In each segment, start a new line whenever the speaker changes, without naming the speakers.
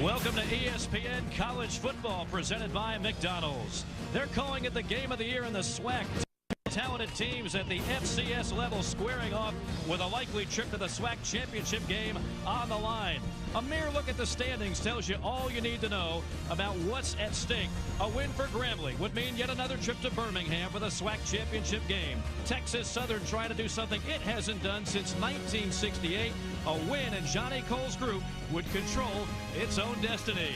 Welcome to ESPN College Football, presented by McDonald's. They're calling it the game of the year in the SWAC. Talented teams at the FCS level squaring off with a likely trip to the SWAC championship game on the line. A mere look at the standings tells you all you need to know about what's at stake. A win for Grambling would mean yet another trip to Birmingham for the SWAC championship game. Texas Southern trying to do something it hasn't done since 1968. A win and Johnny Cole's group would control its own destiny.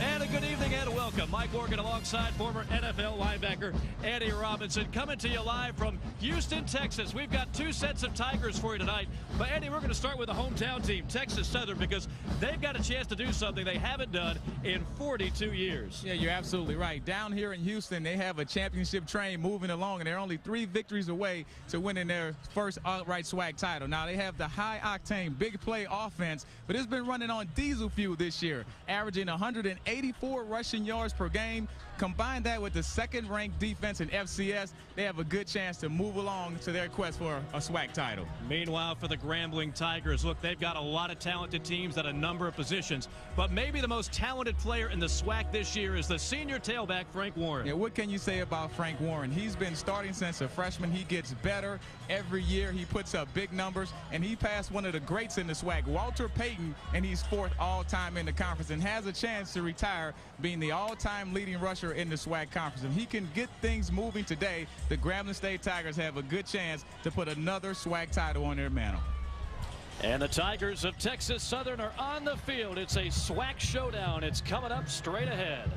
And a good evening and welcome. Mike Morgan alongside former NFL linebacker Eddie Robinson, coming to you live from Houston, Texas. We've got two sets of Tigers for you tonight. But Eddie, we're going to start with the hometown team, Texas Southern, because they've got a chance to do something they haven't done in 42 years.
Yeah, you're absolutely right. Down here in Houston, they have a championship train moving along, and they're only 3 victories away to winning their first outright SWAC title. Now, they have the high-octane, big-play offense, but it's been running on diesel fuel this year, averaging 184 rushing yards per game. Combine that with the second-ranked defense in FCS, they have a good chance to move along to their quest for a SWAC title.
Meanwhile, for the Grambling Tigers, look, they've got a lot of talented teams at a number of positions, but maybe the most talented player in the SWAC this year is the senior tailback, Frank Warren.
Yeah, what can you say about Frank Warren? He's been starting since a freshman. He gets better every year. He puts up big numbers, and he passed one of the greats in the SWAC, Walter Payton, and he's 4th all-time in the conference and has a chance to retire being the all-time leading rusher in the SWAC conference. If he can get things moving today, the Grambling State Tigers have a good chance to put another SWAC title on their mantle.
And the Tigers of Texas Southern are on the field. It's a SWAC showdown. It's coming up straight ahead.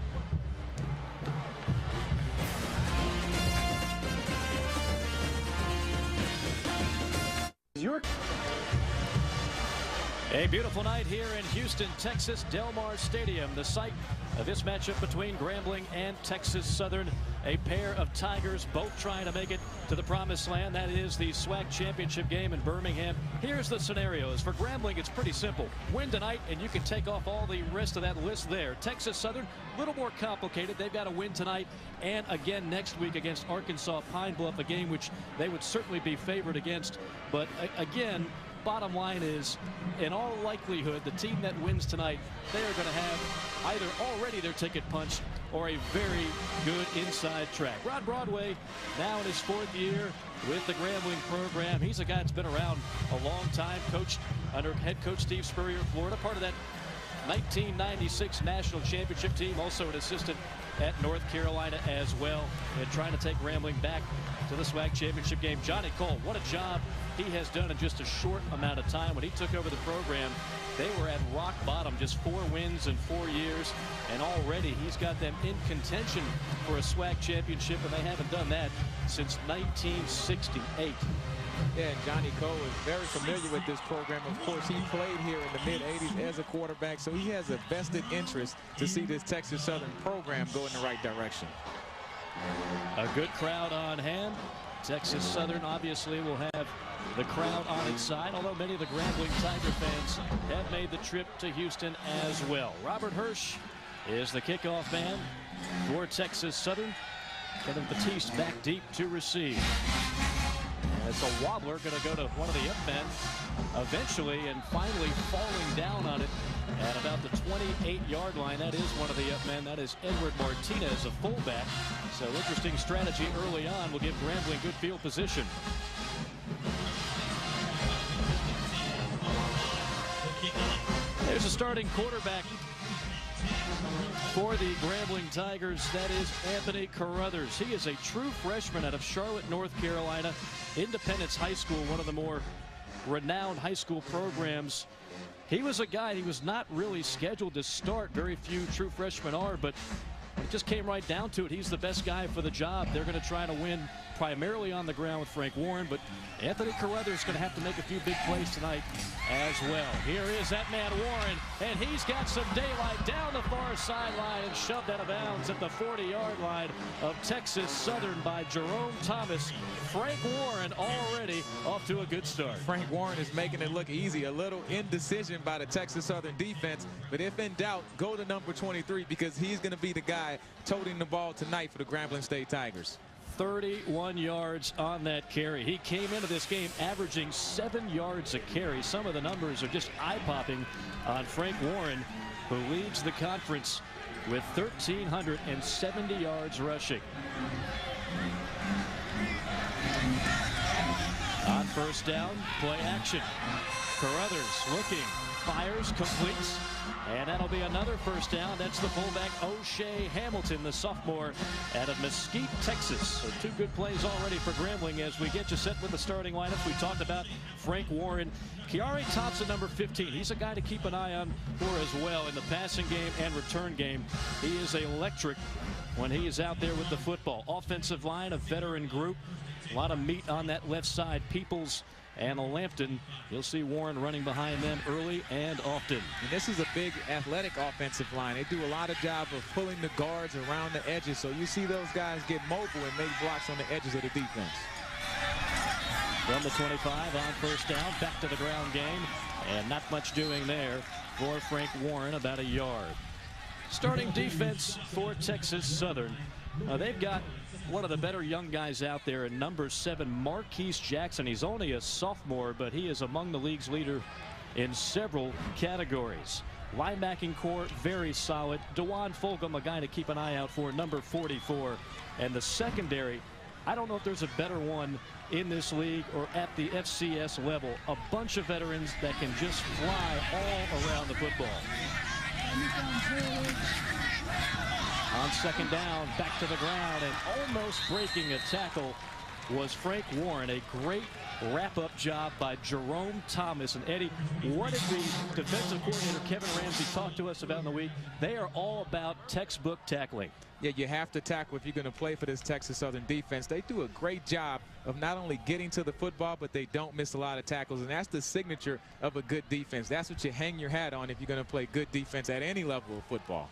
A beautiful night here in Houston, Texas, Del Mar Stadium, the site of this matchup between Grambling and Texas Southern. A pair of Tigers both trying to make it to the promised land. That is the SWAC championship game in Birmingham. Here's the scenarios. For Grambling, it's pretty simple. Win tonight, and you can take off all the rest of that list there. Texas Southern, a little more complicated. They've got to win tonight and again next week against Arkansas Pine Bluff, a game which they would certainly be favored against. But again, bottom line is, in all likelihood, the team that wins tonight, they are going to have either already their ticket punched or a very good inside track. Rod Broadway, now in his 4th year with the Grambling program. He's a guy that's been around a long time, coached under head coach Steve Spurrier of Florida, part of that 1996 national championship team, also an assistant at North Carolina as well, and trying to take Grambling back to the SWAC championship game. Johnny Cole, what a job he has done in just a short amount of time. When he took over the program, they were at rock bottom, just 4 wins in 4 years, and already he's got them in contention for a SWAC championship, and they haven't done that since 1968.
Yeah, and Johnny Cole is very familiar with this program. Of course, he played here in the mid-'80s as a quarterback, so he has a vested interest to see this Texas Southern program go in the right direction.
A good crowd on hand. Texas Southern obviously will have the crowd on its side, although many of the Grambling Tiger fans have made the trip to Houston as well. Robert Hirsch is the kickoff man for Texas Southern. Kevin Batiste back deep to receive. And it's a wobbler, going to go to one of the up men eventually, and finally falling down on it at about the 28-yard line. That is one of the up men. That is Edward Martinez, a fullback. So interesting strategy early on will give Grambling good field position. There's a starting quarterback for the Grambling Tigers. That is Anthony Carruthers. He is a true freshman out of Charlotte, North Carolina. Independence High School, one of the more renowned high school programs. He was a guy, he was not really scheduled to start. Very few true freshmen are, but it just came right down to it. He's the best guy for the job. They're going to try to win primarily on the ground with Frank Warren, but Anthony Carruthers is going to have to make a few big plays tonight as well. Here is that man Warren, and he's got some daylight down the far sideline and shoved out of bounds at the 40-yard line of Texas Southern by Jerome Thomas. Frank Warren already off to a good start.
Frank Warren is making it look easy. A little indecision by the Texas Southern defense, but if in doubt, go to number 23 because he's going to be the guy toting the ball tonight for the Grambling State Tigers.
31 yards on that carry. He came into this game averaging 7 yards a carry. Some of the numbers are just eye-popping on Frank Warren, who leads the conference with 1,370 yards rushing. On first down, play action. Carruthers looking, fires, completes, and that'll be another first down. That's the fullback O'Shea Hamilton, the sophomore out of Mesquite, Texas. So 2 good plays already for Grambling as we get you set with the starting lineup. We talked about Frank Warren. Kiari Thompson, number 15. He's a guy to keep an eye on for as well in the passing game and return game. He is electric when he is out there with the football. Offensive line, a veteran group. A lot of meat on that left side. Peoples and Lampton. You'll see Warren running behind them early and often.
And this is a big athletic offensive line. They do a lot of job of pulling the guards around the edges. So you see those guys get mobile and make blocks on the edges of the defense.
From the 25 on first down, back to the ground game. And not much doing there for Frank Warren, about a yard. Starting defense for Texas Southern. They've got one of the better young guys out there in number 7, Marquise Jackson. He's only a sophomore, but he is among the league's leader in several categories. Linebacking core, very solid. DeJuan Fulgham, a guy to keep an eye out for, number 44. And the secondary, I don't know if there's a better one in this league or at the FCS level. A bunch of veterans that can just fly all around the football. On second down, back to the ground, and almost breaking a tackle was Frank Warren. A great wrap-up job by Jerome Thomas. And Eddie, what did the defensive coordinator Kevin Ramsey talk to us about in the week? They are all about textbook tackling.
Yeah, you have to tackle if you're going to play for this Texas Southern defense. They do a great job of not only getting to the football, but they don't miss a lot of tackles. And that's the signature of a good defense. That's what you hang your hat on if you're going to play good defense at any level of football.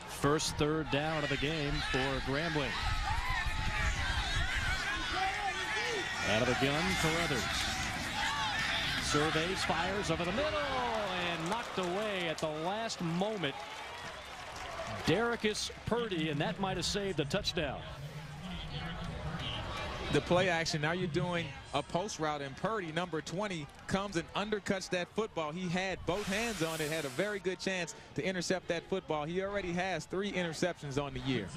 First third down of the game for Grambling. Out of the gun, Carruthers. Surveys, fires over the middle, and knocked away at the last moment. Derrickis Purdy, and that might have saved a touchdown.
The play action, now you're doing a post route, and Purdy, number 20, comes and undercuts that football. He had both hands on it, had a very good chance to intercept that football. He already has 3 interceptions on the year.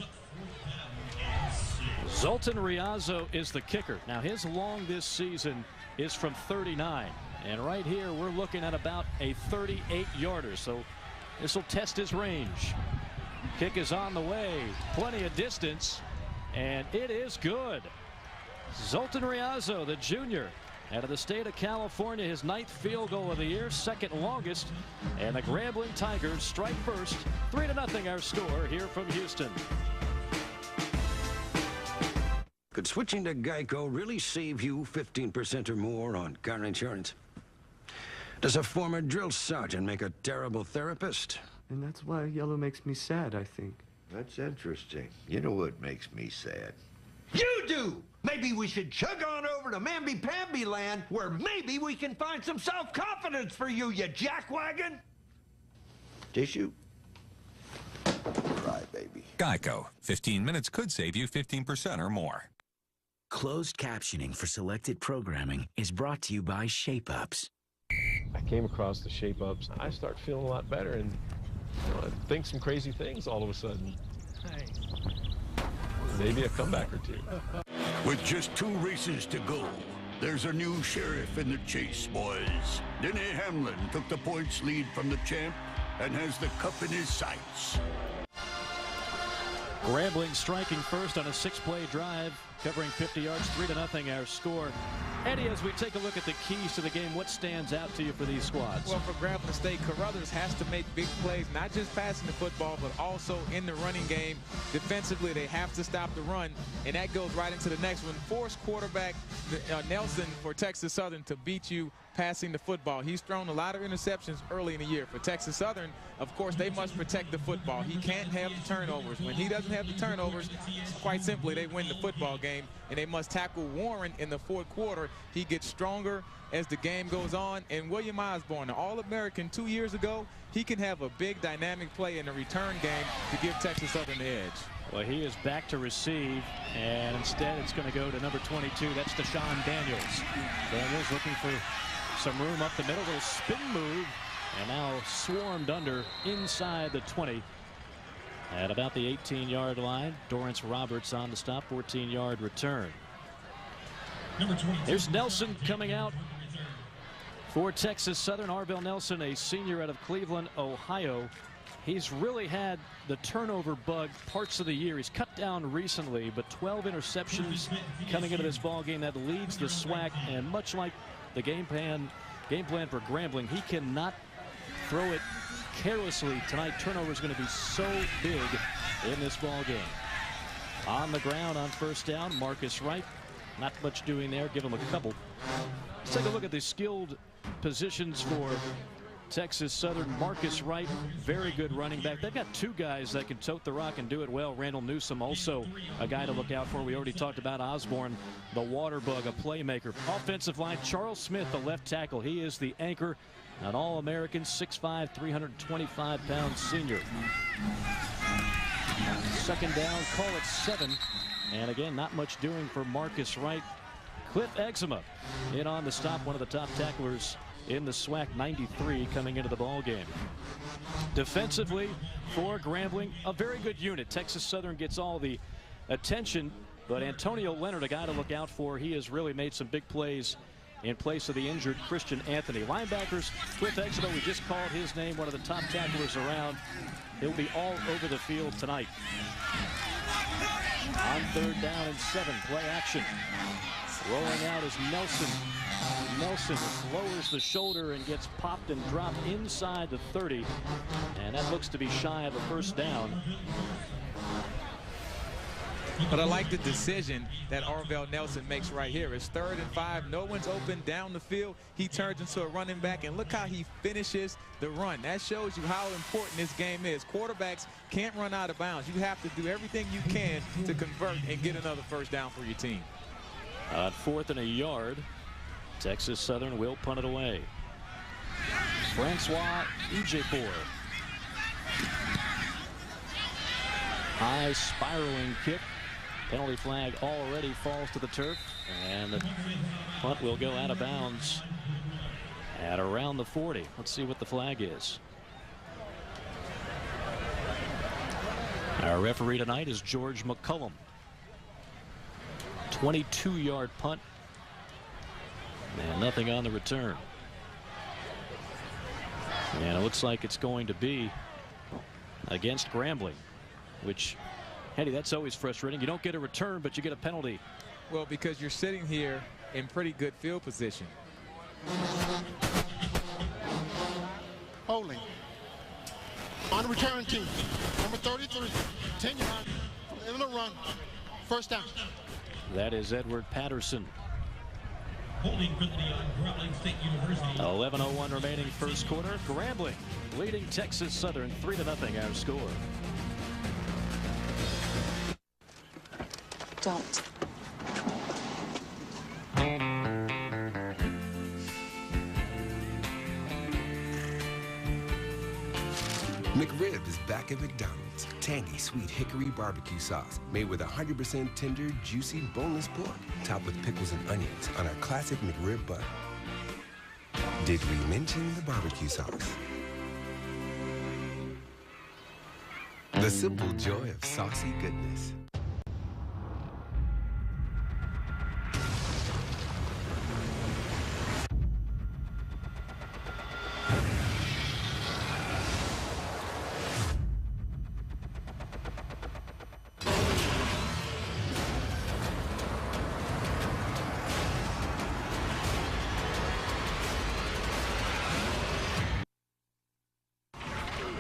Zoltan Riazzo is the kicker. Now his long this season is from 39, and right here we're looking at about a 38-yarder, so this will test his range. Kick is on the way, plenty of distance, and it is good. Zoltan Riazzo, the junior, out of the state of California, his 9th field goal of the year, 2nd longest, and the Grambling Tigers strike first. 3-0 our score here from Houston.
Could switching to Geico really save you 15% or more on car insurance? Does a former drill sergeant make a terrible therapist?
And that's why yellow makes me sad, I think.
That's interesting. You know what makes me sad? You do! Maybe we should chug on over to Mamby-Pamby land where maybe we can find some self-confidence for you, you jackwagon! Tissue? Cry, baby.
Geico. 15 minutes could save you 15% or more.
Closed captioning for selected programming is brought to you by Shape-Ups.
I came across the Shape-Ups. I start feeling a lot better, and I think some crazy things all of a sudden. Hey. Maybe a comeback or 2.
With just 2 races to go, there's a new sheriff in the chase, boys. Denny Hamlin took the points lead from the champ and has the cup in his sights.
Grambling striking first on a 6-play drive, covering 50 yards, 3-0 our score. Eddie, as we take a look at the keys to the game, what stands out to you for these squads?
Well, for Grambling State, Carruthers has to make big plays, not just passing the football, but also in the running game. Defensively, they have to stop the run, and that goes right into the next one. Force quarterback Nelson for Texas Southern to beat you passing the football. He's thrown a lot of interceptions early in the year. For Texas Southern, of course, they must protect the football. He can't have the turnovers. When he doesn't have the turnovers, quite simply, they win the football game, and they must tackle Warren in the 4th quarter. He gets stronger as the game goes on, and William Osborne, an All-American 2 years ago, he can have a big dynamic play in the return game to give Texas Southern the edge.
Well, he is back to receive, and instead it's going to go to number 22. That's Deshaun Daniels. Daniels looking for some room up the middle. Little spin move, and now swarmed under inside the 20 at about the 18-yard line. Dorrance Roberts on the stop, 14-yard return. Here's Nelson coming out for Texas Southern. Arvell Nelson, a senior out of Cleveland, Ohio. He's really had the turnover bug parts of the year. He's cut down recently, but 12 interceptions coming into this ball game. That leads the SWAC, and much like the game plan for Grambling, he cannot throw it carelessly tonight. Turnover is going to be so big in this ball game. On the ground on first down, Marcus Wright. Not much doing there. Give him a couple. Let's take a look at the skilled positions for Texas Southern. Marcus Wright, very good running back. They've got two guys that can tote the rock and do it well. Randall Newsom, also a guy to look out for. We already talked about Osborne, the water bug, a playmaker. Offensive line, Charles Smith, the left tackle. He is the anchor. An All-American, 6'5", 325-pound senior. Second down, call it 7. And again, not much doing for Marcus Wright. Cliff Eczema in on the stop, one of the top tacklers in the SWAC, 93 coming into the ball game. Defensively for Grambling, a very good unit. Texas Southern gets all the attention, but Antonio Leonard, a guy to look out for. He has really made some big plays in place of the injured Christian Anthony. Linebackers, Cliff Eczema, we just called his name, one of the top tacklers around. He'll be all over the field tonight. On third down and 7, play action. Rolling out is Nelson. Nelson lowers the shoulder and gets popped and dropped inside the 30. And that looks to be shy of a first down.
But I like the decision that Arvell Nelson makes right here. It's 3rd and 5. No one's open down the field. He turns into a running back, and look how he finishes the run. That shows you how important this game is. Quarterbacks can't run out of bounds. You have to do everything you can to convert and get another first down for your team.
On 4th and a yard, Texas Southern will punt it away. Francois Ejiofor. High spiraling kick. Penalty flag already falls to the turf, and the punt will go out of bounds at around the 40. Let's see what the flag is. Our referee tonight is George McCullum. 22-yard punt, and nothing on the return. And it looks like it's going to be against Grambling, which, Eddie, that's always frustrating. You don't get a return, but you get a penalty.
Well, because you're sitting here in pretty good field position.
Holding. On return team, number 33, 10-yard, in the run, first down.
That is Edward Patterson.
Holding for the Grambling State University.
11:01 remaining first quarter. Grambling leading Texas Southern 3-0 our score.
Don't.
McRib is back at McDonald's. Tangy, sweet hickory barbecue sauce made with 100% tender, juicy, boneless pork, topped with pickles and onions on our classic McRib bun. Did we mention the barbecue sauce? The simple joy of saucy goodness.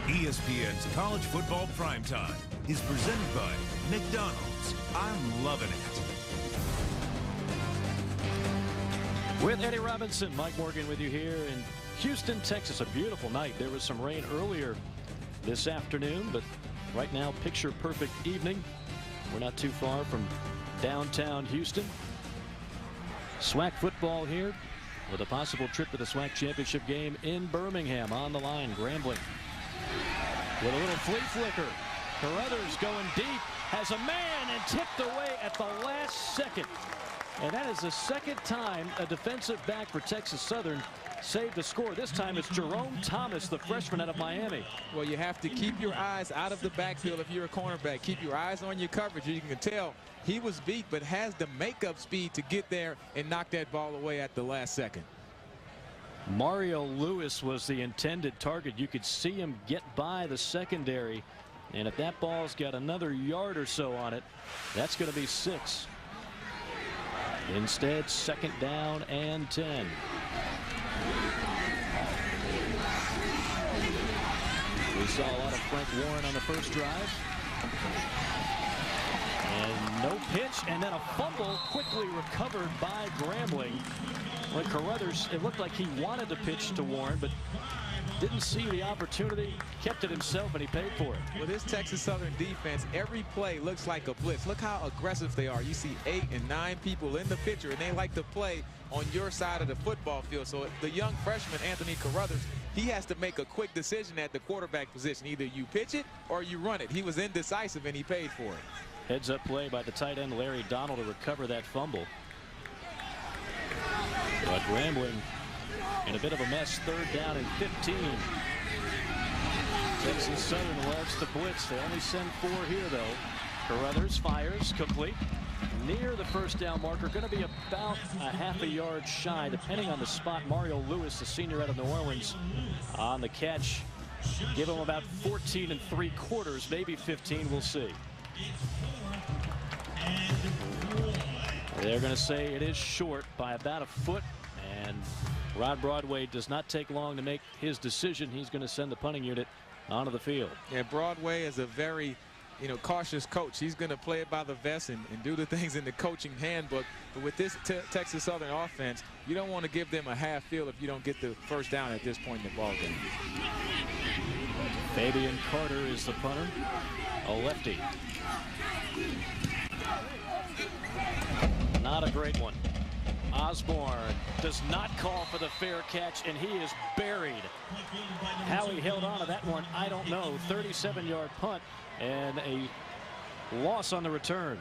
ESPN's College Football Primetime is presented by McDonald's. I'm loving it.
With Eddie Robinson, Mike Morgan with you here in Houston, Texas. A beautiful night. There was some rain earlier this afternoon, but right now, picture perfect evening. We're not too far from downtown Houston. SWAC football here with a possible trip to the SWAC championship game in Birmingham. On the line, Grambling with a little flea flicker. Carruthers going deep, has a man and tipped away at the last second. And that is the second time a defensive back for Texas Southern saved a score. This time it's Jerome Thomas, the freshman out of Miami.
Well, you have to keep your eyes out of the backfield if you're a cornerback. Keep your eyes on your coverage. You can tell he was beat, but has the makeup speed to get there and knock that ball away at the last second.
Mario Lewis was the intended target. You could see him get by the secondary, and if that ball's got another yard or so on it, that's going to be 6. Instead, 2nd down and 10. We saw a lot of Frank Warren on the first drive. And no pitch, and then a fumble quickly recovered by Grambling. When Carruthers, it looked like he wanted to pitch to Warren, but didn't see the opportunity, kept it himself, and he paid for it.
Well, this Texas Southern defense, every play looks like a blitz. Look how aggressive they are. You see 8 and 9 people in the picture, and they like to play on your side of the football field. So the young freshman, Anthony Carruthers, he has to make a quick decision at the quarterback position. Either you pitch it or you run it. He was indecisive, and he paid for it.
Heads-up play by the tight end, Larry Donald, to recover that fumble. But Grambling in a bit of a mess, 3rd down and 15. Texas Southern loves to blitz. They only send 4 here, though. Carruthers fires, complete. Near the 1st down marker, going to be about a half a yard shy, depending on the spot. Mario Lewis, the senior out of New Orleans, on the catch. Give him about 14 3/4, maybe 15, we'll see. They're going to say it is short by about a foot, and Rod Broadway does not take long to make his decision. He's going to send the punting unit onto the field.
Yeah, Broadway is a very, cautious coach. He's going to play it by the vest and do the things in the coaching handbook. But with this Texas Southern offense, you don't want to give them a half field if you don't get the 1st down at this point in the ball game.
Fabian Carter is the punter, a lefty. Not a great one. Osborne does not call for the fair catch, and he is buried. How he held on to that one, I don't know. 37-yard punt and a loss on the return.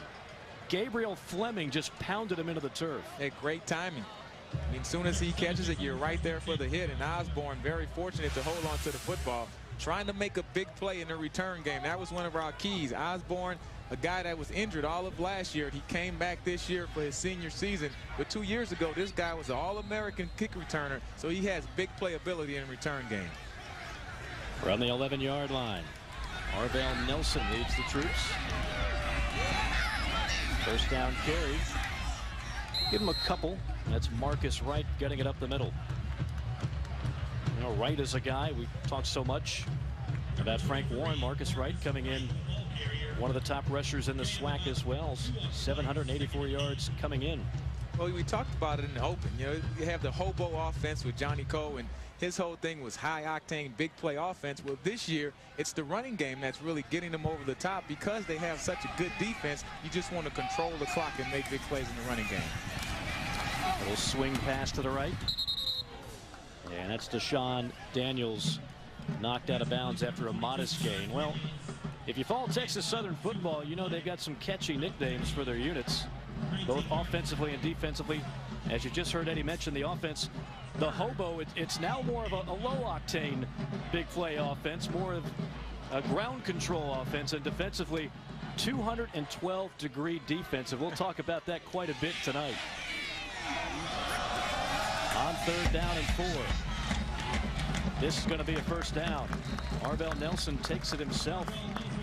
Gabriel Fleming just pounded him into the turf.
Hey, great timing. I mean, as soon as he catches it, you're right there for the hit, and Osborne very fortunate to hold on to the football, trying to make a big play in the return game. That was one of our keys. Osborne, a guy that was injured all of last year. He came back this year for his senior season. But 2 years ago, this guy was an All-American kick returner, so he has big playability in the return game.
From the 11-yard line, Arvell Nelson leads the troops. 1st down carry. Give him a couple. That's Marcus Wright getting it up the middle. Wright is a guy, we talked so much about Frank Warren. Marcus Wright coming in, one of the top rushers in the SWAC as well. 784 yards coming in.
Well, we talked about it in the open. You have the hobo offense with Johnny Coe, and his whole thing was high-octane, big play offense. Well, this year, it's the running game that's really getting them over the top. Because they have such a good defense, you just want to control the clock and make big plays in the running game.
A little swing pass to the right. And that's Deshaun Daniels, knocked out of bounds after a modest gain. Well, if you follow Texas Southern football, you know they've got some catchy nicknames for their units, both offensively and defensively. As you just heard Eddie mention, the offense, the hobo, it's now more of a low-octane big play offense, more of a ground control offense, and defensively 212-degree defensive. We'll talk about that quite a bit tonight. On 3rd down and 4. This is going to be a 1st down. Arvell Nelson takes it himself.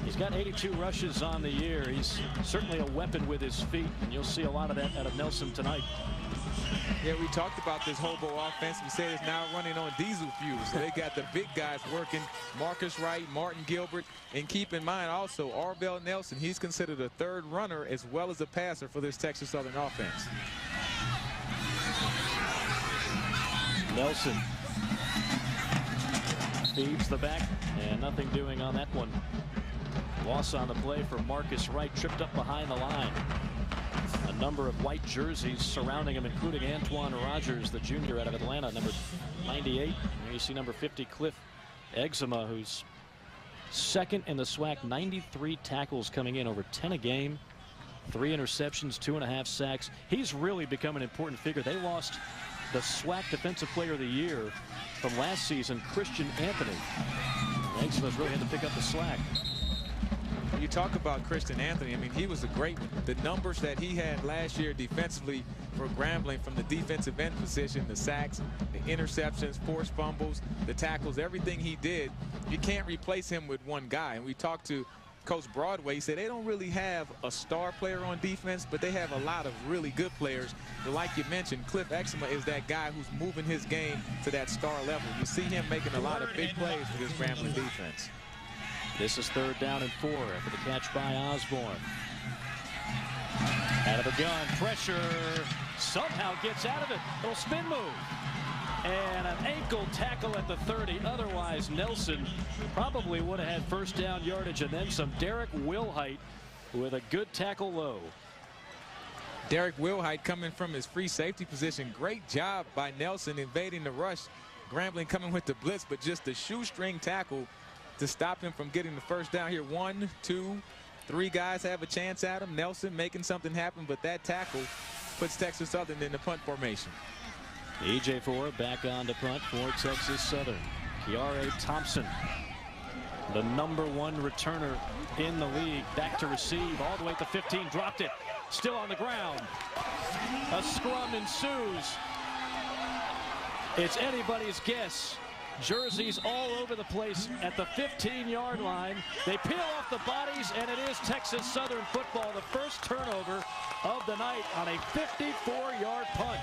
He's got 82 rushes on the year. He's certainly a weapon with his feet, and you'll see a lot of that out of Nelson tonight.
Yeah, we talked about this hobo offense. We say it's now running on diesel fuel. So they got the big guys working, Marcus Wright, Martin Gilbert. And keep in mind also, Arvell Nelson, he's considered a 3rd runner as well as a passer for this Texas Southern offense.
Nelson feeds the back, and nothing doing on that one. Loss on the play for Marcus Wright, tripped up behind the line. A number of white jerseys surrounding him, including Antoine Rogers, the junior out of Atlanta, number 98. And you see number 50, Cliff Eczema, who's second in the SWAC, 93 tackles coming in, over 10 a game, 3 interceptions, 2.5 sacks. He's really become an important figure. They lost the SWAC Defensive Player of the Year from last season, Christian Anthony. Exmo's really had to pick up the slack.
You talk about Christian Anthony. I mean, he was a great one. The numbers that he had last year defensively for Grambling, from the defensive end position, the sacks, the interceptions, forced fumbles, the tackles, everything he did, you can't replace him with one guy. And we talked to Coach Broadway. He said they don't really have a star player on defense, but they have a lot of really good players. But like you mentioned, Cliff Exuma is that guy who's moving his game to that star level. You see him making a lot of big plays for this Grambling defense.
This is 3rd down and 4 after the catch by Osborne. Out of the gun, pressure, somehow gets out of it. Little spin move. And an ankle tackle at the 30. Otherwise, Nelson probably would have had 1st down yardage, and then some. Derek Wilhite with a good tackle low.
Derek Wilhite coming from his free safety position. Great job by Nelson invading the rush. Grambling coming with the blitz, but just the shoestring tackle to stop him from getting the 1st down here. 1, 2, 3 guys have a chance at him. Nelson making something happen, but that tackle puts Texas Southern in the punt formation.
E.J. Ford back on to punt for Texas Southern. Kiare Thompson, the #1 returner in the league, back to receive all the way at the 15, dropped it, still on the ground. A scrum ensues. It's anybody's guess. Jerseys all over the place at the 15-yard line. They peel off the bodies, and it is Texas Southern football. The first turnover of the night on a 54-yard punt.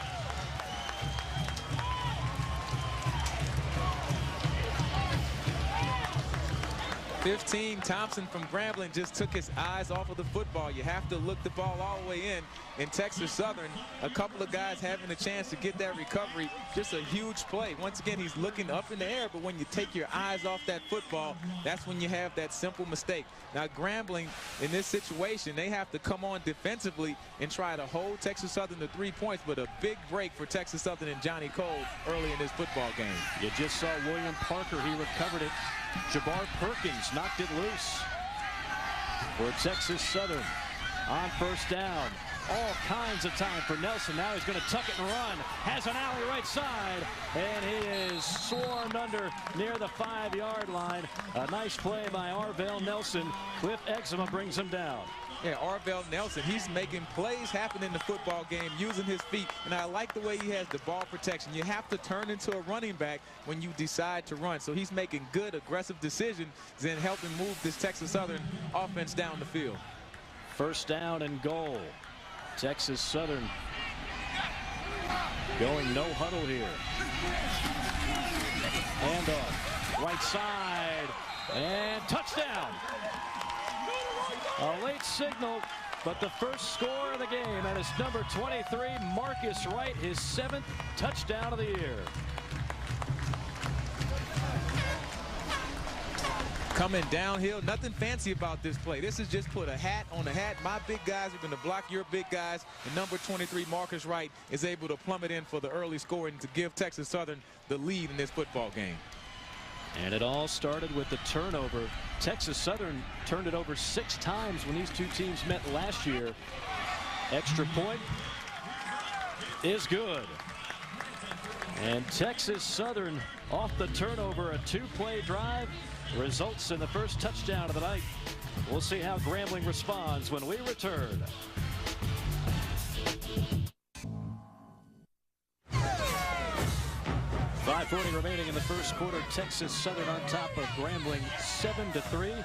Thompson from Grambling just took his eyes off of the football. You have to look the ball all the way in. In Texas Southern, a couple of guys having a chance to get that recovery. Just a huge play. Once again, he's looking up in the air, but when you take your eyes off that football, that's when you have that simple mistake. Now, Grambling, in this situation, they have to come on defensively and try to hold Texas Southern to 3 points, but a big break for Texas Southern and Johnny Cole early in this football game.
You just saw William Parker. He recovered it. Jabbar Perkins knocked it loose for Texas Southern on 1st down. All kinds of time for Nelson. Now he's going to tuck it and run. Has an alley right side, and he is swarmed under near the 5-yard line. A nice play by Arvell Nelson. Cliff Exuma brings him down.
Yeah, Arvell Nelson, he's making plays happen in the football game using his feet, and I like the way he has the ball protection. You have to turn into a running back when you decide to run, so he's making good, aggressive decisions and helping move this Texas Southern offense down the field.
1st down and goal. Texas Southern going no huddle here. Handoff, right side, and touchdown. A late signal, but the first score of the game, and it's number 23, Marcus Wright, his 7th touchdown of the year.
Coming downhill, nothing fancy about this play. This is just put a hat on a hat. My big guys are going to block your big guys. And number 23, Marcus Wright, is able to plummet in for the early score and to give Texas Southern the lead in this football game.
And it all started with the turnover. Texas Southern turned it over 6 times when these 2 teams met last year. Extra point is good. And Texas Southern, off the turnover, a 2-play drive, results in the first touchdown of the night. We'll see how Grambling responds when we return. .540 remaining in the first quarter. Texas Southern on top of Grambling 7-3.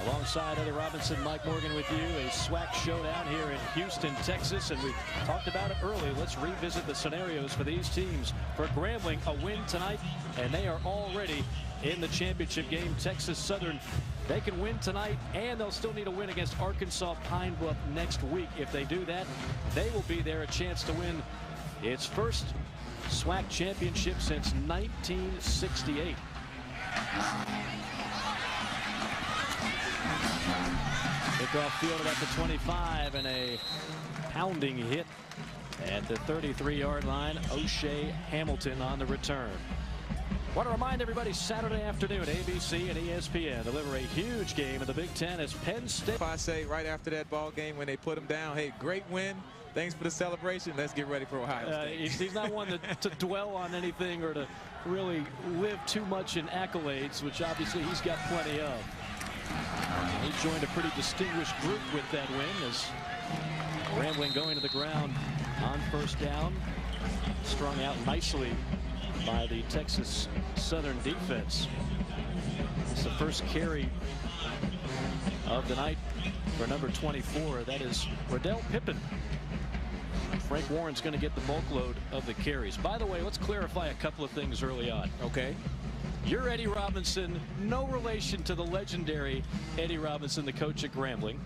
Alongside Eddie Robinson, Mike Morgan with you. A SWAC showdown here in Houston, Texas. And we talked about it early. Let's revisit the scenarios for these teams. For Grambling, a win tonight, and they are already in the championship game. Texas Southern, they can win tonight, and they'll still need a win against Arkansas Pine Bluff next week. If they do that, they will be there a chance to win its first SWAC championship since 1968. Kickoff fielded at the 25, and a pounding hit at the 33-yard line. O'Shea Hamilton on the return. Want to remind everybody, Saturday afternoon, ABC and ESPN deliver a huge game in the Big Ten as Penn State.
If I say right after that ball game when they put him down, hey, great win. Thanks for the celebration. Let's get ready for Ohio State.
He's not one to dwell on anything or to really live too much in accolades, which obviously he's got plenty of. He joined a pretty distinguished group with that win as Grambling going to the ground on first down. Strung out nicely by the Texas Southern defense. It's the first carry of the night for number 24. That is Riddell Pippin. Frank Warren's going to get the bulk load of the carries. By the way, let's clarify a couple of things early on.
Okay.
You're Eddie Robinson, no relation to the legendary Eddie Robinson, the coach at Grambling.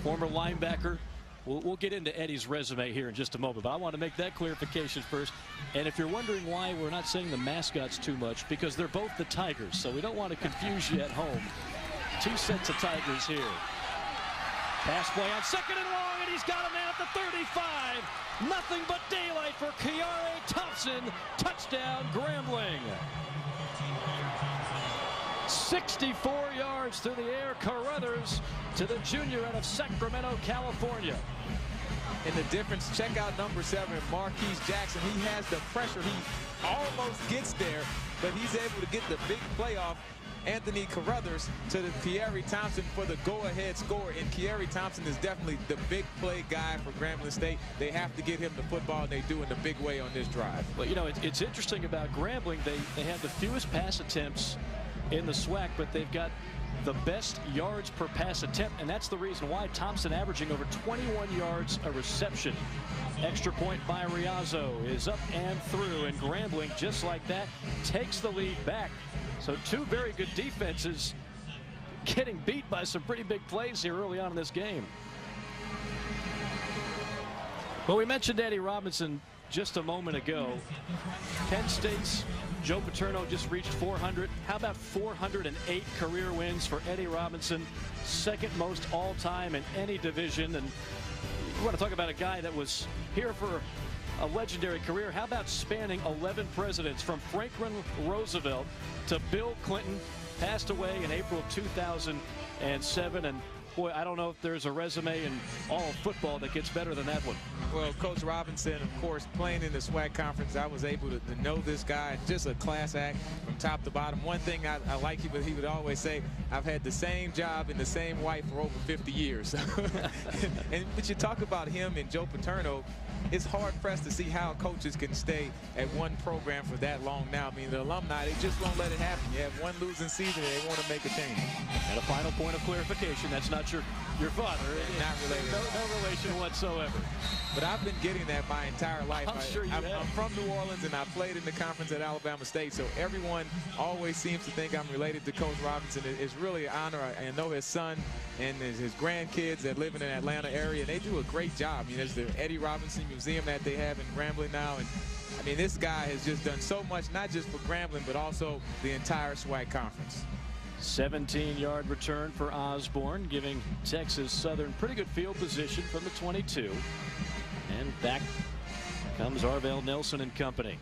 Former linebacker. We'll get into Eddie's resume here in just a moment, but I want to make that clarification first. And if you're wondering why we're not saying the mascots too much, because they're both the Tigers, so we don't want to confuse you at home. Two sets of Tigers here. Pass play on second and long, and he's got a man at the 35. Nothing but daylight for Kiare Thompson. Touchdown, Grambling. 64 yards through the air, Carruthers to the junior out of Sacramento, California.
And the difference, check out number 7, Marquise Jackson. He has the pressure. He almost gets there, but he's able to get the big play off Anthony Carruthers to the Kiare Thompson for the go-ahead score. And Kiare Thompson is definitely the big play guy for Grambling State. They have to get him the football, and they do in a big way on this drive.
Well, you know, it's interesting about Grambling. They have the fewest pass attempts in the SWAC, but they've got the best yards per pass attempt, and that's the reason why. Thompson averaging over 21 yards a reception. Extra point by Riazzo is up and through, and Grambling, just like that, takes the lead back. So two very good defenses getting beat by some pretty big plays here early on in this game. Well, we mentioned Eddie Robinson just a moment ago. Penn State's Joe Paterno just reached 400. How about 408 career wins for Eddie Robinson? Second most all-time in any division. And you want to talk about a guy that was here for a legendary career. How about spanning 11 presidents from Franklin Roosevelt to Bill Clinton? Passed away in April of 2007. And boy, I don't know if there's a resume in all of football that gets better than that one.
Well, Coach Robinson, of course, playing in the SWAC conference, I was able to know this guy. Just a class act from top to bottom. One thing I like, he would always say, I've had the same job and the same wife for over 50 years. But you talk about him and Joe Paterno, it's hard-pressed to see how coaches can stay at one program for that long now. I mean, the alumni, they just won't let it happen. You have one losing season and they want to make a change.
And a final point of clarification, that's not your father.
Not related.
No relation whatsoever.
But I've been getting that my entire life.
I'm sure you have.
I'm from New Orleans, and I played in the conference at Alabama State, so everyone always seems to think I'm related to Coach Robinson. It's really an honor. I know his son and his grandkids that live in the Atlanta area, and they do a great job. I mean, there's the Eddie Robinson Museum that they have in Grambling now, and I mean, this guy has just done so much, not just for Grambling, but also the entire SWAC conference.
17-yard return for Osborne, giving Texas Southern pretty good field position from the 22. And back comes Arvell Nelson and company.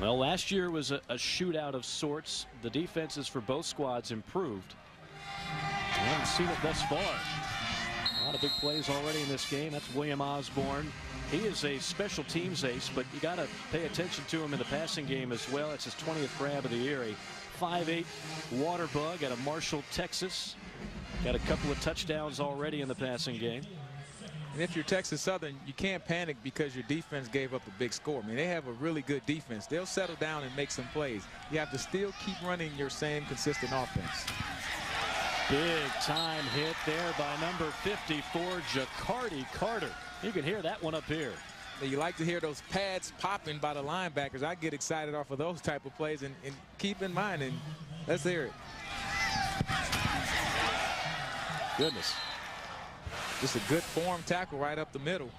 Well, last year was a shootout of sorts. The defenses for both squads improved. We haven't seen it thus far. A lot of big plays already in this game. That's William Osborne. He is a special teams ace, but you got to pay attention to him in the passing game as well. It's his 20th grab of the year. A 5'8" water bug out of Marshall, Texas. Got a couple of touchdowns already in the passing game.
And if you're Texas Southern, you can't panic because your defense gave up a big score. I mean, they have a really good defense. They'll settle down and make some plays. You have to still keep running your same consistent offense.
Big time hit there by number 54, Jacardi Carter. You can hear that one up here.
You like to hear those pads popping by the linebackers. I get excited off of those type of plays, and keep in mind, and let's hear it.
Goodness.
Just a good form tackle right up the middle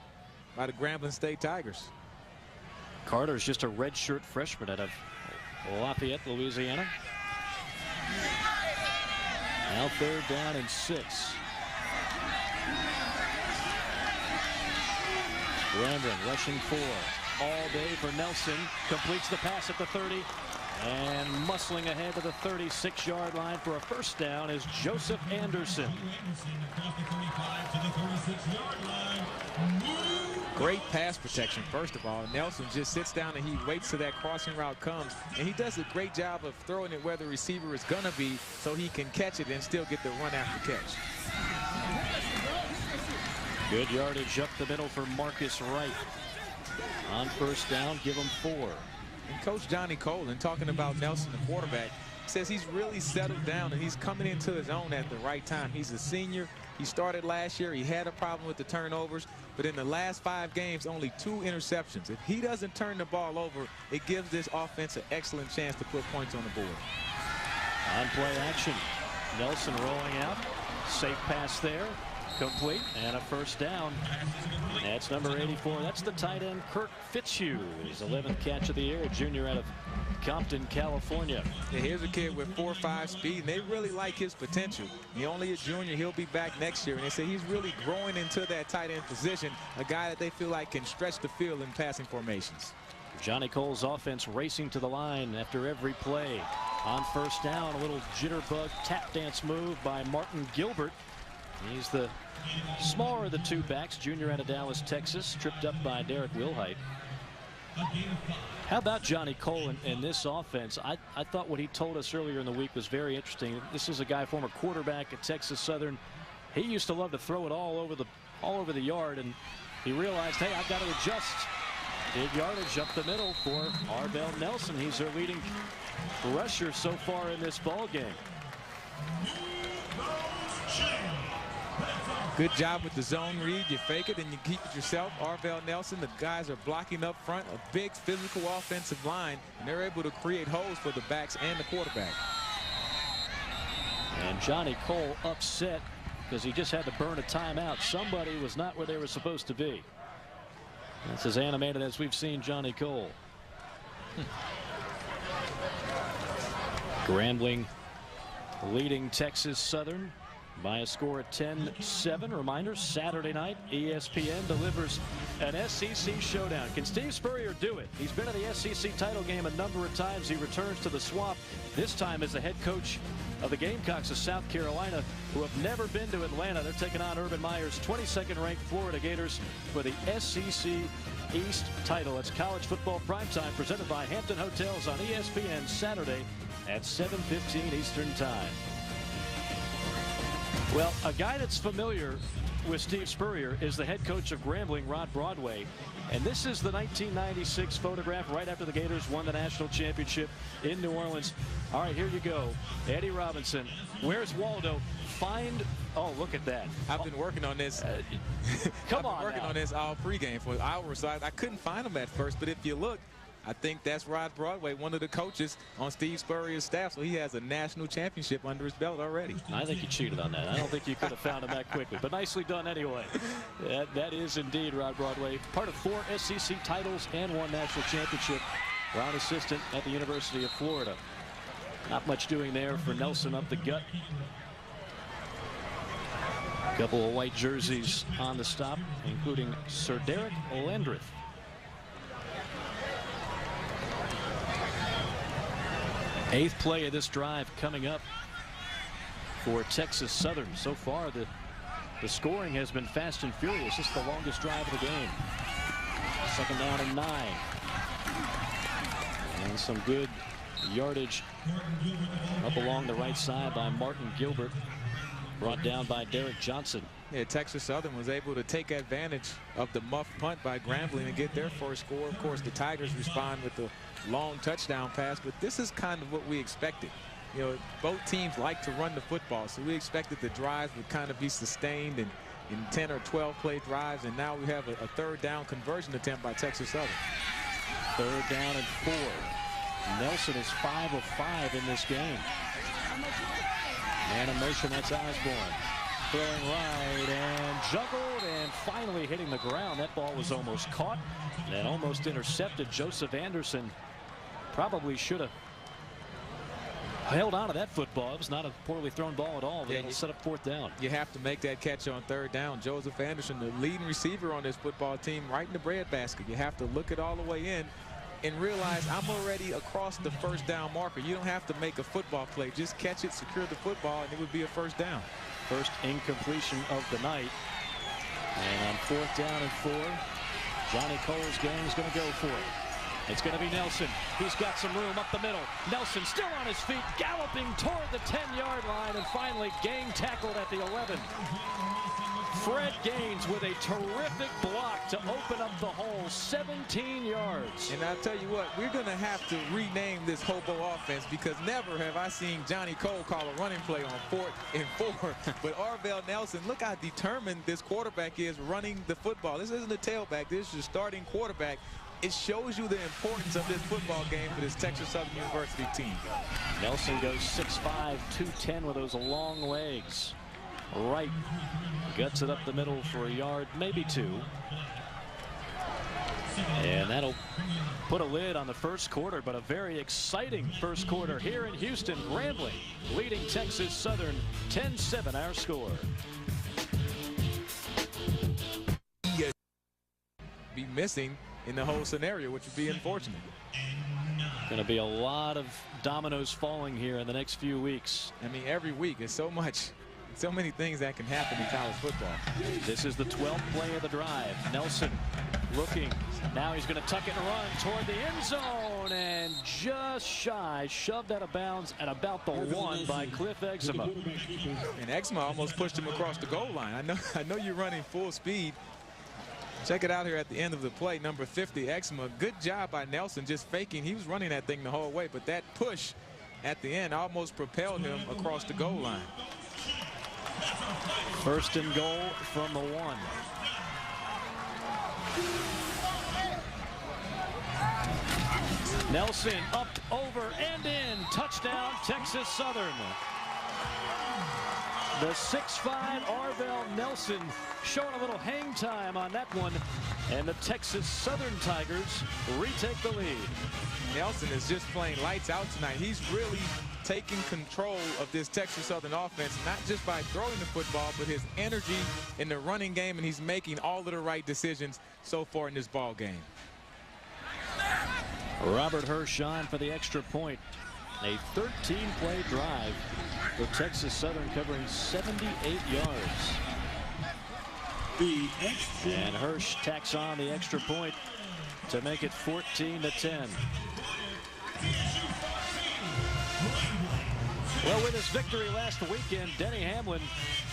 by the Grambling State Tigers.
Carter's just a redshirt freshman out of Lafayette, Louisiana. Now 3rd down and 6. Grambling rushing 4. all day for Nelson. Completes the pass at the 30. And muscling ahead to the 36-yard line for a first down is Joseph Anderson.
Great pass protection, first of all. Nelson just sits down and he waits till that crossing route comes. And he does a great job of throwing it where the receiver is going to be so he can catch it and still get the run after catch.
Good yardage up the middle for Marcus Wright. On first down, give him 4.
And Coach Johnny Colin, talking about Nelson, the quarterback, says he's really settled down and he's coming into his own at the right time. He's a senior. He started last year. He had a problem with the turnovers, but in the last 5 games, only 2 interceptions. If he doesn't turn the ball over, it gives this offense an excellent chance to put points on the board.
On play action, Nelson rolling out. Safe pass there. Complete, and a first down. That's number 84. That's the tight end, Kirk Fitzhugh. His 11th catch of the year, a junior out of Compton, California.
Yeah, here's a kid with 4.5 speed, and they really like his potential. He's only a junior. He'll be back next year, and they say he's really growing into that tight end position, a guy that they feel like can stretch the field in passing formations.
Johnny Cole's offense racing to the line after every play. On first down, a little jitterbug tap dance move by Martin Gilbert. He's the smaller of the 2 backs, junior out of Dallas, Texas, tripped up by Derek Wilhite. How about Johnny Cole in this offense? I thought what he told us earlier in the week was very interesting. This is a guy, former quarterback at Texas Southern. He used to love to throw it all over the yard, and he realized, hey, I've got to adjust. Big yardage up the middle for Arvell Nelson. He's their leading rusher so far in this ball game.
Good job with the zone read. You fake it and you keep it yourself. Arvell Nelson, the guys are blocking up front, a big physical offensive line, and they're able to create holes for the backs and the quarterback.
And Johnny Cole upset because he just had to burn a timeout. Somebody was not where they were supposed to be. That's as animated as we've seen Johnny Cole. Grambling leading Texas Southern by a score of 10-7. Reminder, Saturday night, ESPN delivers an SEC showdown. Can Steve Spurrier do it? He's been in the SEC title game a number of times. He returns to the Swamp, this time as the head coach of the Gamecocks of South Carolina, who have never been to Atlanta. They're taking on Urban Meyer's 22nd ranked Florida Gators for the SEC East title. It's college football primetime presented by Hampton Hotels on ESPN Saturday at 7:15 Eastern Time. Well, a guy that's familiar with Steve Spurrier is the head coach of Grambling, Rod Broadway. And this is the 1996 photograph right after the Gators won the national championship in New Orleans. All right, here you go. Eddie Robinson. Where's Waldo? Oh, look at that.
I've been working on this.
Come on.
I've been working on this all pregame for hours. So I couldn't find him at first, but if you look, I think that's Rod Broadway, one of the coaches on Steve Spurrier's staff, so he has a national championship under his belt already.
I think you cheated on that. I don't think you could have found him that quickly, but nicely done anyway. That is indeed Rod Broadway, part of 4 SEC titles and 1 national championship. Rod assistant at the University of Florida. Not much doing there for Nelson up the gut. A couple of white jerseys on the stop, including Sir Derek Landreth. Eighth play of this drive coming up for Texas Southern. So far, the scoring has been fast and furious. This is the longest drive of the game. 2nd down and 9. And some good yardage up along the right side by Martin Gilbert. Brought down by Derek Johnson.
Yeah, Texas Southern was able to take advantage of the muff punt by Grambling and get their first score. Of course, the Tigers respond with the long touchdown pass, but this is kind of what we expected. You know, both teams like to run the football, so we expected the drives would kind of be sustained in 10 or 12 play drives, and now we have a 3rd down conversion attempt by Texas Southern.
3rd down and 4. Nelson is 5 of 5 in this game. Man in motion, that's Osborne. Throwing right and juggled and finally hitting the ground. That ball was almost caught and almost intercepted. Joseph Anderson probably should have held on to that football. It was not a poorly thrown ball at all. It'll set up 4th down.
You have to make that catch on 3rd down. Joseph Anderson, the leading receiver on this football team, right in the breadbasket. You have to look it all the way in and realize I'm already across the 1st down marker. You don't have to make a football play. Just catch it, secure the football, and it would be a 1st down.
First incompletion of the night. And on 4th down and 4, Johnny Cole's gang is going to go for it. It's going to be Nelson. He's got some room up the middle. Nelson still on his feet, galloping toward the 10-yard line, and finally Gang tackled at the 11. Fred Gaines with a terrific block to open up the hole, 17 yards.
And I'll tell you what, we're going to have to rename this hobo offense, because never have I seen Johnny Cole call a running play on 4th and 4. But Arvell Nelson, look how determined this quarterback is running the football. This isn't a tailback. This is your starting quarterback. It shows you the importance of this football game for this Texas Southern University team.
Nelson goes 6'5", 210 with those long legs. Right. Guts it up the middle for a yard, maybe 2. And that'll put a lid on the first quarter, but a very exciting first quarter here in Houston. Grambling leading Texas Southern 10-7 our score.
Be missing in the whole scenario, which would be unfortunate.
Going to be a lot of dominoes falling here in the next few weeks.
I mean, every week is so many things that can happen in college football.
This is the 12th play of the drive. Nelson looking. Now he's going to tuck it and run toward the end zone, and just shy, shoved out of bounds at about the 1 by Cliff Exuma.
And Exuma almost pushed him across the goal line. I know you're running full speed. Check it out here at the end of the play, number 50, Exuma. Good job by Nelson just faking. He was running that thing the whole way, but that push at the end almost propelled him across the goal line.
1st and goal from the 1. Nelson up, over, and in. Touchdown, Texas Southern. The 6'5" Arvell Nelson showing a little hang time on that one, and the Texas Southern Tigers retake the lead.
Nelson is just playing lights out tonight. He's really taking control of this Texas Southern offense, not just by throwing the football, but his energy in the running game, and he's making all of the right decisions so far in this ball game.
Robert Hirsch on for the extra point. A 13-play drive for Texas Southern, covering 78 yards. And Hirsch tacks on the extra point to make it 14-10. Well, with his victory last weekend, Denny Hamlin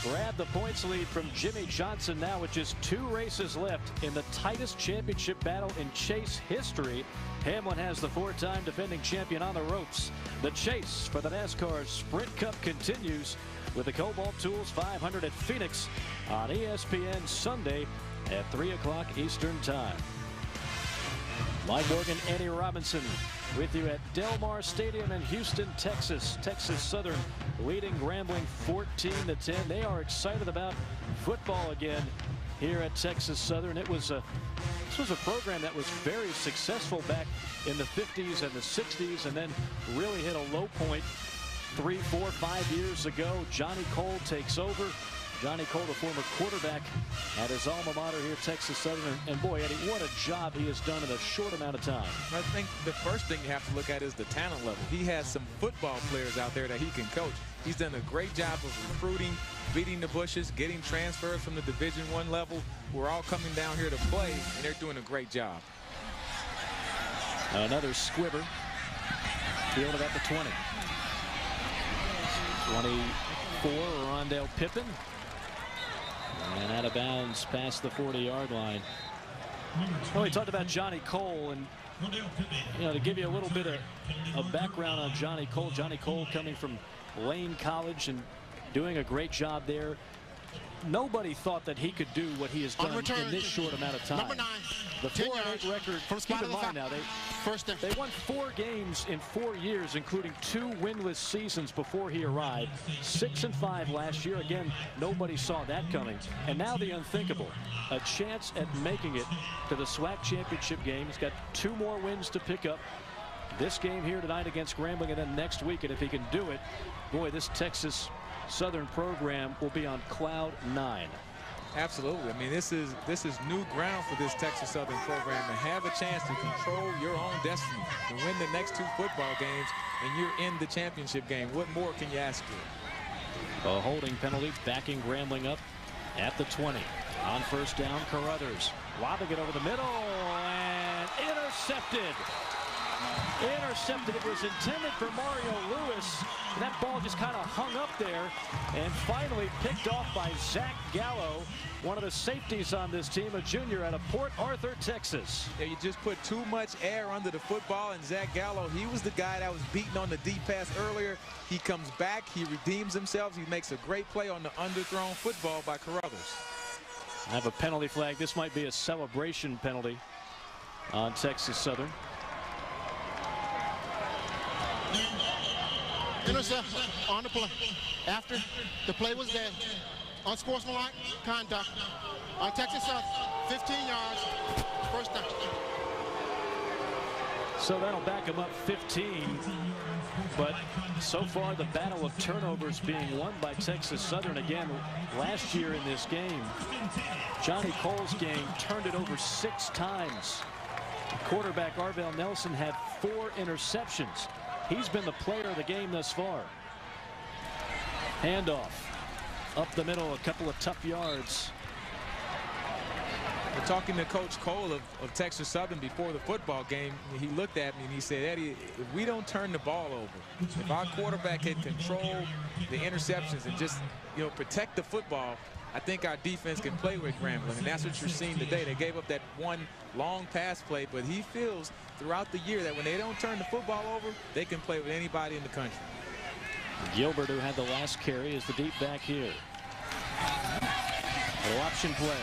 grabbed the points lead from Jimmy Johnson now with just 2 races left in the tightest championship battle in Chase history. Hamlin has the 4-time defending champion on the ropes. The chase for the NASCAR Sprint Cup continues with the Cobalt Tools 500 at Phoenix on ESPN Sunday at 3 o'clock Eastern Time. Mike Morgan, Eddie Robinson with you at Del Mar Stadium in Houston, Texas. Texas Southern leading Grambling 14-10. They are excited about football again here at Texas Southern. This was a program that was very successful back in the 50s and the 60s, and then really hit a low point 3, 4, 5 years ago. Johnny Cole takes over. Johnny Cole, the former quarterback at his alma mater here, Texas Southern. And boy, Eddie, what a job he has done in a short amount of time.
I think the first thing you have to look at is the talent level. He has some football players out there that he can coach. He's done a great job of recruiting, beating the bushes, getting transfers from the Division I level. We're all coming down here to play, and they're doing a great job.
Another squibber. Fielded at the 20. 24, Rondell Pippin. And out of bounds past the 40-yard line. Well, we talked about Johnny Cole, and to give you a little bit of background on Johnny Cole. Johnny Cole coming from Lane College and doing a great job there. Nobody thought that he could do what he has done in this short amount of time.
Number 9,
the 4-8 record. Keep in mind now, they won 4 games in 4 years, including 2 winless seasons before he arrived. 6-5 last year. Again, nobody saw that coming. And now the unthinkable, a chance at making it to the SWAC championship game. He's got 2 more wins to pick up. this game here tonight against Grambling and then next week. And if he can do it, boy, this Texas Southern program will be on cloud 9.
Absolutely. I mean, this is new ground for this Texas Southern program to have a chance to control your own destiny, to win the next 2 football games, and you're in the championship game. What more can you ask for?
A holding penalty backing Grambling up at the 20. On first down, Carruthers lobbing it over the middle and intercepted. Intercepted. It was intended for Mario Lewis. That ball just kind of hung up there and finally picked off by Zach Gallo, one of the safeties on this team, a junior out of Port Arthur, Texas.
Yeah, you just put too much air under the football, and Zach Gallo, he was the guy that was beaten on the deep pass earlier. He comes back, he redeems himself, he makes a great play on the underthrown football by Carruthers.
I have a penalty flag. This might be a celebration penalty on Texas Southern.
Intercept on the play. After the play was dead. Unsportsmanlike conduct on Texas Southern. 15 yards. First down.
So that'll back him up 15. But so far the battle of turnovers being won by Texas Southern. Again, last year in this game, Johnny Cole's game turned it over 6 times. Quarterback Arvell Nelson had 4 interceptions. He's been the player of the game thus far. Handoff up the middle, a couple of tough yards.
We're talking to Coach Cole of Texas Southern before the football game. He looked at me and he said, Eddie, if we don't turn the ball over, if our quarterback can control the interceptions and just, protect the football, I think our defense can play with Grambling, and that's what you're seeing today. They gave up that one long pass play, but he feels throughout the year that when they don't turn the football over, they can play with anybody in the country.
Gilbert, who had the last carry, is the deep back here. Little option play.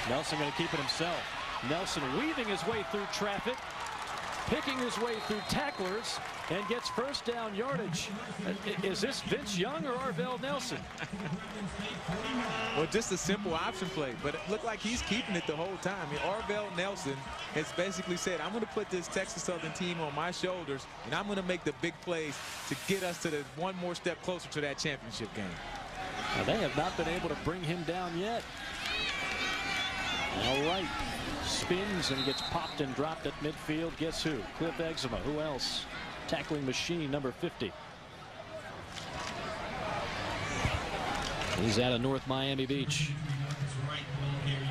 Nelson going to keep it himself. Nelson weaving his way through traffic, picking his way through tacklers, and gets first down yardage. Is this Vince Young or Arvell Nelson?
Well, just a simple option play, but it looked like he's keeping it the whole time. I mean, Arvell Nelson has basically said, I'm going to put this Texas Southern team on my shoulders, and I'm going to make the big plays to get us to the one more step closer to that championship game.
Now, they have not been able to bring him down yet. All right. Spins and gets popped and dropped at midfield. Guess who? Cliff Eczema. Who else? Tackling machine number 50. He's out of North Miami Beach.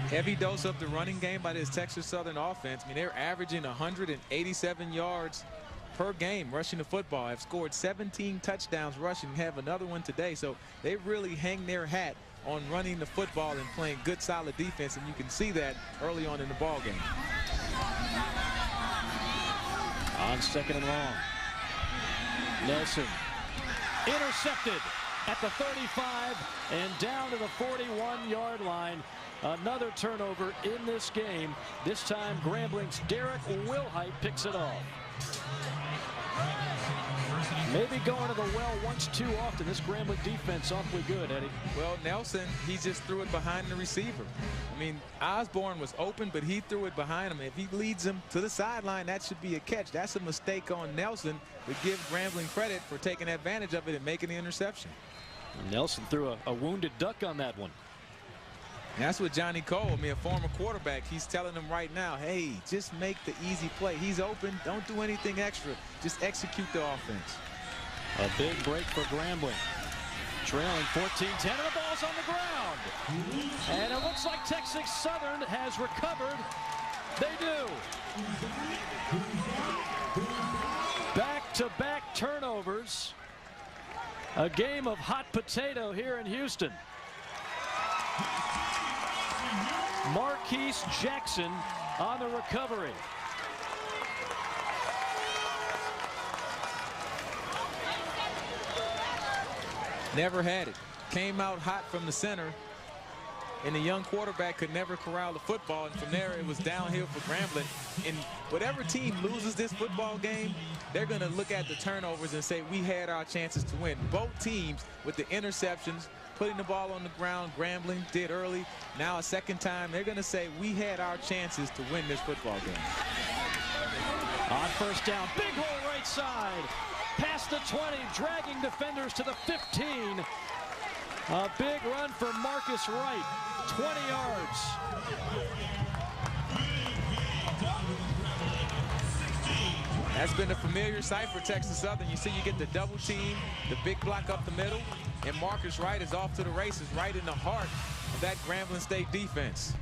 Heavy dose of the running game by this Texas Southern offense. I mean, they're averaging 187 yards per game rushing the football. Have scored 17 touchdowns rushing. Have another one today. So they really hang their hat on running the football and playing good, solid defense, and you can see that early on in the ball game.
On second and long. Nelson intercepted at the 35 and down to the 41-yard line. Another turnover in this game. This time Grambling's Derek Wilhite picks it off. Maybe going to the well once too often. This Grambling defense awfully good, Eddie.
Well, Nelson, he just threw it behind the receiver. I mean, Osborne was open, but he threw it behind him. If he leads him to the sideline, that should be a catch. That's a mistake on Nelson. We give Grambling credit for taking advantage of it and making the interception.
Nelson threw a wounded duck on that one.
And that's what Johnny Cole, a former quarterback, he's telling him right now, hey, just make the easy play. He's open. Don't do anything extra. Just execute the offense.
A big break for Grambling. Trailing 14-10, and the ball's on the ground. And it looks like Texas Southern has recovered. They do. Back-to-back turnovers. A game of hot potato here in Houston. Marquise Jackson on the recovery.
Never had it. Came out hot from the center, and the young quarterback could never corral the football, and from there it was downhill for Grambling. And whatever team loses this football game, they're going to look at the turnovers and say we had our chances to win. Both teams with the interceptions, putting the ball on the ground, Grambling did early. Now a second time, they're going to say we had our chances to win this football game.
On first down, big hole right right side. Past the 20, dragging defenders to the 15. A big run for Marcus Wright, 20 yards.
That's been a familiar sight for Texas Southern. You see you get the double team, the big block up the middle, and Marcus Wright is off to the races right in the heart of that Grambling State defense.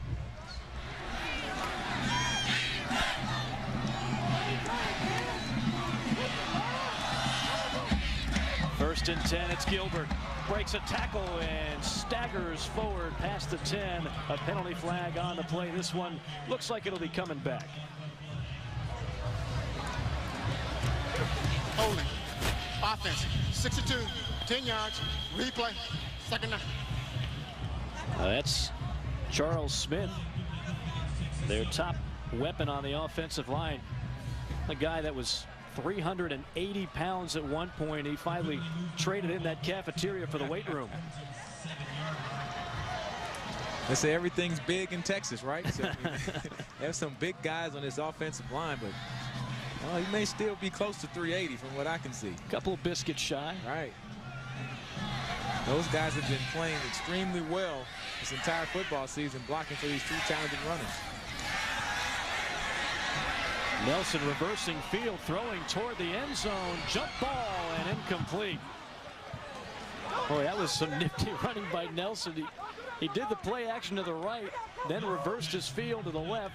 First and 10, it's Gilbert. Breaks a tackle and staggers forward past the 10. A penalty flag on the play. This one looks like it'll be coming back.
Holding. Offense. 62. 10 yards. Replay. Second down.
That's Charles Smith, their top weapon on the offensive line. A guy that was 380 pounds at one point. He finally traded in that cafeteria for the weight room.
They say everything's big in Texas, right? So there's some big guys on this offensive line, but well, he may still be close to 380 from what I can see.
Couple of biscuits shy.
Right. Those guys have been playing extremely well this entire football season, blocking for these two talented runners.
Nelson reversing field, throwing toward the end zone. Jump ball and incomplete. Boy, that was some nifty running by Nelson. He did the play action to the right, then reversed his field to the left,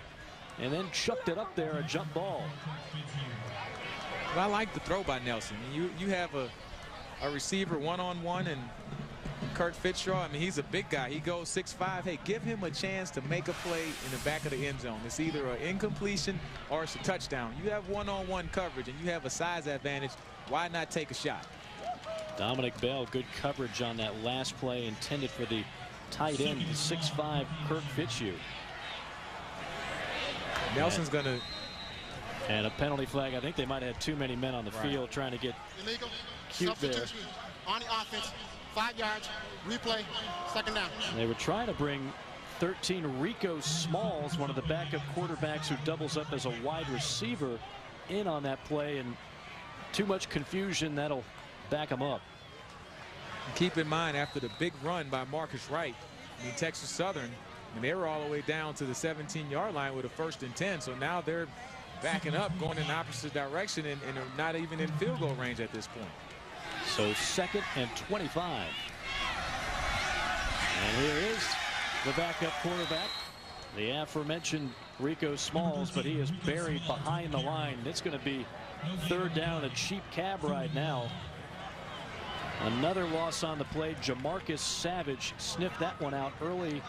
and then chucked it up there, a jump ball.
Well, I like the throw by Nelson. You have a receiver one-on-one, and Kurt Fitzgerald, I mean, he's a big guy. He goes 6'5". Hey, give him a chance to make a play in the back of the end zone. It's either an incompletion or it's a touchdown. You have one-on-one coverage and you have a size advantage. Why not take a shot?
Dominic Bell, good coverage on that last play intended for the tight end, the 6'5" Kurt Fitzgerald.
Nelson's going to.
And a penalty flag. I think they might have had too many men on the field trying to get
illegal
cute there.
On the offense. 5 yards, replay, second down.
They were trying to bring 13 Rico Smalls, one of the backup quarterbacks who doubles up as a wide receiver, in on that play, and too much confusion. That'll back him up.
Keep in mind, after the big run by Marcus Wright, I mean, Texas Southern, and they were all the way down to the 17-yard line with a 1st and 10. So now they're backing up, going in the opposite direction, and are not even in field goal range at this point.
So 2nd and 25. And here is the backup quarterback, the aforementioned Rico Smalls, but he is buried behind the line. It's going to be 3rd down, a cheap cab ride now. Another loss on the play. Jamarcus Savage sniffed that one out early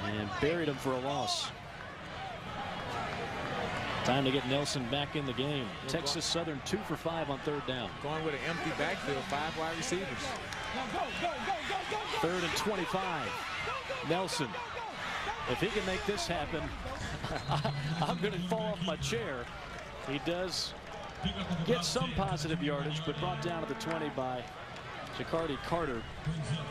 and buried him for a loss. Time to get Nelson back in the game. Texas Southern 2 for 5 on 3rd down.
Going with an empty backfield, 5 wide receivers.
3rd and 25. Nelson, if he can make this happen, I'm going to fall off my chair. He does get some positive yardage, but brought down to the 20 by Jacardi Carter.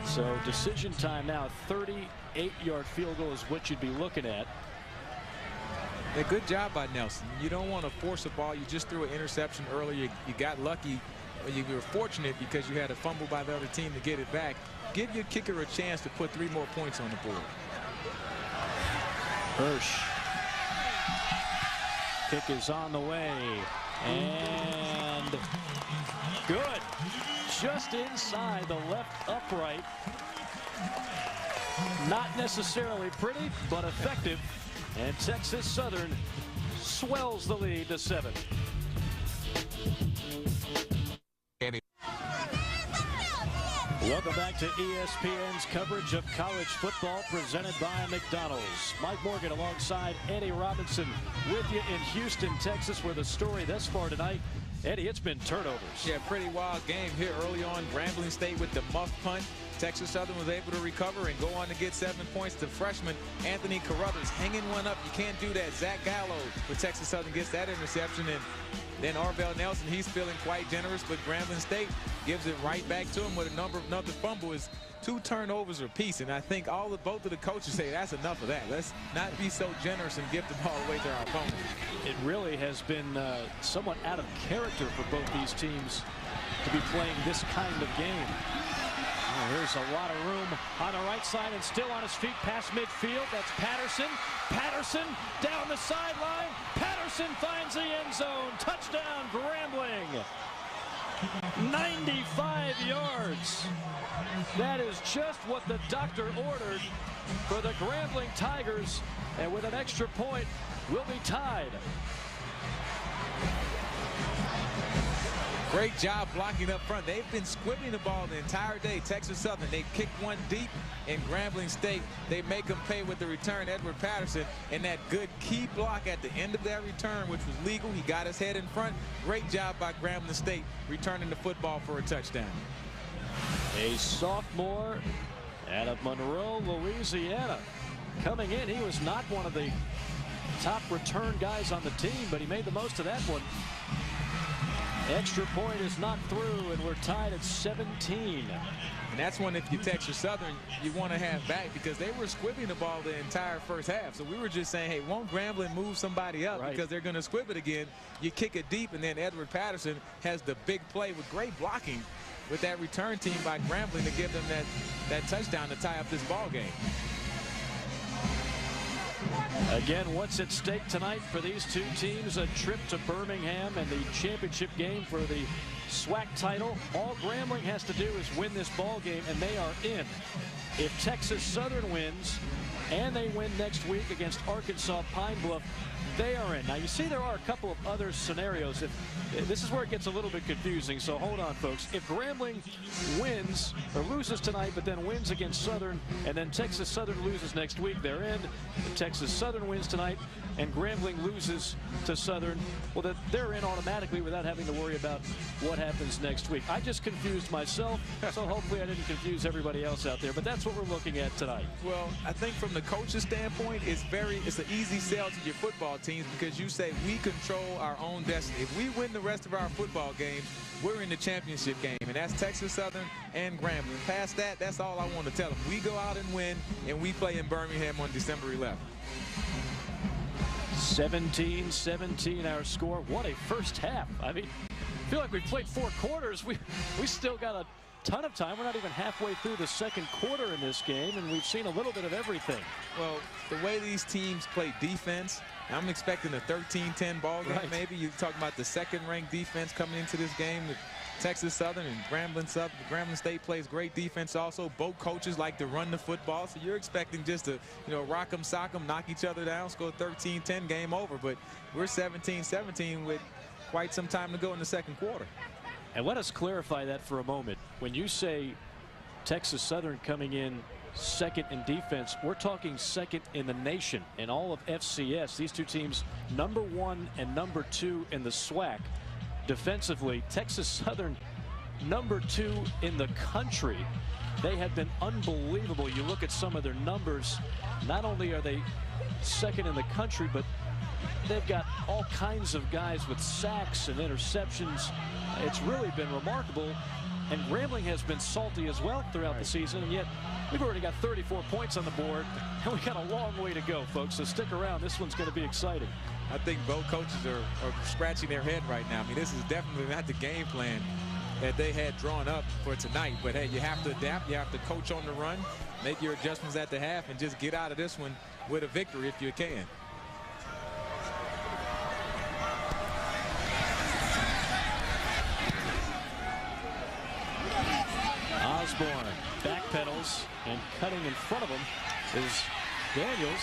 So decision time now. 38-yard field goal is what you'd be looking at.
A good job by Nelson. You don't want to force a ball. You just threw an interception earlier. You got lucky. You were fortunate because you had a fumble by the other team to get it back. Give your kicker a chance to put 3 more points on the board.
Hirsch. Kick is on the way. And good. Just inside the left upright. Not necessarily pretty, but effective. And Texas Southern swells the lead to 7. Welcome back to ESPN's coverage of college football presented by McDonald's. Mike Morgan alongside Eddie Robinson with you in Houston, Texas, where the story thus far tonight, Eddie, it's been turnovers.
Yeah, pretty wild game here early on. Grambling State with the muff punt. Texas Southern was able to recover and go on to get 7 points. The freshman Anthony Carruthers hanging one up. You can't do that. Zach Gallo for Texas Southern gets that interception, and then Arvell Nelson, he's feeling quite generous, but Grambling State gives it right back to him with another fumble. Is 2 turnovers apiece, and I think both of the coaches say that's enough of that. Let's not be so generous and give the ball away to our opponent.
It really has been somewhat out of character for both these teams to be playing this kind of game. There's a lot of room on the right side and still on his feet past midfield. That's Patterson. Patterson down the sideline. Patterson finds the end zone. Touchdown, Grambling. 95 yards. That is just what the doctor ordered for the Grambling Tigers. And with an extra point, we'll be tied.
Great job blocking up front. They've been squibbing the ball the entire day. Texas Southern, they kick one deep, in Grambling State, they make them pay with the return. Edward Patterson, and that good key block at the end of that return, which was legal. He got his head in front. Great job by Grambling State returning the football for a touchdown.
A sophomore out of Monroe, Louisiana. Coming in, he was not one of the top return guys on the team, but he made the most of that one. Extra point is not through, and we're tied at 17.
And that's one, if you Texas Southern, you want to have back, because they were squibbing the ball the entire first half. So we were just saying, hey, won't Grambling move somebody up, right, because they're going to squib it again. You kick it deep, and then Edward Patterson has the big play with great blocking with that return team by Grambling to give them that touchdown to tie up this ball game.
Again, what's at stake tonight for these two teams? A trip to Birmingham and the championship game for the SWAC title. All Grambling has to do is win this ball game, and they are in. If Texas Southern wins, and they win next week against Arkansas Pine Bluff, they are in. Now, you see there are a couple of other scenarios. This is where it gets a little bit confusing, so hold on, folks. If Grambling wins or loses tonight, but then wins against Southern, and then Texas Southern loses next week, they're in. If Texas Southern wins tonight and Grambling loses to Southern, well, they're in automatically without having to worry about what happens next week. I just confused myself, so hopefully I didn't confuse everybody else out there, but that's what we're looking at tonight.
Well, I think from the coach's standpoint, it's an easy sell to your football teams, because you say we control our own destiny. If we win the rest of our football games, we're in the championship game, and that's Texas Southern and Grambling. Past that, that's all I want to tell them. We go out and win, and we play in Birmingham on December 11th.
17-17 our score. What a first half. I mean, I feel like we've played 4 quarters. We still got a ton of time. We're not even halfway through the second quarter in this game, and we've seen a little bit of everything.
Well, the way these teams play defense, I'm expecting a 13-10 ball game, right. Maybe. You're talking about the second-ranked defense coming into this game. Texas Southern and Grambling State plays great defense also. Both coaches like to run the football, so you're expecting just to, rock them, sock them, knock each other down, score 13-10, game over. But we're 17-17 with quite some time to go in the second quarter.
And let us clarify that for a moment. When you say Texas Southern coming in second in defense, we're talking second in the nation in all of FCS. These two teams, number 1 and number 2 in the SWAC. Defensively, Texas Southern, number 2 in the country. They have been unbelievable. You look at some of their numbers. Not only are they second in the country, but they've got all kinds of guys with sacks and interceptions. It's really been remarkable. And Grambling has been salty as well throughout the season, and yet we've already got 34 points on the board, and we got a long way to go, folks. So stick around. This one's going to be exciting.
I think both coaches are scratching their head right now. I mean, this is definitely not the game plan that they had drawn up for tonight. But, hey, you have to adapt. You have to coach on the run, make your adjustments at the half, and just get out of this one with a victory if you can.
Osborne backpedals, and cutting in front of him is Daniels.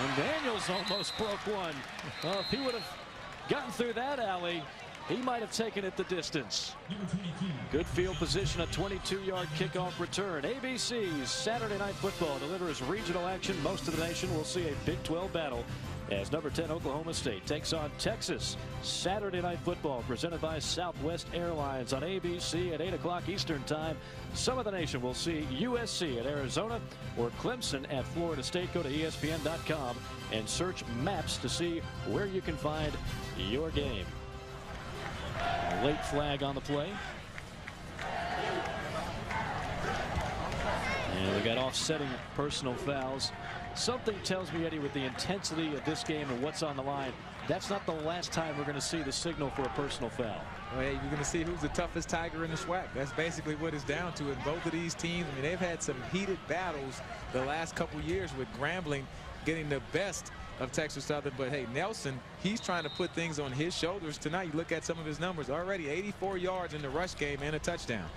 And Daniels almost broke one. Well, if he would have gotten through that alley, he might have taken it the distance. Good field position, a 22-yard kickoff return. ABC's Saturday Night Football delivers regional action. Most of the nation will see a Big 12 battle as number 10 Oklahoma State takes on Texas. Saturday Night Football presented by Southwest Airlines on ABC at 8 o'clock Eastern Time. Some of the nation will see USC at Arizona or Clemson at Florida State. Go to ESPN.com and search maps to see where you can find your game. Late flag on the play. And we got offsetting personal fouls. Something tells me, Eddie, with the intensity of this game and what's on the line, that's not the last time we're going to see the signal for a personal foul.
Well, hey, you're going to see who's the toughest Tiger in the SWAC. That's basically what it's down to. And both of these teams, I mean, they've had some heated battles the last couple years with Grambling getting the best of Texas Southern. But hey, Nelson, he's trying to put things on his shoulders tonight. You look at some of his numbers already, 84 yards in the rush game and a touchdown.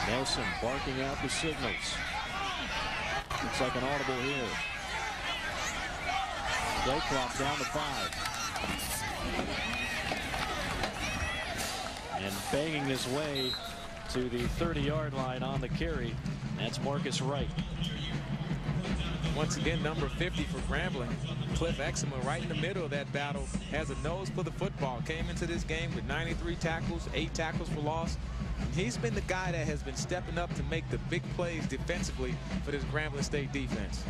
Nelson barking out the signals. Looks like an audible here. Play clock down to 5. And banging his way to the 30-yard line on the carry. That's Marcus Wright.
Once again, number 50 for Grambling. Cliff Exuma right in the middle of that battle, has a nose for the football. Came into this game with 93 tackles, 8 tackles for loss. And he's been the guy that has been stepping up to make the big plays defensively for this Grambling State defense.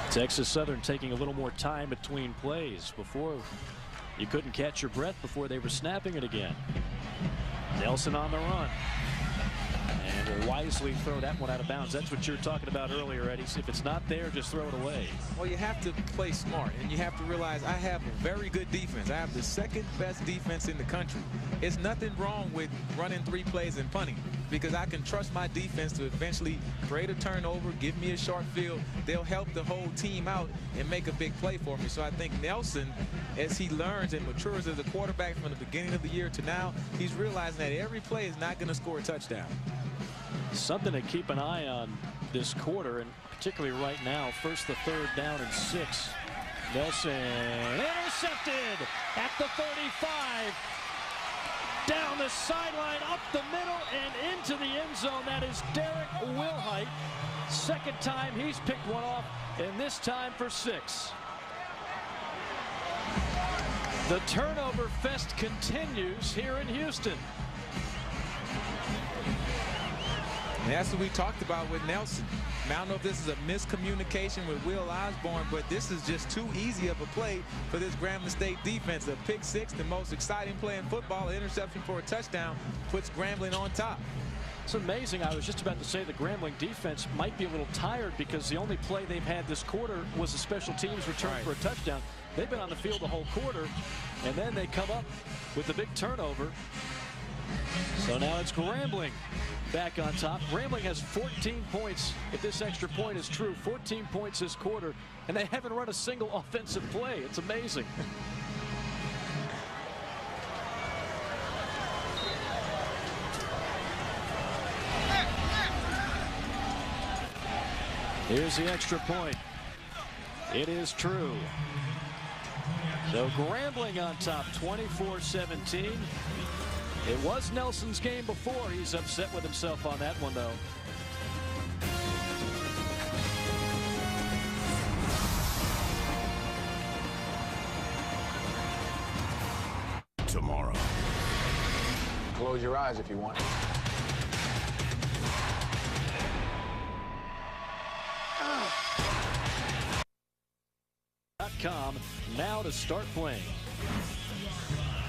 Texas Southern taking a little more time between plays. Before, you couldn't catch your breath before they were snapping it again. Nelson on the run. And will wisely throw that one out of bounds. That's what you're talking about earlier, Eddie. If it's not there, just throw it away.
Well, you have to play smart, and you have to realize I have a very good defense. I have the second best defense in the country. It's nothing wrong with running 3 plays and punting, because I can trust my defense to eventually create a turnover, give me a short field. They'll help the whole team out and make a big play for me. So I think Nelson, as he learns and matures as a quarterback from the beginning of the year to now, he's realizing that every play is not going to score a touchdown.
Something to keep an eye on this quarter, and particularly right now. First the 3rd down and 6. Nelson intercepted at the 35. Down the sideline, up the middle, and into the end zone. That is Derek Wilhite. Second time he's picked one off, and this time for 6. The turnover fest continues here in Houston.
And that's what we talked about with Nelson. Now, I don't know if this is a miscommunication with Will Osborne, but this is just too easy of a play for this Grambling State defense. A pick 6, the most exciting play in football, an interception for a touchdown, puts Grambling on top.
It's amazing. I was just about to say the Grambling defense might be a little tired because the only play they've had this quarter was a special teams return for a touchdown. They've been on the field the whole quarter, and then they come up with the big turnover. So now it's Grambling back on top. Grambling has 14 points. If this extra point is true, 14 points this quarter, and they haven't run a single offensive play. It's amazing. Here's the extra point. It is true. So Grambling on top, 24-17. It was Nelson's game before. He's upset with himself on that one, though.
Tomorrow.
Close your eyes if you want.
Now to start playing.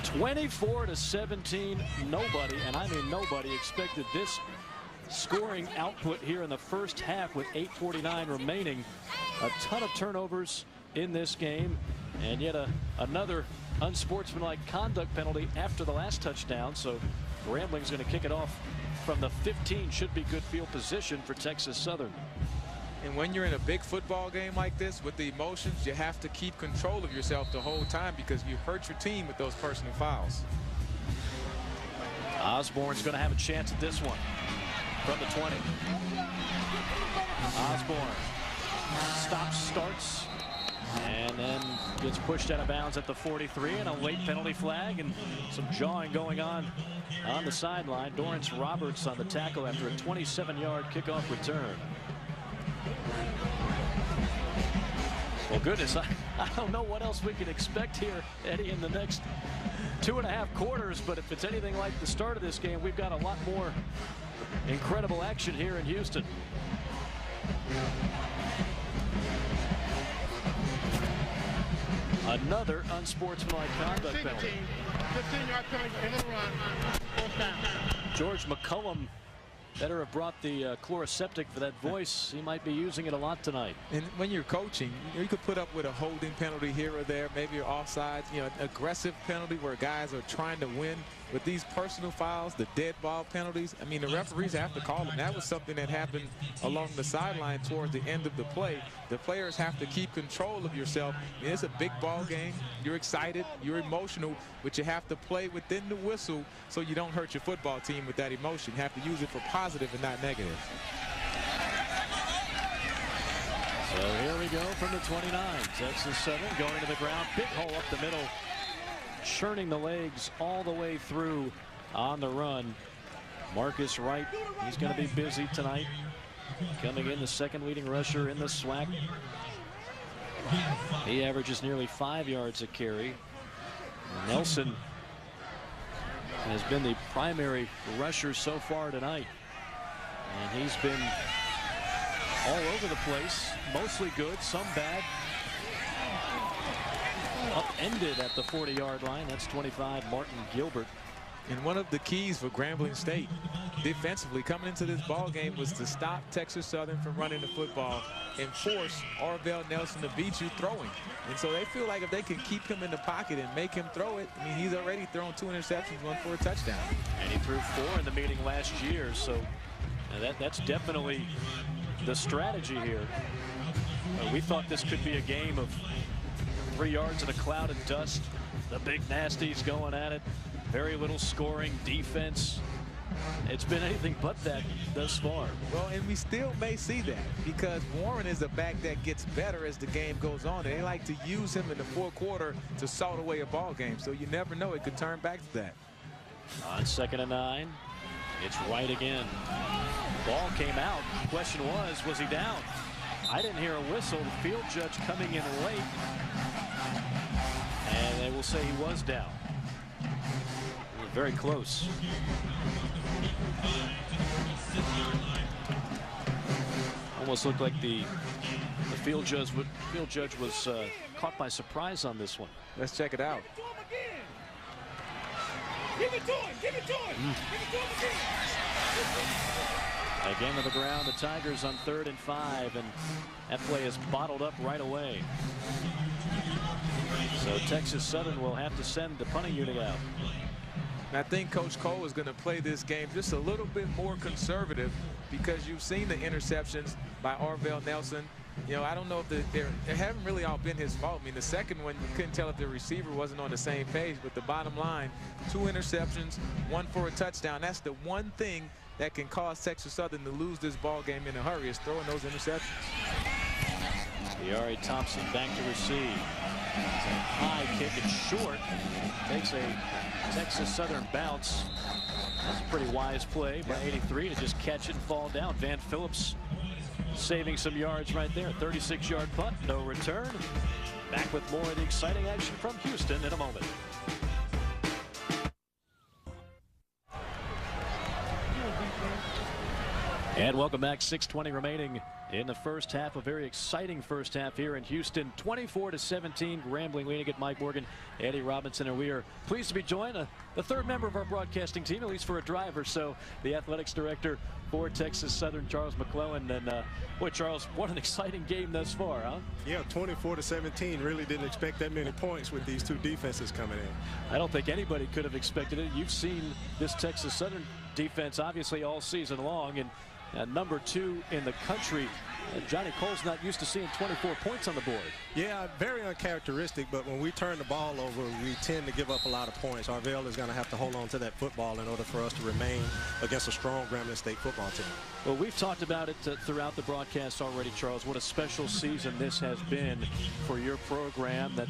24-17. Nobody, and I mean nobody, expected this scoring output here in the first half with 8:49 remaining. A ton of turnovers in this game, and yet another unsportsmanlike conduct penalty after the last touchdown. So Grambling's going to kick it off from the 15. Should be good field position for Texas Southern.
And when you're in a big football game like this with the emotions, you have to keep control of yourself the whole time because you hurt your team with those personal fouls.
Osborne's going to have a chance at this one from the 20. Osborne stops, starts, and then gets pushed out of bounds at the 43, and a late penalty flag and some jawing going on the sideline. Dorrance Roberts on the tackle after a 27-yard kickoff return. Well, goodness, I don't know what else we can expect here, Eddie, in the next 2.5 quarters, but if it's anything like the start of this game, we've got a lot more incredible action here in Houston. Another unsportsmanlike conduct penalty.
15-yard penalty for end of the run. Fourth down.
George McCullum better have brought the chloroseptic for that voice. He might be using it a lot tonight.
And when you're coaching, you could put up with a holding penalty here or there, maybe you're offsides, aggressive penalty where guys are trying to win. With these personal fouls, the dead ball penalties, I mean, the referees have to call them. That was something that happened along the sideline towards the end of the play. The players have to keep control of yourself. I mean, it's a big ball game. You're excited, you're emotional, but you have to play within the whistle so you don't hurt your football team with that emotion. You have to use it for positive and not negative.
So here we go from the 29. Texas Southern going to the ground. Big hole up the middle. Churning the legs all the way through on the run. Marcus Wright, he's going to be busy tonight. Coming in, the second leading rusher in the SWAC. He averages nearly 5 yards a carry. Nelson has been the primary rusher so far tonight. And he's been all over the place, mostly good, some bad. Upended at the 40-yard line. That's 25, Martin Gilbert.
And one of the keys for Grambling State defensively coming into this ball game was to stop Texas Southern from running the football and force Arvell Nelson to beat you throwing. And so they feel like if they can keep him in the pocket and make him throw it, I mean, he's already thrown 2 interceptions, 1 for a touchdown.
And he threw 4 in the meeting last year. So that's definitely the strategy here. We thought this could be a game of 3 yards in a cloud of dust. The big nasties going at it. Very little scoring, defense. It's been anything but that thus far.
Well, and we still may see that because Warren is a back that gets better as the game goes on. They like to use him in the fourth quarter to salt away a ball game. So you never know, it could turn back to that.
On 2nd and 9, it's Wright again. Ball came out. The question was he down? I didn't hear a whistle. The field judge coming in late. And they will say he was down. Very close. Almost looked like the field judge was caught by surprise on this one.
Let's check it out.
Give it to him! Give it to him! Give it to him again!
Again to the ground, the Tigers on 3rd and 5, and that play is bottled up right away. So Texas Southern will have to send the punting unit out.
And I think Coach Cole is going to play this game just a little bit more conservative because you've seen the interceptions by Arvell Nelson. I don't know if they haven't really all been his fault. I mean, the second one, you couldn't tell if the receiver wasn't on the same page, but the bottom line, 2 interceptions, 1 for a touchdown. That's the one thing that can cause Texas Southern to lose this ball game in a hurry, is throwing those interceptions.
Yari Thompson back to receive. High kick, it's short. Takes a Texas Southern bounce. That's a pretty wise play by 83 to just catch it and fall down. Van Phillips saving some yards right there. 36-yard punt, no return. Back with more of the exciting action from Houston in a moment. And welcome back. 6:20 remaining in the first half. A very exciting first half here in Houston. 24-17. Grambling leading at Mike Morgan, Eddie Robinson, and we are pleased to be joined. The third member of our broadcasting team, at least for a drive or so, the athletics director for Texas Southern, Charles McClellan. And boy, Charles, what an exciting game thus far, huh?
Yeah, 24-17. Really didn't expect that many points with these 2 defenses coming in.
I don't think anybody could have expected it. You've seen this Texas Southern defense obviously all season long, and number 2 in the country. Johnny Cole's not used to seeing 24 points on the board.
Yeah, very uncharacteristic, but when we turn the ball over, we tend to give up a lot of points. Arvell is going to have to hold on to that football in order for us to remain against a strong Grambling State football team.
Well, we've talked about it throughout the broadcast already, Charles. What a special season this has been for your program. That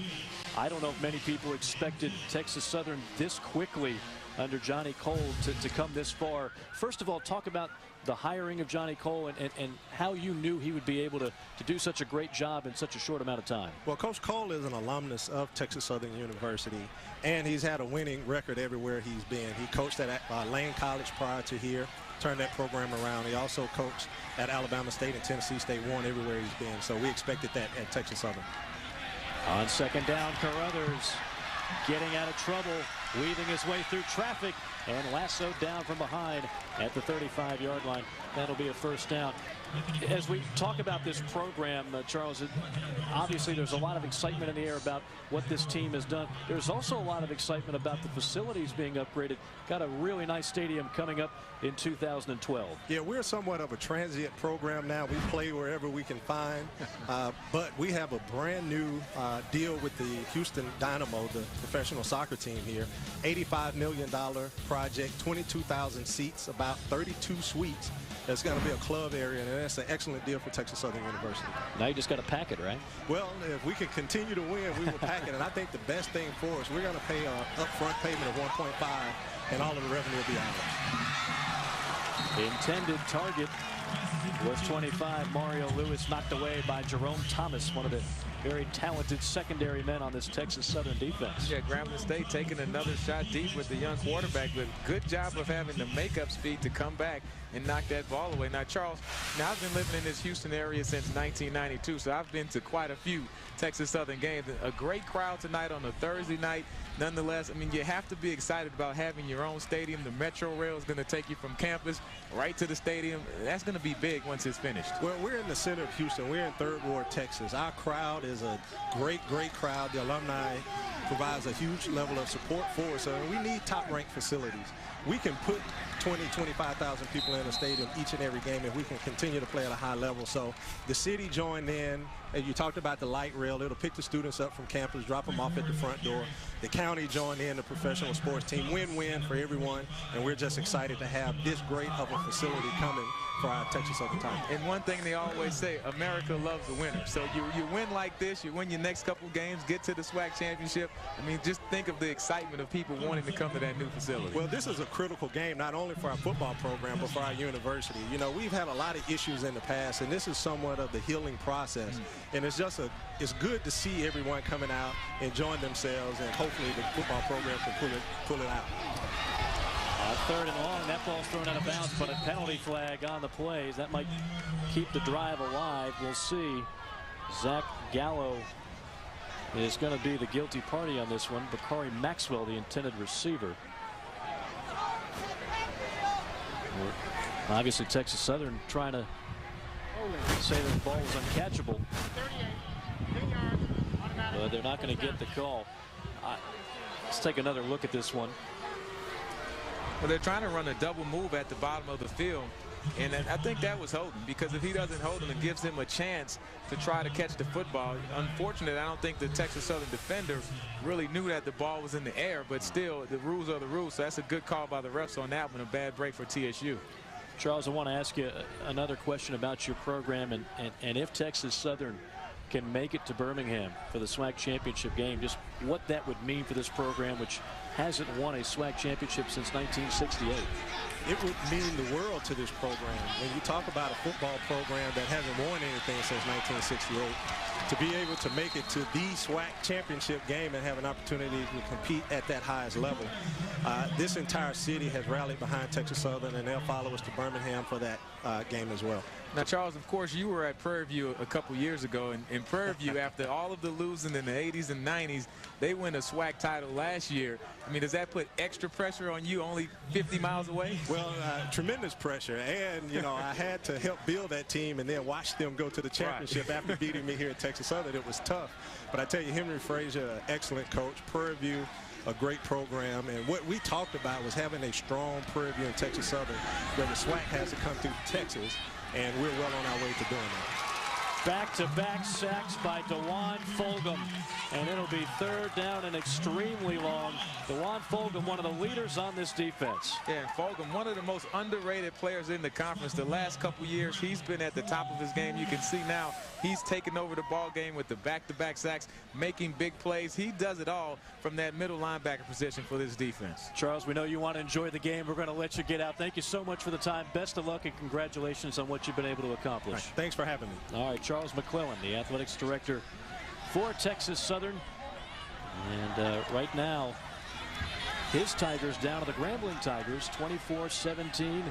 I don't know if many people expected Texas Southern this quickly under Johnny Cole to come this far. First of all, talk about the hiring of Johnny Cole and how you knew he would be able to do such a great job in such a short amount of time.
Well, Coach Cole is an alumnus of Texas Southern University, and he's had a winning record everywhere he's been. He coached at Lane College prior to here, turned that program around. He also coached at Alabama State and Tennessee State, won everywhere he's been. So we expected that at Texas Southern.
On second down, Carruthers getting out of trouble, weaving his way through traffic, and lassoed down from behind at the 35-yard line. That'll be a first down. As we talk about this program, Charles, obviously there's a lot of excitement in the air about what this team has done. There's also a lot of excitement about the facilities being upgraded. Got a really nice stadium coming up in 2012.
Yeah, we're somewhat of a transient program now. We play wherever we can find, but we have a brand new deal with the Houston Dynamo, the professional soccer team here. $85 million project, 22,000 seats, about 32 suites. There's going to be a club area, and that's an excellent deal for Texas Southern University.
Now you just got to pack it, right?
Well, if we can continue to win, we will pack it. And I think the best thing for us, we're going to pay an upfront payment of 1.5, and all of the revenue will be ours.
The intended target was 25. Mario Lewis knocked away by Jerome Thomas, one of the very talented secondary men on this Texas Southern defense.
Yeah, Grambling State taking another shot deep with the young quarterback, but good job of having the makeup speed to come back and knock that ball away. Now, Charles, I've been living in this Houston area since 1992, so I've been to quite a few Texas Southern games. A great crowd tonight on a Thursday night. Nonetheless, I mean, you have to be excited about having your own stadium. The Metro Rail is going to take you from campus right to the stadium. That's going to be big once it's finished.
Well, we're in the center of Houston. We're in 3rd Ward, Texas. Our crowd is a great crowd. The alumni provides a huge level of support for us. So we need top-ranked facilities. We can put 25,000 people in a stadium each and every game if we can continue to play at a high level. So the city joined in. And you talked about the light rail. It'll pick the students up from campus, drop them off at the front door. The county joined in, the professional sports team. Win-win for everyone. And we're just excited to have this great of a facility coming for our Texas Southern Tigers.
And one thing they always say, America loves a winner. So you win like this, you win your next couple games, get to the SWAC championship. I mean, just think of the excitement of people wanting to come to that new facility.
Well, this is a critical game, not only for our football program, but for our university. You know, we've had a lot of issues in the past, and this is somewhat of the healing process. And it's just it's good to see everyone coming out, enjoying themselves, and hopefully the football program can pull it out.
3rd and long. That ball's thrown out of bounds, but a penalty flag on the plays. That might keep the drive alive. We'll see. Zach Gallo is going to be the guilty party on this one. Bakari Maxwell, the intended receiver. Obviously, Texas Southern trying to say that the ball was uncatchable. But they're not going to get the call. Let's take another look at this one.
Well, they're trying to run a double move at the bottom of the field. And I think that was Holden, because if he doesn't hold him, it gives him a chance to try to catch the football. Unfortunately, I don't think the Texas Southern defender really knew that the ball was in the air, but still, the rules are the rules. So that's a good call by the refs on that one, a bad break for TSU.
Charles, I want to ask you another question about your program, and if Texas Southern can make it to Birmingham for the SWAC championship game, just what that would mean for this program, which hasn't won a SWAC championship since 1968.
It would mean the world to this program. When you talk about a football program that hasn't won anything since 1968, to be able to make it to the SWAC championship game and have an opportunity to compete at that highest level, this entire city has rallied behind Texas Southern, and they'll follow us to Birmingham for that game as well.
Now, Charles, of course, you were at Prairie View a couple years ago. And in Prairie View, after all of the losing in the 80s and 90s, they win a SWAC title last year. I mean, does that put extra pressure on you only 50 miles away?
Well, tremendous pressure. And, you know, I had to help build that team and then watch them go to the championship after beating me here at Texas Southern. It was tough. But I tell you, Henry Frazier, an excellent coach. Prairie View, a great program. And what we talked about was having a strong Prairie View and Texas Southern where the SWAC has to come through Texas. And we're well on our way to doing that.
Back-to-back sacks by DeJuan Fulgham, and it'll be 3rd down and extremely long. DeJuan Fulgham, one of the leaders on this defense.
Yeah, and Fulgham, one of the most underrated players in the conference. The last couple years, he's been at the top of his game. You can see now he's taking over the ball game with the back-to-back sacks, making big plays. He does it all from that middle linebacker position for this defense.
Charles, we know you want to enjoy the game. We're going to let you get out. Thank you so much for the time. Best of luck and congratulations on what you've been able to accomplish.
Right, thanks for having me.
All right, Charles McClellan, the athletics director for Texas Southern. And right now, his Tigers down to the Grambling Tigers, 24-17.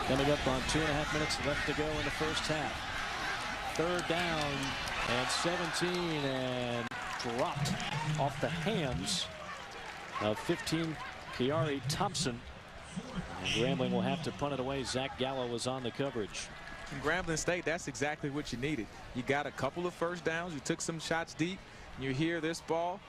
Coming up on 2.5 minutes left to go in the first half. 3rd down and 17, and dropped off the hands of 15 Kiari Thompson. And Grambling will have to punt it away. Zach Gallo was on the coverage.
In Grambling State, that's exactly what you needed. You got a couple of first downs. You took some shots deep. You hear this ball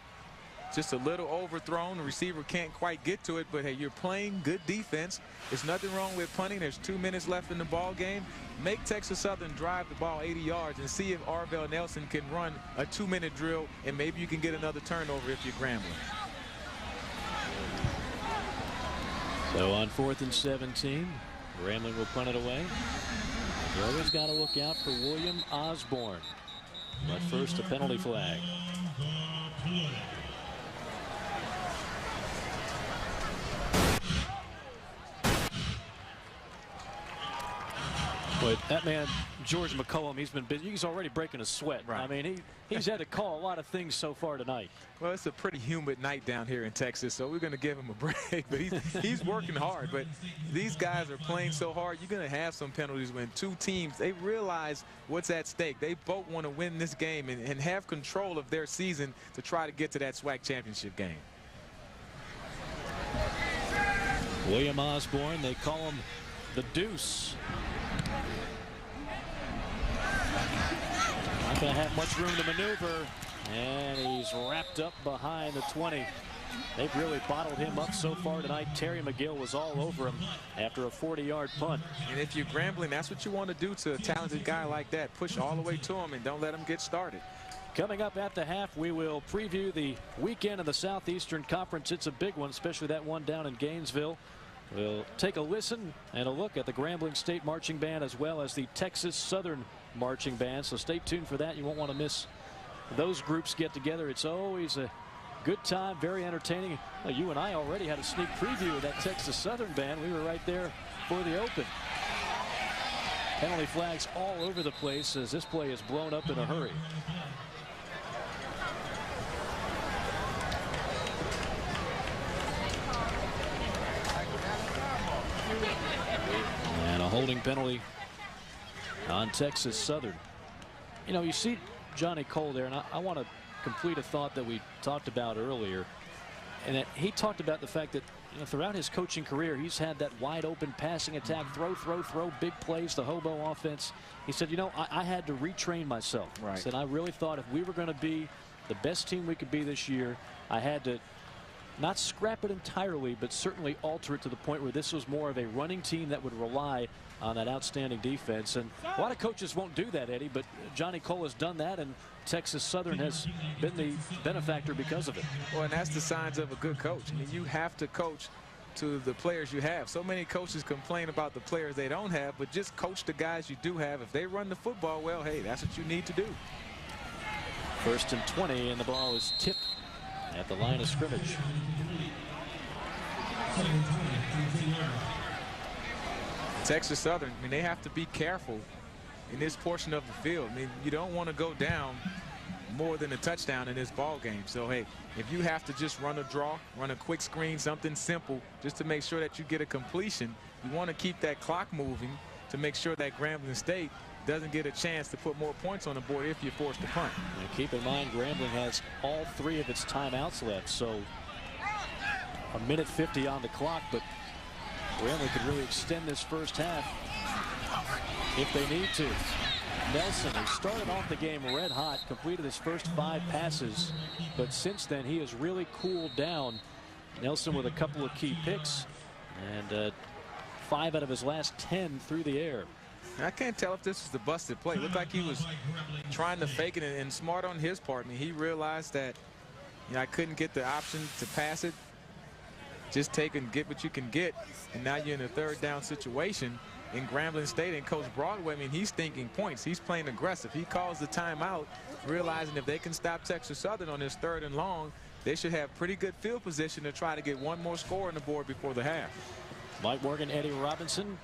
just a little overthrown. The receiver can't quite get to it, but hey, you're playing good defense. There's nothing wrong with punting. There's 2 minutes left in the ball game. Make Texas Southern drive the ball 80 yards and see if Arvell Nelson can run a 2-minute drill, and maybe you can get another turnover if you're Grambling.
So on 4th and 17, Grambling will punt it away. You always got to look out for William Osborne. But first, a penalty flag. But that man, George McCollum, he's been busy. He's already breaking a sweat. Right. I mean, he's had to call a lot of things so far tonight.
Well, it's a pretty humid night down here in Texas, so we're going to give him a break. But he's working hard. But these guys are playing so hard, you're going to have some penalties when two teams, they realize what's at stake. They both want to win this game and have control of their season to try to get to that SWAC championship game.
William Osborne, they call him the Deuce. Not going to have much room to maneuver, and he's wrapped up behind the 20. They've really bottled him up so far tonight. Terry McGill was all over him after a 40-yard punt.
And if you're Grambling, that's what you want to do to a talented guy like that. Push all the way to him and don't let him get started.
Coming up at the half, we will preview the weekend of the Southeastern Conference. It's a big one, especially that one down in Gainesville. We'll take a listen and a look at the Grambling State Marching Band as well as the Texas Southern Marching Band. So stay tuned for that. You won't want to miss those groups get together. It's always a good time, very entertaining. You and I already had a sneak preview of that Texas Southern Band. We were right there for the open. Penalty flags all over the place as this play is blown up in a hurry. And a holding penalty on Texas Southern. You know, you see Johnny Cole there, and I want to complete a thought that we talked about earlier. And that he talked about the fact that, you know, throughout his coaching career, he's had that wide open passing attack, throw, big plays, the hobo offense. He said, you know, I had to retrain myself. Right. He said, I really thought if we were going to be the best team we could be this year, I had to not scrap it entirely, but certainly alter it to the point where this was more of a running team that would rely on that outstanding defense. And a lot of coaches won't do that, Eddie, but Johnny Cole has done that, and Texas Southern has been the benefactor because of it.
Well, and that's the signs of a good coach. I mean, you have to coach to the players you have. So many coaches complain about the players they don't have, but just coach the guys you do have. If they run the football well, hey, that's what you need to do.
1st and 20, and the ball is tipped at the line of scrimmage.
Texas Southern, I mean, they have to be careful in this portion of the field. I mean, you don't want to go down more than a touchdown in this ball game. So, hey, if you have to just run a draw, run a quick screen, something simple, just to make sure that you get a completion, you want to keep that clock moving to make sure that Grambling State doesn't get a chance to put more points on the board if you're forced to punt.
And keep in mind, Grambling has all 3 of its timeouts left, so a minute 50 on the clock, but Grambling could really extend this first half if they need to. Nelson, who started off the game red hot, completed his first 5 passes, but since then he has really cooled down. Nelson with a couple of key picks, and 5 out of his last 10 through the air.
I can't tell if this was the busted play. It looked like he was trying to fake it, and smart on his part. I mean, he realized that, you know, I couldn't get the option to pass it. Just take and get what you can get, and now you're in a 3rd down situation in Grambling State. And Coach Broadway, I mean, he's thinking points. He's playing aggressive. He calls the timeout, realizing if they can stop Texas Southern on this 3rd and long, they should have pretty good field position to try to get one more score on the board before the half.
Mike Morgan, Eddie Robinson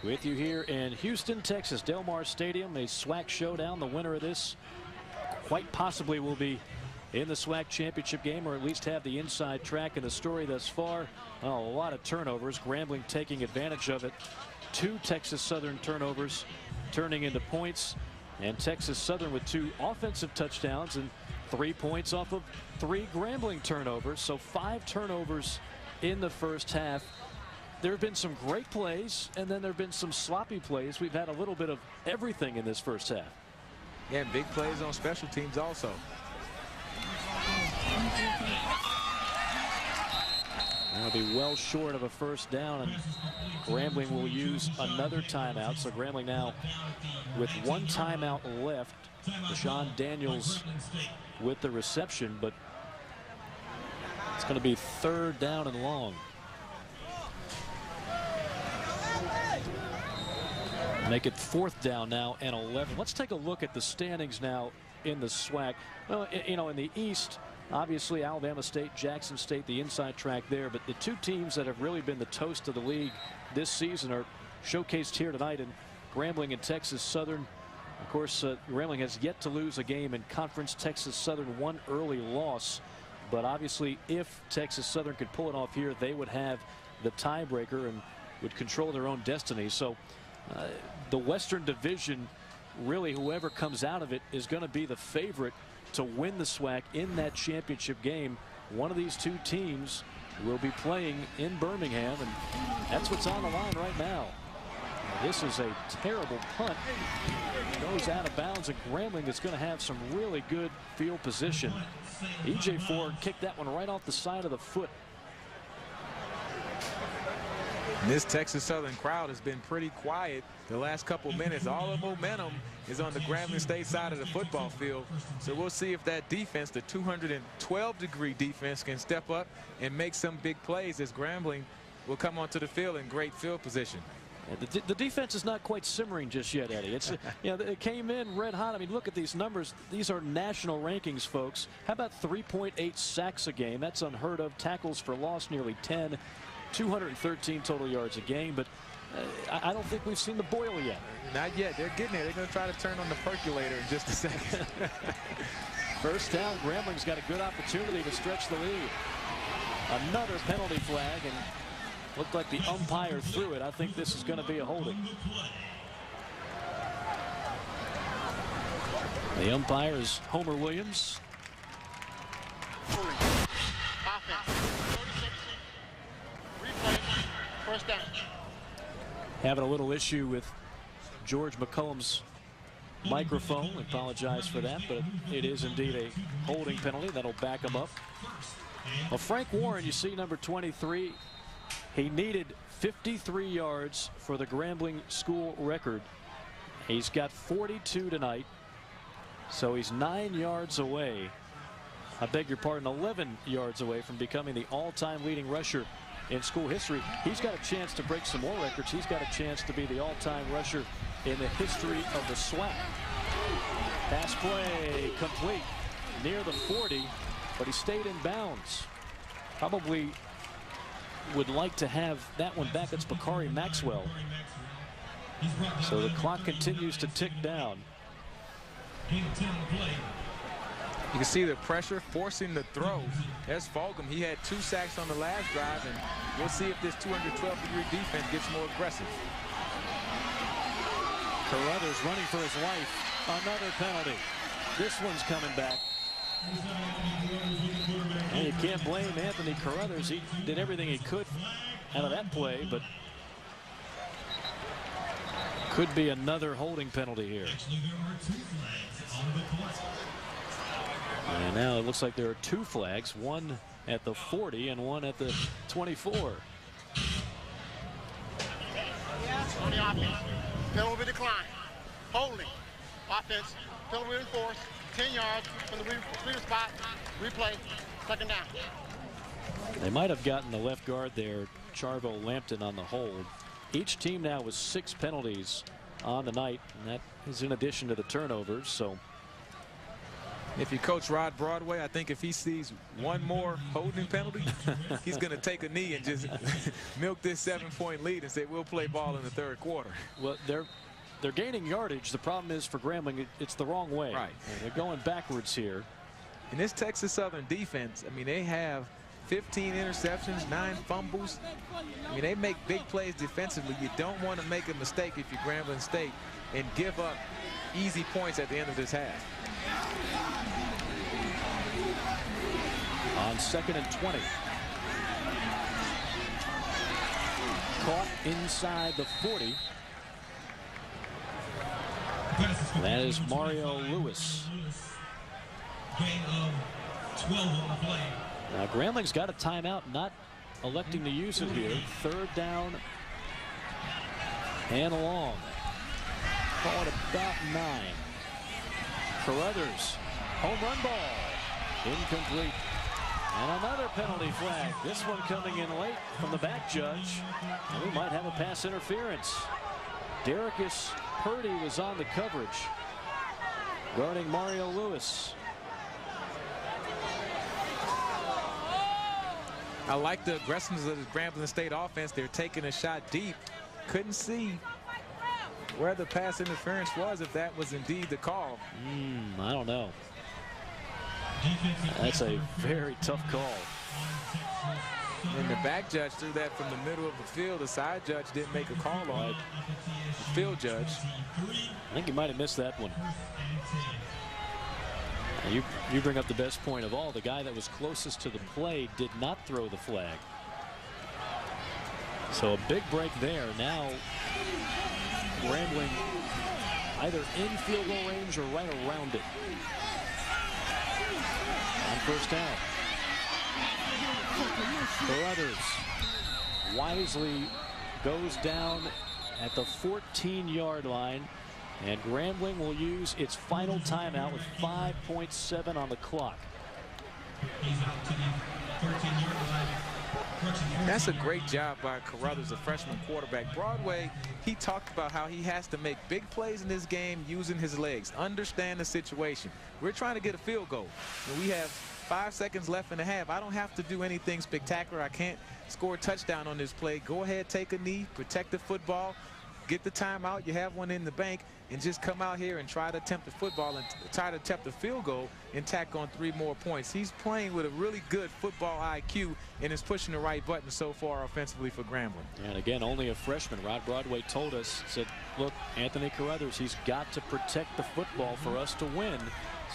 with you here in Houston, Texas, Del Mar Stadium, a SWAC showdown. The winner of this quite possibly will be in the SWAC championship game, or at least have the inside track. And the story thus far, a lot of turnovers. Grambling taking advantage of it. 2 Texas Southern turnovers turning into points. And Texas Southern with 2 offensive touchdowns and 3 points off of 3 Grambling turnovers. So 5 turnovers in the first half. There have been some great plays, and then there have been some sloppy plays. We've had a little bit of everything in this first half.
Yeah, and big plays on special teams also.
That'll be well short of a first down, and Grambling will use another timeout. So Grambling now with 1 timeout left. Deshaun Daniels with the reception, but it's going to be 3rd down and long. Make it 4th down now and 11. Let's take a look at the standings now in the SWAC. Well, you know, in the East, obviously Alabama State, Jackson State, the inside track there. But the 2 teams that have really been the toast of the league this season are showcased here tonight in Grambling and Texas Southern. Of course, Grambling has yet to lose a game in conference. Texas Southern 1 early loss. But obviously, if Texas Southern could pull it off here, they would have the tiebreaker and would control their own destiny. So the Western Division, really whoever comes out of it is going to be the favorite to win the SWAC in that championship game. One of these 2 teams will be playing in Birmingham, and that's what's on the line right now. This is a terrible punt. Goes out of bounds, and Grambling is going to have some really good field position. E.J. Ford kicked that one right off the side of the foot.
And this Texas Southern crowd has been pretty quiet the last couple minutes. All the momentum is on the Grambling State side of the football field. So we'll see if that defense, the 212-degree defense, can step up and make some big plays as Grambling will come onto the field in great field position.
The defense is not quite simmering just yet, Eddie. It's you know, it came in red hot. I mean, look at these numbers. These are national rankings, folks. How about 3.8 sacks a game? That's unheard of. Tackles for loss nearly 10. 213 total yards a game, but I don't think we've seen the boil yet.
Not yet. They're getting there. They're going to try to turn on the percolator in just a second.
First down, Grambling's got a good opportunity to stretch the lead. Another penalty flag, and looked like the umpire threw it. I think this is going to be a holding. The umpire is Homer Williams.
First down.
Having a little issue with George McCollum's microphone. We apologize for that, but it is indeed a holding penalty. That'll back him up. Well, Frank Warren, you see, number 23, he needed 53 yards for the Grambling school record. He's got 42 tonight, so he's 9 yards away. I beg your pardon, 11 yards away from becoming the all-time leading rusher in school history. He's got a chance to break some more records. He's got a chance to be the all-time rusher in the history of the SWAC. Pass play complete near the 40, but he stayed in bounds. Probably would like to have that one back. That's Bakari Maxwell. So the clock continues to tick down.
You can see the pressure forcing the throw. There's Fulgham. He had 2 sacks on the last drive, and we'll see if this 212-degree defense gets more aggressive.
Carruthers running for his life. Another penalty. This one's coming back. And you can't blame Anthony Carruthers. He did everything he could out of that play, but could be another holding penalty here. And now it looks like there are 2 flags, one at the 40 and one at the 24.
On the offense, penalty decline, holding, offense, penalty enforced, 10 yards from the receiver spot, replay, 2nd down.
They might have gotten the left guard there, Charvo Lampton, on the hold. Each team now with 6 penalties on the night, and that is in addition to the turnovers. So
if you coach Rod Broadway, I think if he sees one more holding penalty, he's going to take a knee and just milk this 7-point lead and say we'll play ball in the 3rd quarter.
Well, they're gaining yardage. The problem is for Grambling, it's the wrong way.
Right.
And they're going backwards here.
And this Texas Southern defense, I mean, they have 15 interceptions, 9 fumbles. I mean, they make big plays defensively. You don't want to make a mistake if you're Grambling State and give up easy points at the end of this half.
On 2nd and 20. Caught inside the 40. That is Mario Lewis.
Gain of 12 on the play.
Now Grambling's got a timeout, not electing to use it here. 3rd down and long. Call it about 9. Carruthers, home run ball, incomplete. And another penalty flag. This one coming in late from the back judge. And we might have a pass interference. Derrickis Purdy was on the coverage, guarding Mario Lewis.
I like the aggressiveness of the Grambling State offense. They're taking a shot deep. Couldn't see where the pass interference was, if that was indeed the call.
I don't know. That's a very tough call.
And the back judge threw that from the middle of the field. The side judge didn't make a call on it. The field judge.
I think he might have missed that one. You bring up the best point of all. The guy that was closest to the play did not throw the flag. So a big break there. Now Grambling either in field goal range or right around it. On 1st down. Carruthers wisely goes down at the 14-yard line. And Grambling will use its final timeout with 5.7 on the clock.
That's a great job by Carruthers, a freshman quarterback. Broadway, he talked about how he has to make big plays in this game using his legs. Understand the situation. We're trying to get a field goal. And we have 5 seconds left in the half. I don't have to do anything spectacular. I can't score a touchdown on this play. Go ahead, take a knee, protect the football, get the timeout. You have one in the bank, and just come out here and try to attempt the football and try to attempt the field goal and tack on 3 more points. He's playing with a really good football IQ and is pushing the right button so far offensively for Grambling.
And again, only a freshman. Rod Broadway told us, said, look, Anthony Carruthers, he's got to protect the football for us to win.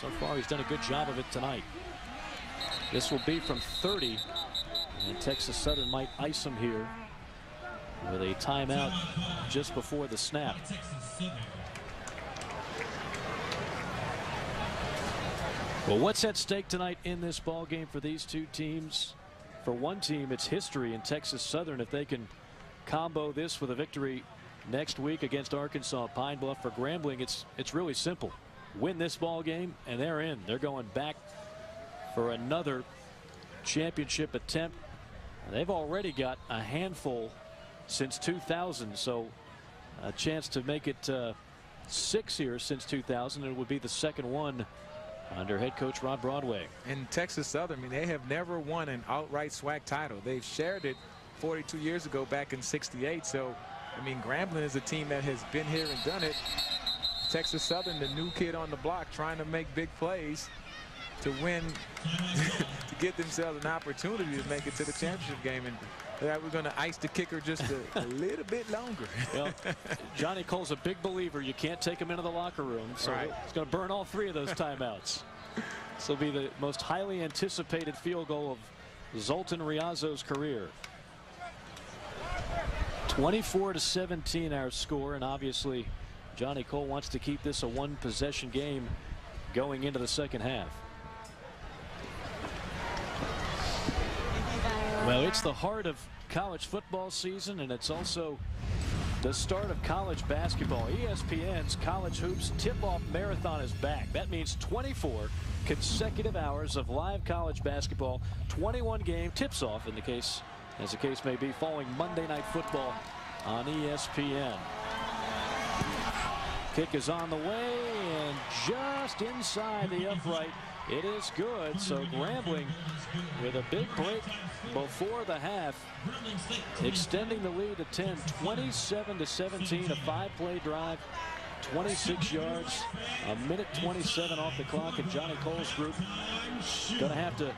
So far, he's done a good job of it tonight. This will be from 30, and Texas Southern might ice him here with a timeout just before the snap. Well, what's at stake tonight in this ball game for these two teams? For one team, it's history in Texas Southern. If they can combo this with a victory next week against Arkansas Pine Bluff. For Grambling, it's really simple. Win this ball game and they're in. They're going back for another championship attempt. They've already got a handful since 2000, so a chance to make it 6 here since 2000. It would be the second one under head coach Rod Broadway.
And Texas Southern, I mean, they have never won an outright SWAC title. They've shared it 42 years ago back in '68. So, I mean, Grambling is a team that has been here and done it. Texas Southern, the new kid on the block, trying to make big plays to win, to get themselves an opportunity to make it to the championship game. And we're going to ice the kicker just a little bit longer.
Well, Johnny Cole's a big believer. You can't take him into the locker room, so he's going to burn all 3 of those timeouts. This will be the most highly anticipated field goal of Zoltan Riazzo's career. 24-17 our score, and obviously Johnny Cole wants to keep this a 1-possession game going into the second half. Well, it's the heart of college football season, and it's also the start of college basketball. ESPN's College Hoops Tip-Off Marathon is back. That means 24 consecutive hours of live college basketball, 21-game tips-off in the case, as the case may be, following Monday Night Football on ESPN. Kick is on the way, and just inside the upright. It is good. So Grambling with a big break before the half, extending the lead to 10, 27-17, a 5-play drive, 26 yards, a minute 27 off the clock, and Johnny Cole's group going to have to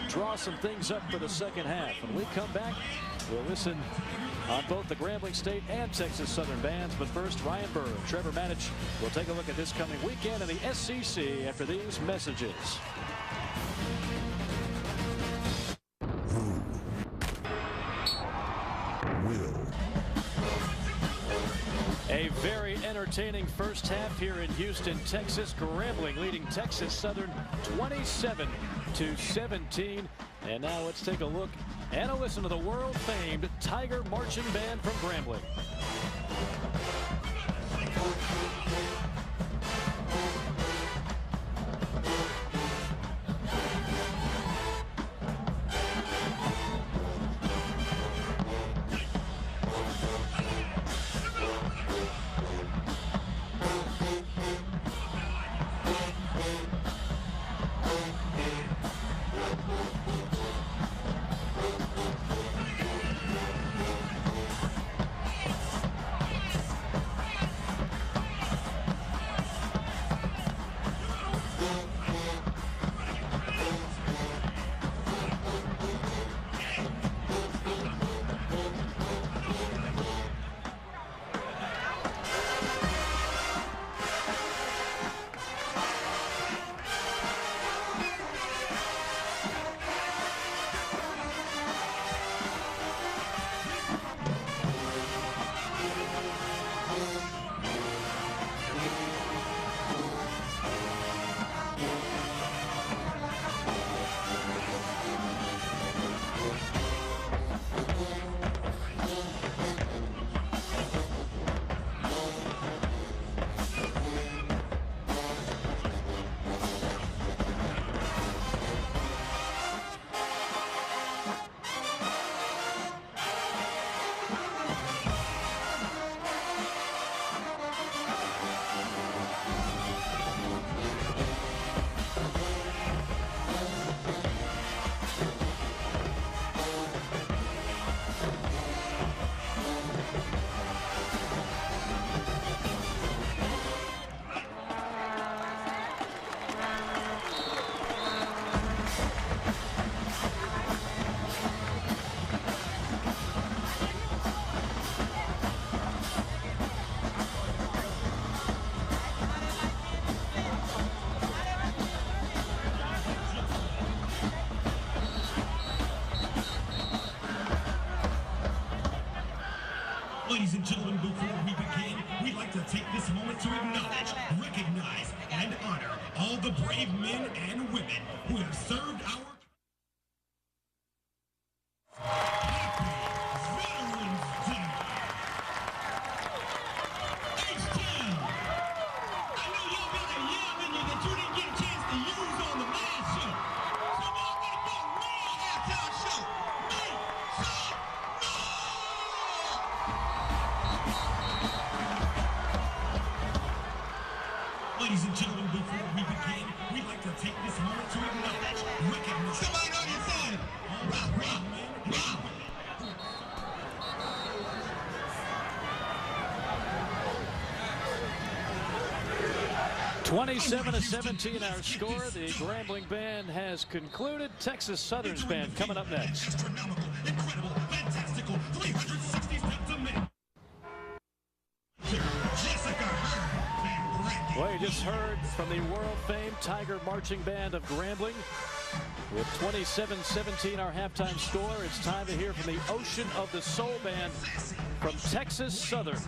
draw some things up for the second half. When we come back, we'll listen on both the Grambling State and Texas Southern bands. But first, Ryan Burr and Trevor Manich will take a look at this coming weekend in the SEC after these messages. A very entertaining first half here in Houston, Texas. Grambling leading Texas Southern 27-17. And now let's take a look and a listen to the world-famed Tiger Marching Band from Grambling.
Ladies and gentlemen, before we begin, we'd like to take this moment to acknowledge, recognize, and honor all the brave men and women who have served our Ladies and gentlemen, before we begin, we'd like to take this moment to acknowledge, recognize, somebody on your side. Rock, rock, rock.
27-17 our score. The Grambling band has concluded. Texas Southern's band coming up next.
Astronomical, incredible, fantastical, 360 steps a minute. Jessica Hurd.
Well, you just heard from the world-famed Tiger Marching Band of Grambling. With 27-17 our halftime score, it's time to hear from the Ocean of the Soul Band from Texas Southern.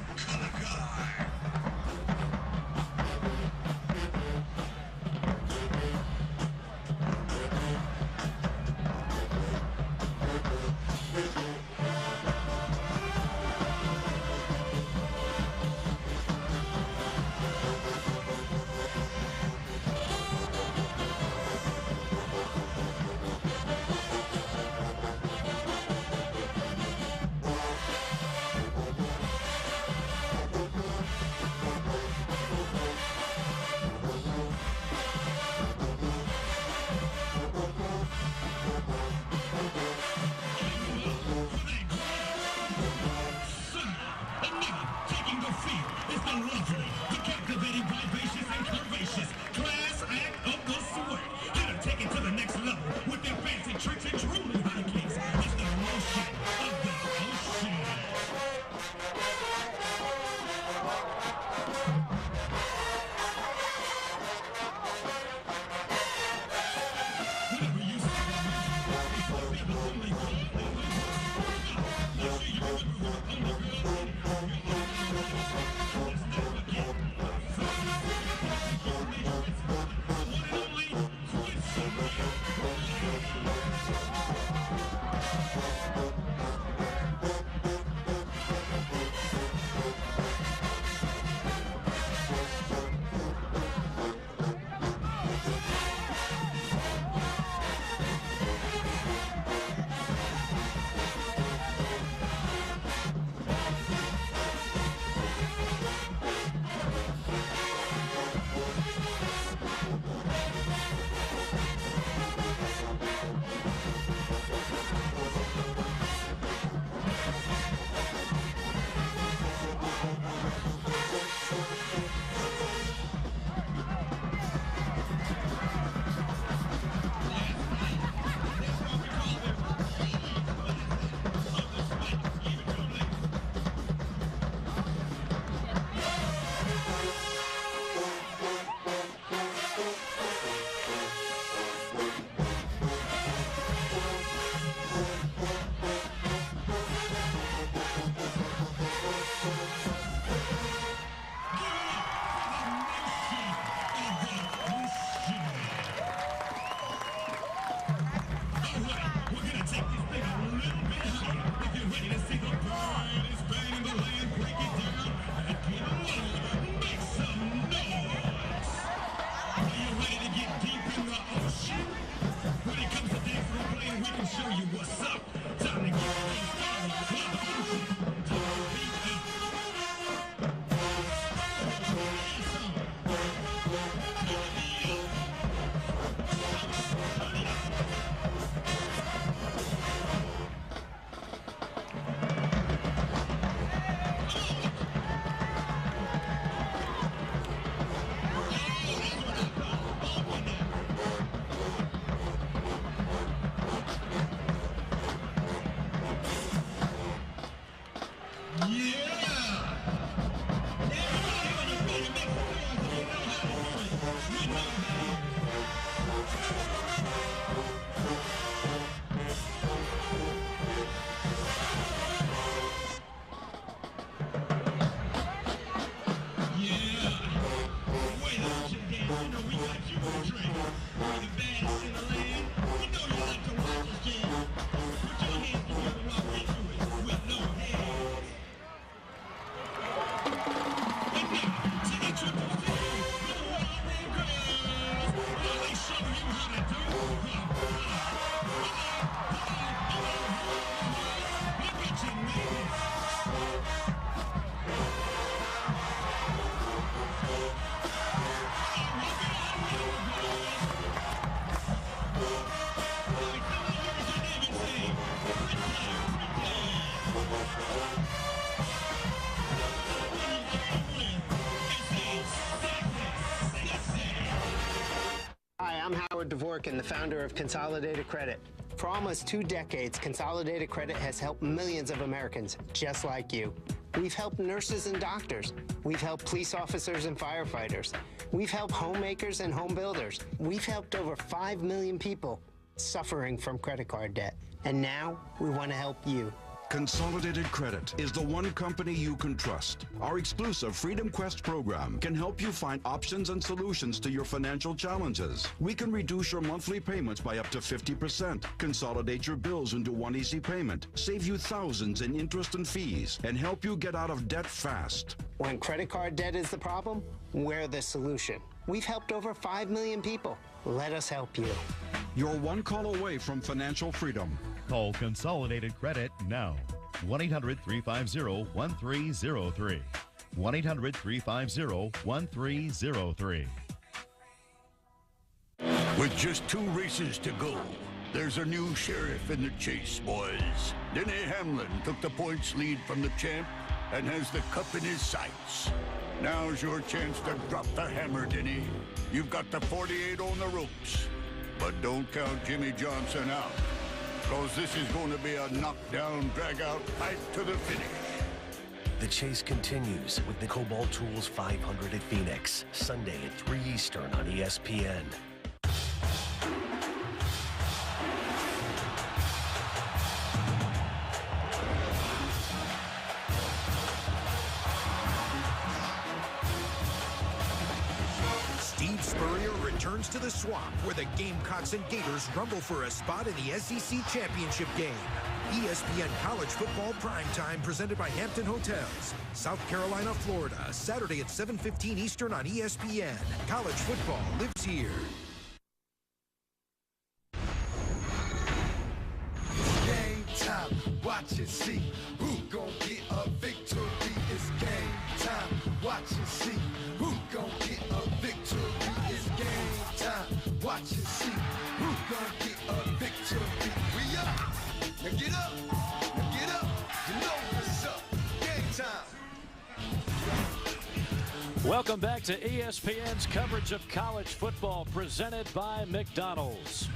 I'm Howard Dvorkin, the founder of Consolidated Credit. For almost 2 decades, Consolidated Credit has helped millions of Americans just like you. We've helped nurses and doctors. We've helped police officers and firefighters. We've helped homemakers and home builders. We've helped over 5 million people suffering from credit card debt. And now we want to help you.
Consolidated Credit is the one company you can trust. Our exclusive Freedom Quest program can help you find options and solutions to your financial challenges. We can reduce your monthly payments by up to 50%, consolidate your bills into one easy payment, save you thousands in interest and fees, and help you get out of debt fast.
When credit card debt is the problem, we're the solution. We've helped over 5 million people. Let us help you.
You're one call away from financial freedom.
Call Consolidated Credit now. 1-800-350-1303. 1-800-350-1303.
With just 2 races to go, there's a new sheriff in the chase, boys. Denny Hamlin took the points lead from the champ and has the cup in his sights. Now's your chance to drop the hammer, Denny. You've got the 48 on the ropes. But don't count Jimmy Johnson out, because this is going to be a knockdown, drag-out fight to the finish.
The chase continues with the Cobalt Tools 500 at Phoenix, Sunday at 3 Eastern on ESPN.
Returns to the swamp where the Gamecocks and Gators rumble for a spot in the SEC championship game. ESPN College Football Primetime presented by Hampton Hotels. South Carolina, Florida, Saturday at 7:15 Eastern on ESPN. College football lives here.
Game time, watch and see who gon' get a victory. It's game time, watch and see who gon' get a victory. It's game time, watch and see who gon' get a victory. We up, now get up, you know what's up. Game time.
Welcome back to ESPN's coverage of college football presented by McDonald's.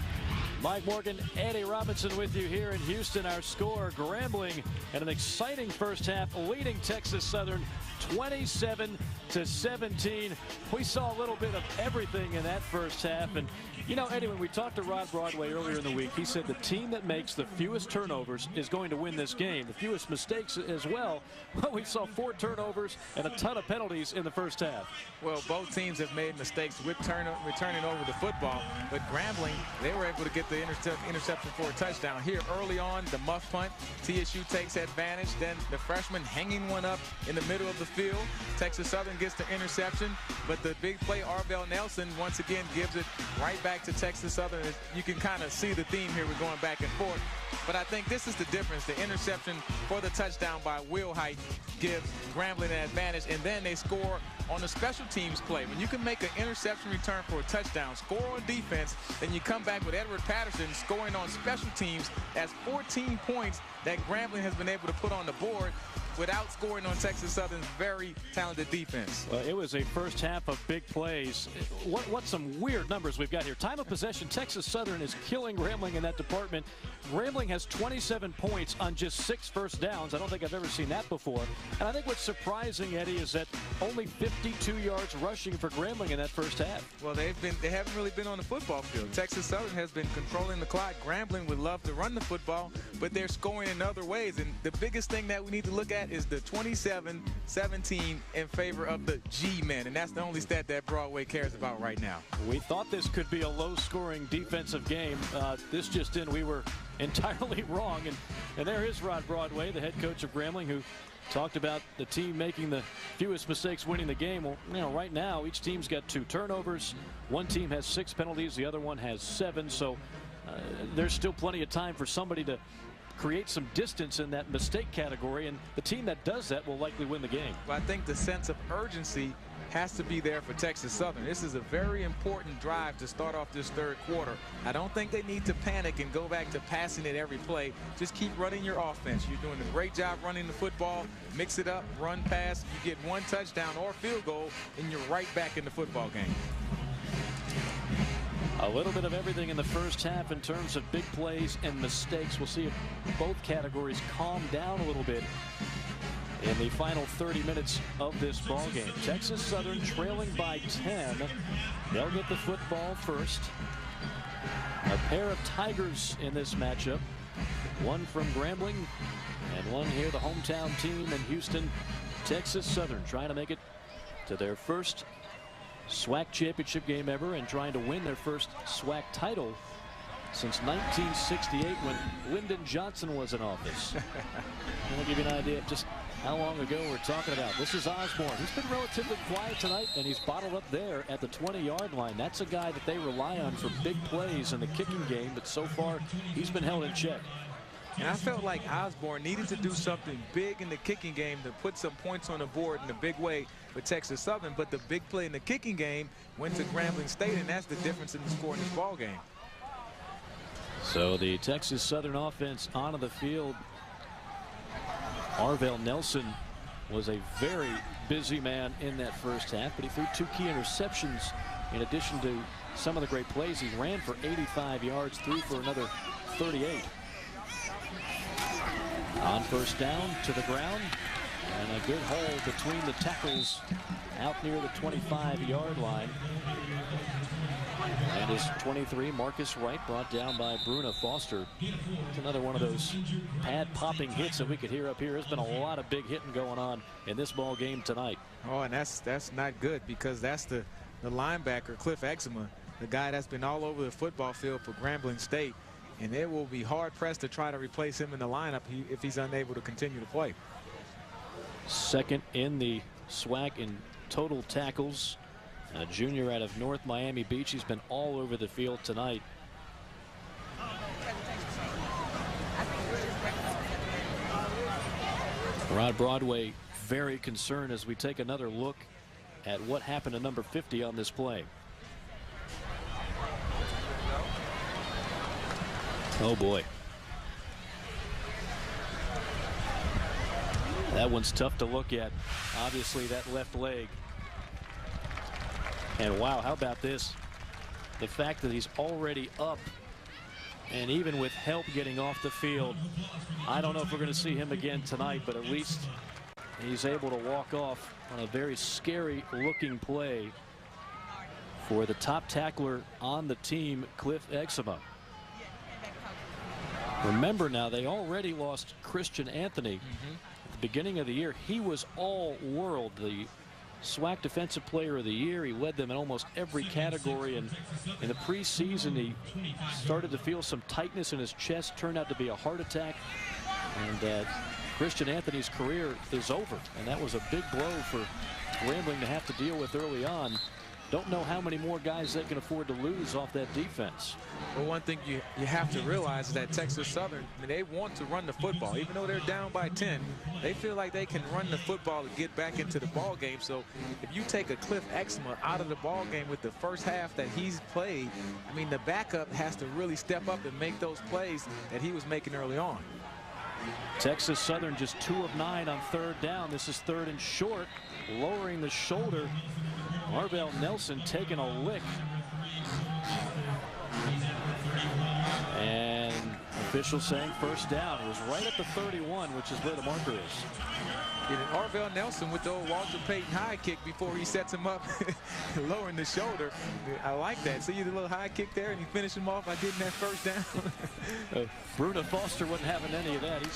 Mike Morgan, Eddie Robinson with you here in Houston. Our score, Grambling, and an exciting first half leading Texas Southern 27-17. We saw a little bit of everything in that first half. And, you know, Eddie, when we talked to Rod Broadway earlier in the week, he said the team that makes the fewest turnovers is going to win this game. The fewest mistakes as well. Well, we saw 4 turnovers and a ton of penalties in the first half.
Well, both teams have made mistakes with returning over the football. But Grambling, they were able to get
the interception for a touchdown. Here early on, the muff punt, TSU takes advantage. Then the freshman hanging one up in the middle of the field. Texas Southern gets the interception, but the big play, Arvell Nelson, once again gives it right back to Texas Southern. You can kind of see the theme here. We're going back and forth. But I think this is the difference. The interception for the touchdown by Will Height gives Grambling an advantage, and then they score on the special teams play. When you can make an interception return for a touchdown, score on defense, then you come back with Edward Patterson scoring on special teams. That's 14 points that Grambling has been able to put on the board without scoring on Texas Southern's very talented defense.
Well, it was a first half of big plays. What some weird numbers we've got here. Time of possession, Texas Southern is killing Grambling in that department. Grambling has 27 points on just 6 first downs. I don't think I've ever seen that before. And I think what's surprising, Eddie, is that only 52 yards rushing for Grambling in that first half.
Well, they haven't really been on the football field. Texas Southern has been controlling the clock. Grambling would love to run the football, but they're scoring in other ways. And the biggest thing that we need to look at is the 27-17 in favor of the G-men, and that's the only stat that Broadway cares about right now.
We thought this could be a low-scoring defensive game. This just in, we were entirely wrong, and there is Rod Broadway, the head coach of Grambling, who talked about the team making the fewest mistakes winning the game. Well, you know, right now each team's got 2 turnovers. One team has 6 penalties, the other one has 7, so there's still plenty of time for somebody to create some distance in that mistake category, and the team that does that will likely win the game.
But I think the sense of urgency has to be there for Texas Southern. This is a very important drive to start off this third quarter. I don't think they need to panic and go back to passing it every play. Just keep running your offense. You're doing a great job running the football. Mix it up, run, pass. You get 1 touchdown or field goal, and you're right back in the football game.
A little bit of everything in the first half in terms of big plays and mistakes. We'll see if both categories calm down a little bit in the final 30 minutes of this ball game. Texas Southern trailing by 10. They'll get the football first. A pair of Tigers in this matchup. One from Grambling and one here, the hometown team in Houston. Texas Southern trying to make it to their first SWAC championship game ever and trying to win their first SWAC title since 1968 when Lyndon Johnson was in office. I'll give you an idea of just how long ago we're talking about. This is Osborne. He's been relatively quiet tonight, and he's bottled up there at the 20-yard line. That's a guy that they rely on for big plays in the kicking game, but so far he's been held in check.
And I felt like Osborne needed to do something big in the kicking game to put some points on the board in a big way for Texas Southern. But the big play in the kicking game went to Grambling State, and that's the difference in the score in this ball game.
So the Texas Southern offense onto the field. Arvell Nelson was a very busy man in that first half, but he threw 2 key interceptions in addition to some of the great plays. He ran for 85 yards, threw for another 38. On first down to the ground, and a good hole between the tackles out near the 25-yard line. And his 23, Marcus Wright, brought down by Bruna Foster. It's another one of those pad-popping hits that we could hear up here. There's been a lot of big hitting going on in this ball game tonight.
Oh, and that's not good, because that's the linebacker, Cliff Exuma, the guy that's been all over the football field for Grambling State. And it will be hard-pressed to try to replace him in the lineup if he's unable to continue to play.
Second in the SWAC in total tackles. A junior out of North Miami Beach. He's been all over the field tonight. Rod Broadway very concerned as we take another look at what happened to number 50 on this play. Oh boy. That one's tough to look at. Obviously that left leg. And wow, how about this? The fact that he's already up, and even with help getting off the field, I don't know if we're going to see him again tonight, but at least he's able to walk off on a very scary looking play for the top tackler on the team, Cliff Exuma. Remember now, they already lost Christian Anthony at the beginning of the year. He was all world, the SWAC Defensive Player of the Year. He led them in almost every category, and in the preseason he started to feel some tightness in his chest, turned out to be a heart attack, and Christian Anthony's career is over, and that was a big blow for Grambling to have to deal with early on. Don't know how many more guys they can afford to lose off that defense.
Well, one thing you have to realize is that Texas Southern, I mean, they want to run the football. Even though they're down by 10, they feel like they can run the football to get back into the ball game. So if you take a Cliff Exuma out of the ball game with the first half that he's played, I mean, the backup has to really step up and make those plays that he was making early on.
Texas Southern just 2 of 9 on 3rd down. This is 3rd and short, lowering the shoulder. Marvell Nelson taking a lick. And officials saying first down. It was right at the 31, which is where the marker is.
And Marvell Nelson with the old Walter Payton high kick before he sets him up, lowering the shoulder. I like that. See the little high kick there, and he finished him off by getting that first down.
Bruno Foster wasn't having any of that.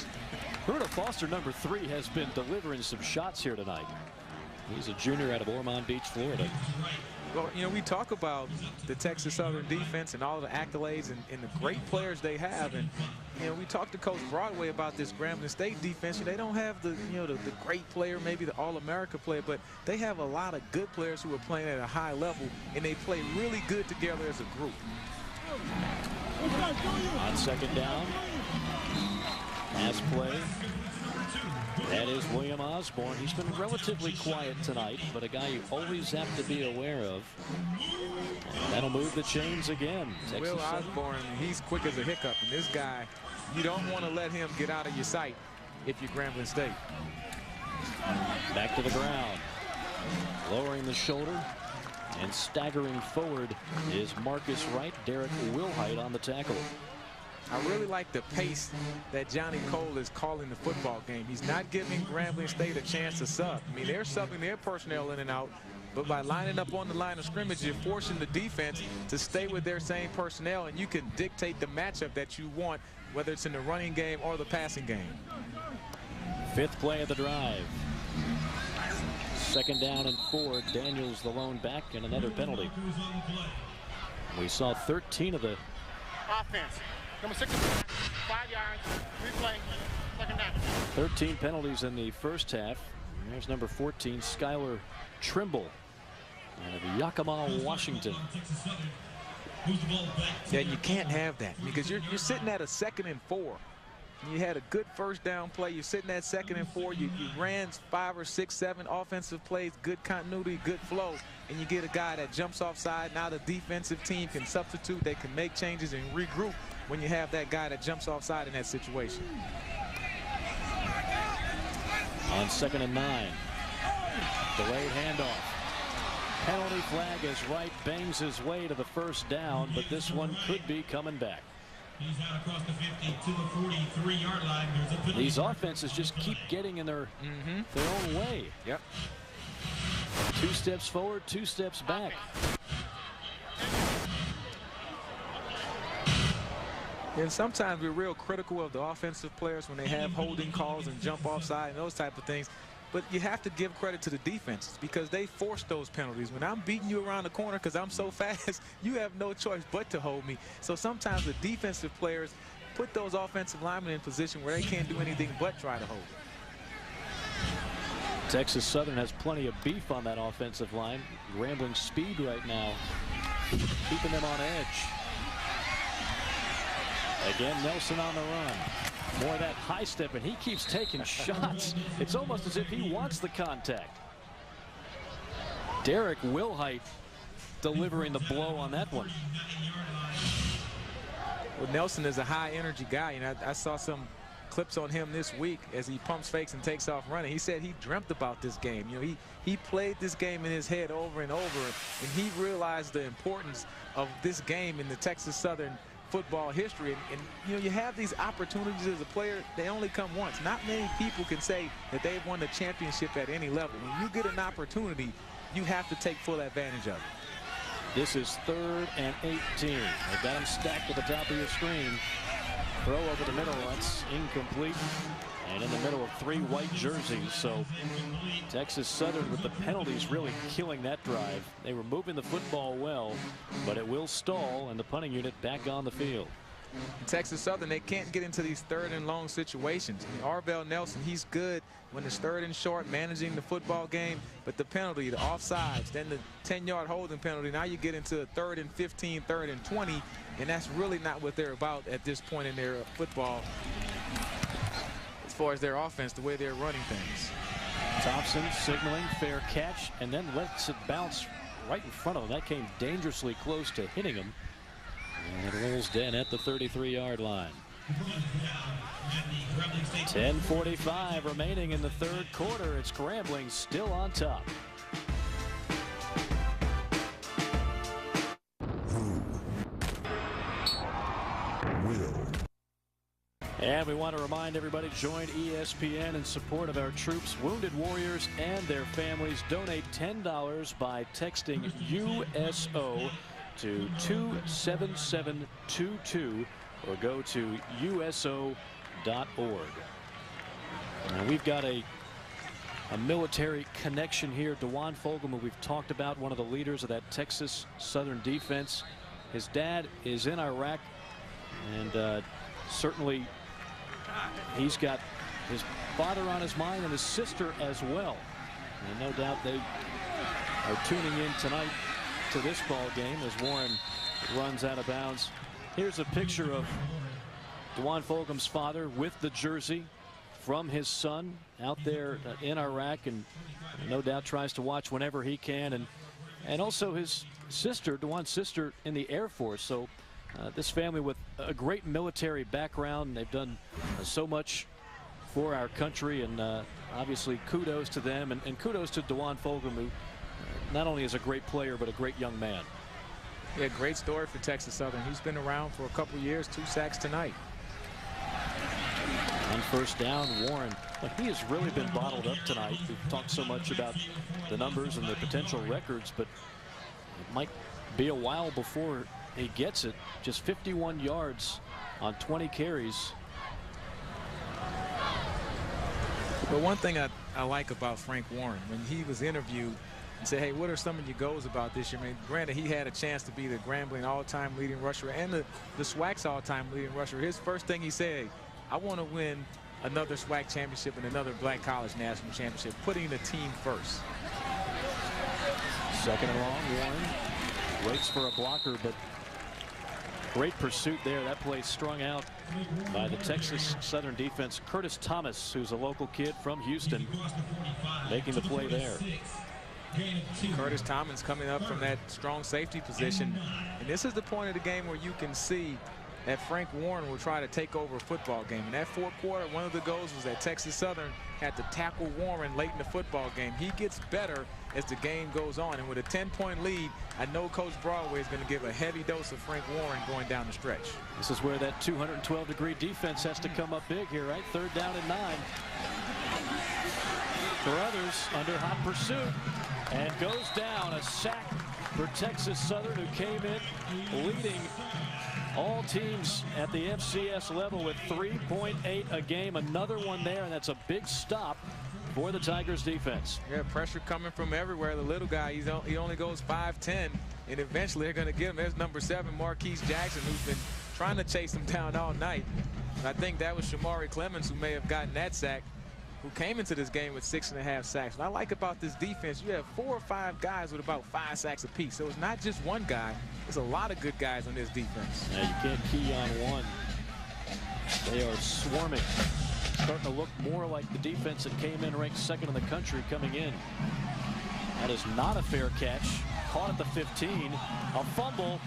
Bruno Foster, number 3, has been delivering some shots here tonight. He's a junior out of Ormond Beach, Florida.
Well, you know, we talk about the Texas Southern defense and all the accolades and the great players they have. And, you know, we talked to Coach Broadway about this Grambling State defense. They don't have the great player, maybe the All-America player, but they have a lot of good players who are playing at a high level, and they play really good together as a group.
On 2nd down, pass play. That is William Osborne. He's been relatively quiet tonight, but a guy you always have to be aware of. And that'll move the chains again.
Will Osborne, he's quick as a hiccup, and this guy, you don't want to let him get out of your sight if you're Grambling State.
Back to the ground, lowering the shoulder and staggering forward is Marcus Wright. Derek Wilhite on the tackle.
I really like the pace that Johnny Cole is calling the football game. He's not giving Grambling State a chance to sub. I mean, they're subbing their personnel in and out, but by lining up on the line of scrimmage, you're forcing the defense to stay with their same personnel, and you can dictate the matchup that you want, whether it's in the running game or the passing game.
5th play of the drive. 2nd down and 4. Daniels the lone back, and another penalty. We saw 13 of the
offense. Number 6, 5 yards, replay, 2nd down.
13 penalties in the first half. And there's number 14, Skylar Trimble, out of Yakima, Washington.
Yeah, you can't have that because you're sitting at a 2nd and 4. You had a good first down play. You're sitting at 2nd and 4. You ran 5 or 6, 7 offensive plays, good continuity, good flow, and you get a guy that jumps offside. Now the defensive team can substitute. They can make changes and regroup when you have that guy that jumps offside in that situation.
On 2nd and 9. Delayed handoff. Penalty flag as Wright bangs his way to the first down, but this one could be coming back.
He's out across the 50 to the 43-yard line. There's a penalty.
These offenses just keep getting in their own way.
Yep.
2 steps forward, 2 steps back.
And sometimes we're real critical of the offensive players when they have holding calls and jump offside and those type of things. But you have to give credit to the defenses because they force those penalties. When I'm beating you around the corner because I'm so fast, you have no choice but to hold me. So sometimes the defensive players put those offensive linemen in position where they can't do anything but try to hold it.
Texas Southern has plenty of beef on that offensive line. Grambling speed right now, keeping them on edge. Again, Nelson on the run. More of that high step, and he keeps taking shots. It's almost as if he wants the contact. Derek Wilhite delivering the blow on that one.
Well, Nelson is a high energy guy, and I saw some clips on him this week as he pumps fakes and takes off running. He said he dreamt about this game. You know, he played this game in his head over and over, and he realized the importance of this game in the Texas Southern football history. And you know, you have these opportunities as a player, they only come once. Not many people can say that they've won the championship at any level. When you get an opportunity, you have to take full advantage of it.
This is 3rd and 18. They've got them stacked at the top of your screen. Throw over the middle. That's incomplete. And in the middle of 3 white jerseys. So Texas Southern with the penalties really killing that drive. They were moving the football well, but it will stall, and the punting unit back on the field.
Texas Southern, they can't get into these 3rd and long situations. Arvell Nelson, he's good when it's 3rd and short, managing the football game, but the penalty, the offsides, then the 10-yard holding penalty, now you get into 3rd and 15, 3rd and 20, and that's really not what they're about at this point in their football as far as their offense, the way they're running things.
Thompson signaling fair catch and then lets it bounce right in front of him. That came dangerously close to hitting him. And it rolls dead at the 33-yard line. 10:45 remaining in the 3rd quarter. It's Grambling still on top. And we want to remind everybody, join ESPN in support of our troops, wounded warriors, and their families. Donate $10 by texting USO to 27722 or go to uso.org. Now we've got a military connection here. DeJuan Fulgham, who we've talked about, one of the leaders of that Texas Southern defense. His dad is in Iraq, and certainly he's got his father on his mind and his sister as well. And no doubt they are tuning in tonight to this ball game as Warren runs out of bounds. Here's a picture of DeJuan Fulgham's father with the jersey from his son out there in Iraq, and no doubt tries to watch whenever he can, and also his sister, DeJuan's sister, in the Air Force. So this family with a great military background, they've done so much for our country, and obviously kudos to them, and kudos to DeJuan Fulgham, who not only is a great player but a great young man.
Yeah, great story for Texas Southern. He's been around for a couple years. 2 sacks tonight.
On first down, Warren, but he has really been bottled up tonight. We've talked so much about the numbers and the potential records, but it might be a while before he gets it. Just 51 yards on 20 carries.
But one thing I like about Frank Warren, when he was interviewed and said, hey, what are some of your goals about this year? I mean, granted, he had a chance to be the Grambling all-time leading rusher and the SWAC's all-time leading rusher. His first thing he said, I want to win another SWAC championship and another Black College national championship, putting the team first.
2nd and long, Warren waits for a blocker, but great pursuit there. That play strung out by the Texas Southern defense. Curtis Thomas, who's a local kid from Houston, making the play there.
Curtis Thomas coming up from that strong safety position. And this is the point of the game where you can see that Frank Warren will try to take over a football game. In that 4th quarter, one of the goals was that Texas Southern had to tackle Warren late in the football game. He gets better as the game goes on. And with a 10-point lead, I know Coach Broadway is going to give a heavy dose of Frank Warren going down the stretch.
This is where that 212-degree defense has to come up big here, right? 3rd down and 9. Carruthers under hot pursuit and goes down. A sack for Texas Southern, who came in leading all teams at the FCS level with 3.8 a game. Another one there, and that's a big stop for the Tigers defense.
Yeah, pressure coming from everywhere. The little guy, he only goes 5'10", and eventually they're going to get him. There's number 7, Marquise Jackson, who's been trying to chase him down all night. And I think that was Shamari Clemens who may have gotten that sack, who came into this game with 6.5 sacks. What I like about this defense, you have 4 or 5 guys with about 5 sacks apiece. So it's not just one guy. There's a lot of good guys on this defense.
Yeah, you can't key on one. They are swarming. Starting to look more like the defense that came in ranked 2nd in the country coming in. That is not a fair catch. Caught at the 15. A fumble.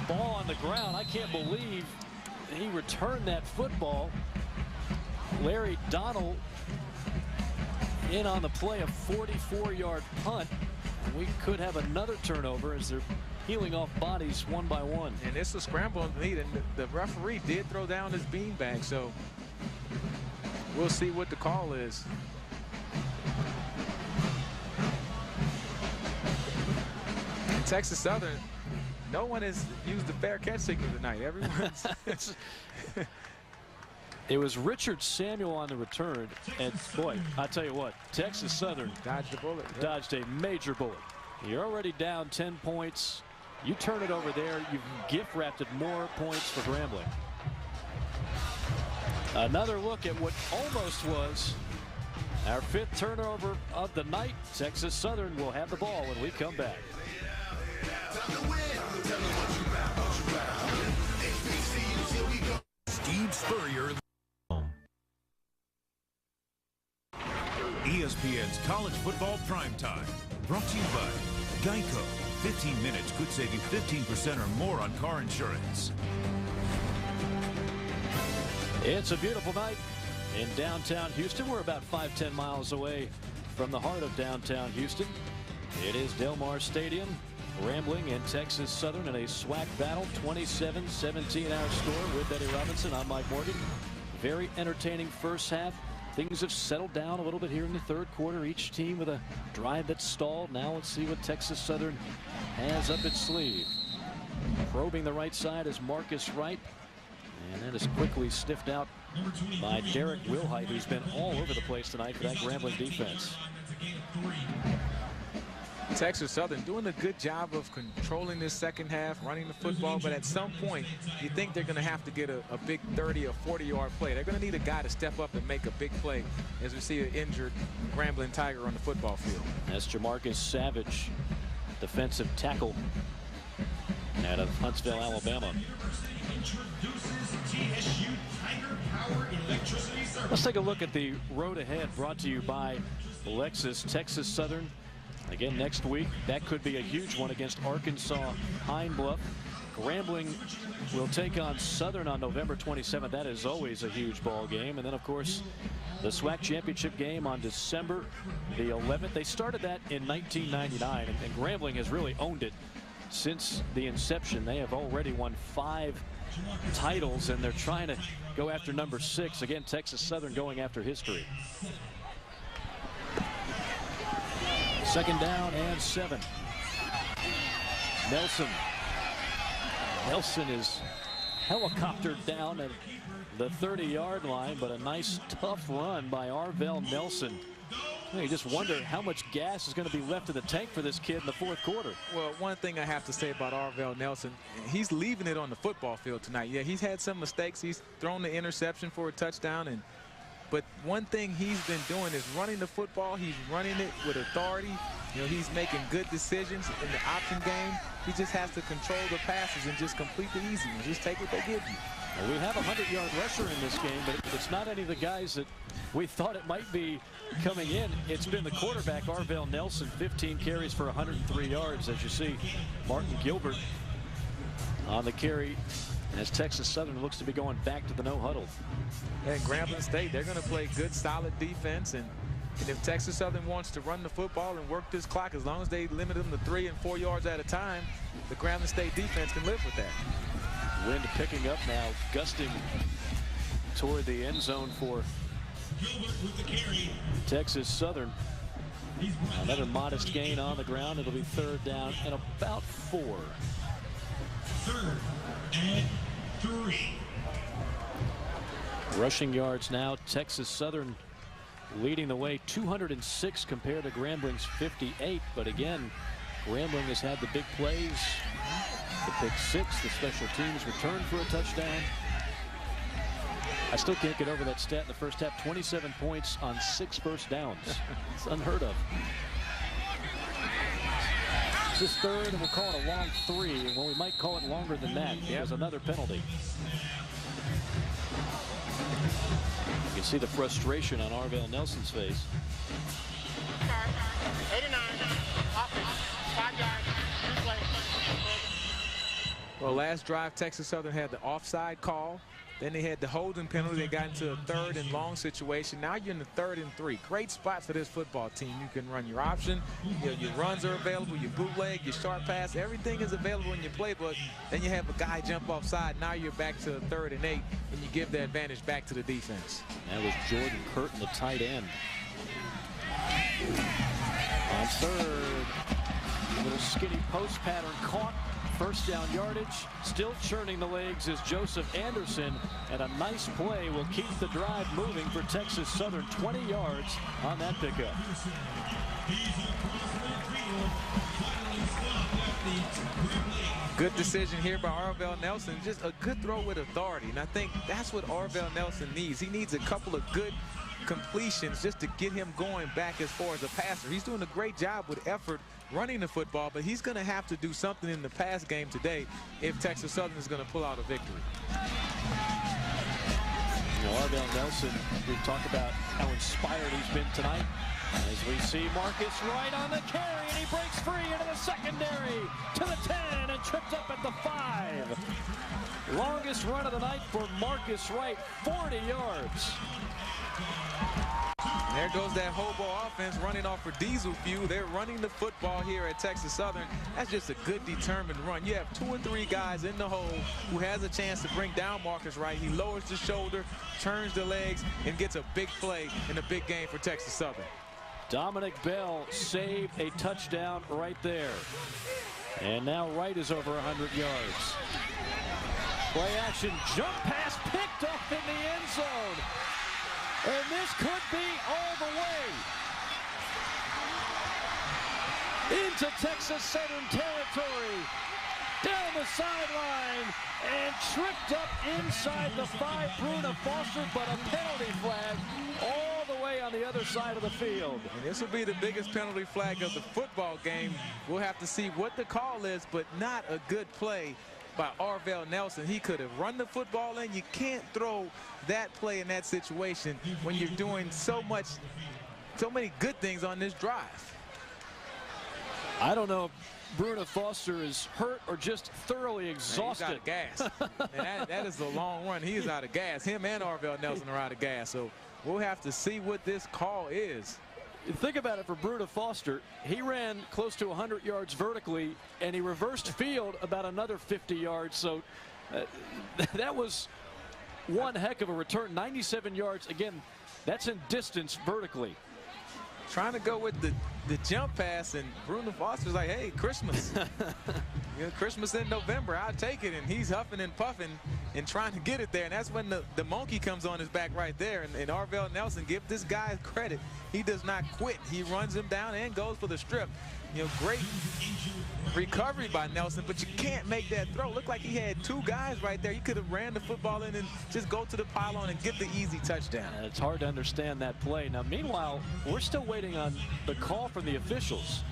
Ball on the ground. I can't believe he returned that football. Larry Donald in on the play, a 44-yard punt. We could have another turnover as they're peeling off bodies one by one.
And it's a scramble underneath, and the referee did throw down his beanbag, so we'll see what the call is. In Texas Southern, no one has used the fair catch signal tonight. Everyone's
It was Richard Samuel on the return, and boy, I tell you what, Texas Southern
dodged a bullet. Yeah.
Dodged a major bullet. You're already down 10 points. You turn it over there, you've gift-wrapped more points for Grambling. Another look at what almost was our 5th turnover of the night. Texas Southern will have the ball when we come back.
Steve Spurrier. ESPN's College Football Primetime. Brought to you by Geico. 15 minutes could save you 15% or more on car insurance.
It's a beautiful night in downtown Houston. We're about 5-10 miles away from the heart of downtown Houston. It is Del Mar Stadium. Grambling and Texas Southern in a SWAC battle. 27-17 our score with Eddie Robinson. I'm Mike Morgan. Very entertaining first half. Things have settled down a little bit here in the third quarter. Each team with a drive that stalled. Now let's see what Texas Southern has up its sleeve. Probing the right side is Marcus Wright. And that is quickly sniffed out by Derek Wilhite, who's been all over the place tonight for that Grambling defense.
Texas Southern doing a good job of controlling this second half, running the football, but at some point you think they're going to have to get a big 30 or 40-yard play. They're going to need a guy to step up and make a big play as we see an injured Grambling Tiger on the football field.
That's Jamarcus Savage, defensive tackle out of Huntsville, Alabama. Let's take a look at the road ahead, brought to you by Lexus. Texas Southern again next week. That could be a huge one against Arkansas Pine Bluff. Grambling will take on Southern on November 27th. That is always a huge ball game. And then, of course, the SWAC championship game on December the 11th. They started that in 1999, and Grambling has really owned it since the inception. They have already won 5 titles, and they're trying to go after number 6. Again, Texas Southern going after history. Second down and 7. Nelson is helicoptered down at the 30-yard line, but a nice tough run by Arvell Nelson. You just wonder how much gas is going to be left in the tank for this kid in the fourth quarter.
Well, one thing I have to say about Arvell Nelson, he's leaving it on the football field tonight. Yeah, he's had some mistakes. He's thrown the interception for a touchdown, but one thing he's been doing is running the football. He's running it with authority. You know, he's making good decisions in the option game. He just has to control the passes and just complete the easy ones. Just take what they give you.
Well, we have a 100-yard rusher in this game, but it's not any of the guys that we thought it might be coming in. It's been the quarterback, Arvell Nelson, 15 carries for 103 yards. As you see, Martin Gilbert on the carry as Texas Southern looks to be going back to the no huddle.
And Grambling State, they're going to play good, solid defense. And if Texas Southern wants to run the football and work this clock, as long as they limit them to 3 and 4 yards at a time, the Grambling State defense can live with that.
Wind picking up now, gusting toward the end zone for Texas Southern. Another modest gain on the ground. It'll be third down and about 4.
3rd and 3.
Rushing yards now, Texas Southern leading the way, 206 compared to Grambling's 58. But again, Grambling has had the big plays. The pick 6, the special teams return for a touchdown. I still can't get over that stat in the first half. 27 points on 6 first downs. It's unheard of. It's his 3rd, and we'll call it a long 3. Well, we might call it longer than that. There's another penalty. You can see the frustration on Arvell Nelson's face.
89, offense, 5 yards, replay.
Well, last drive, Texas Southern had the offside call. Then they had the holding penalty. They got into a 3rd and long situation. Now you're in the 3rd and 3. Great spots for this football team. You can run your option. Your runs are available. Your bootleg, your short pass, everything is available in your playbook. Then you have a guy jump offside. Now you're back to the 3rd and 8, and you give the advantage back to the defense.
That was Jordan Curtin, the tight end. On 3rd, a little skinny post pattern caught first down yardage. Still churning the legs is Joseph Anderson, and a nice play will keep the drive moving for Texas Southern. 20 yards on that pickup.
Good decision here by Arvell Nelson. Just a good throw with authority. And I think that's what Arvell Nelson needs. He needs a couple of good completions just to get him going back as far as a passer. He's doing a great job with effort running the football, but he's going to have to do something in the pass game today if Texas Southern is going to pull out a victory.
Arvell Nelson, we talk about how inspired he's been tonight. As we see Marcus Wright on the carry, and he breaks free into the secondary to the 10 and tripped up at the 5. Longest run of the night for Marcus Wright, 40 yards.
There goes that hobo offense running off for diesel fuel. They're running the football here at Texas Southern. That's just a good determined run. You have 2 or 3 guys in the hole who has a chance to bring down Marcus Wright. He lowers the shoulder, turns the legs, and gets a big play in a big game for Texas Southern.
Dominic Bell saved a touchdown right there. And now Wright is over 100 yards. Play action, jump pass picked up in the end zone. And this could be all the way into Texas Southern territory. Down the sideline and tripped up inside the 5, Bruna Foster, but a penalty flag all the way on the other side of the field.
And this will be the biggest penalty flag of the football game. We'll have to see what the call is, but not a good play by Arvell Nelson. He could have run the football in. You can't throw that play in that situation when you're doing so many good things on this drive.
I don't know if Bruna Foster is hurt or just thoroughly exhausted.
Man, he's out of gas. And that is a long run. He is out of gas. Him and Arvell Nelson are out of gas. So we'll have to see what this call is.
Think about it for Bruna Foster. He ran close to 100 yards vertically, and he reversed field about another 50 yards. So that was one heck of a return. 97 yards. Again, that's in distance vertically.
Trying to go with the jump pass, and Bruna Foster's like, hey, Christmas. Christmas in November, I'll take it. And he's huffing and puffing and trying to get it there. And that's when the monkey comes on his back right there. And Arvell Nelson, give this guy credit. He does not quit. He runs him down and goes for the strip. Great recovery by Nelson, but you can't make that throw. Looked like he had 2 guys right there. He could have ran the football in and just go to the pylon and get the easy touchdown.
And it's hard to understand that play. Now, meanwhile, we're still waiting on the call from the officials.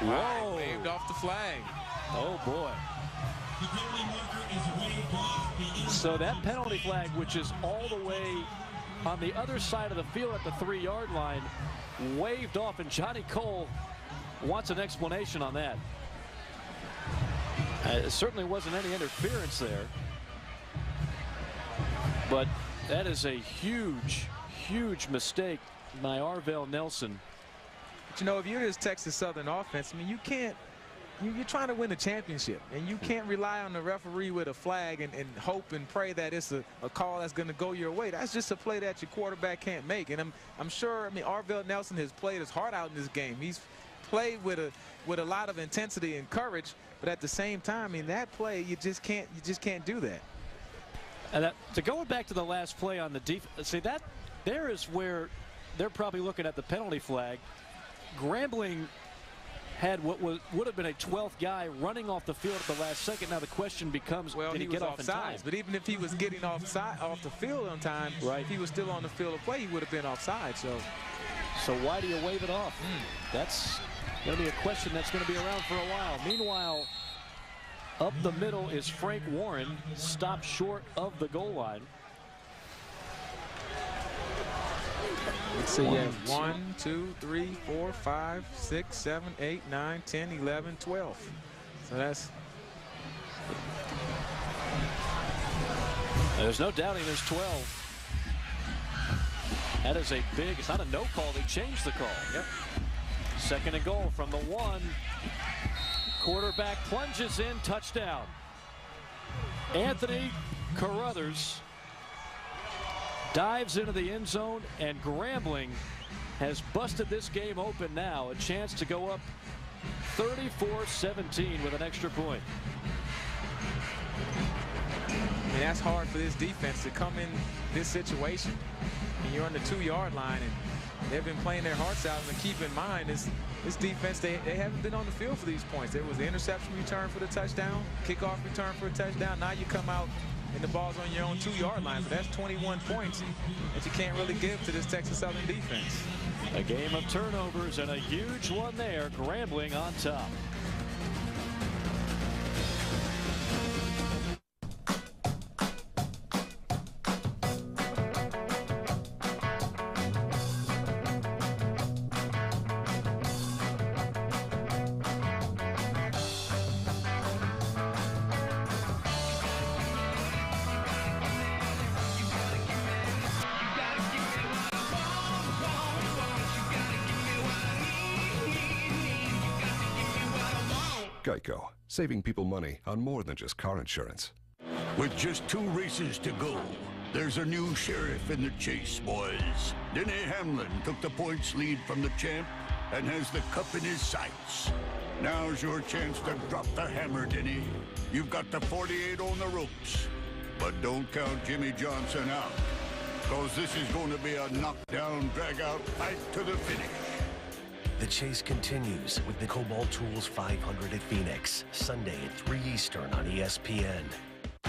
Whoa. Waved off the flag.
Oh, boy. So that penalty flag, which is all the way on the other side of the field at the 3-yard line, waved off, and Johnny Cole wants an explanation on that. It certainly wasn't any interference there, but that is a huge mistake by Arvell Nelson.
But if you're this Texas Southern offense, I mean, you can't. You're trying to win a championship, and you can't rely on the referee with a flag and hope and pray that it's a call that's going to go your way. That's just a play that your quarterback can't make. And I'm sure, Arvell Nelson has played his heart out in this game. He's played with a lot of intensity and courage, but at the same time, that play, you just can't do that.
And to go back to the last play on the defense, see that there is where they're probably looking at the penalty flag. Grambling had what would have been a 12th guy running off the field at the last second. Now the question becomes, did he get off in time?
But even if he was getting off the field on time,
right,
if he was still on the field of play, he would have been offside. So
why do you wave it off? That's going to be a question that's going to be around for a while. Meanwhile, up the middle is Frank Warren, stopped short of the goal line.
Let's see, 1, 2, 3, 4, 5, 6, 7, 8, 9, 10, 11, 12. So
there's no doubting there's 12. That is a big, it's not a no call, they changed the call.
Yep.
2nd and goal from the 1. Quarterback plunges in, touchdown. Anthony Carruthers dives into the end zone, and Grambling has busted this game open now. A chance to go up 34-17 with an extra point.
And that's hard for this defense to come in this situation. And you're on the 2-yard line, and they've been playing their hearts out. And keep in mind, this defense, they haven't been on the field for these points. There was the interception return for the touchdown, kickoff return for a touchdown. Now you come out and the ball's on your own 2-yard line. So that's 21 points that you can't really give to this Texas Southern defense.
A game of turnovers and a huge one there. Grambling on top.
Geico, saving people money on more than just car insurance.
With just 2 races to go, there's a new sheriff in the chase, boys. Denny Hamlin took the points lead from the champ and has the cup in his sights. Now's your chance to drop the hammer, Denny. You've got the 48 on the ropes. But don't count Jimmy Johnson out, because this is going to be a knockdown, drag-out fight to the finish.
The chase continues with the Cobalt Tools 500 at Phoenix, Sunday at 3 Eastern on ESPN.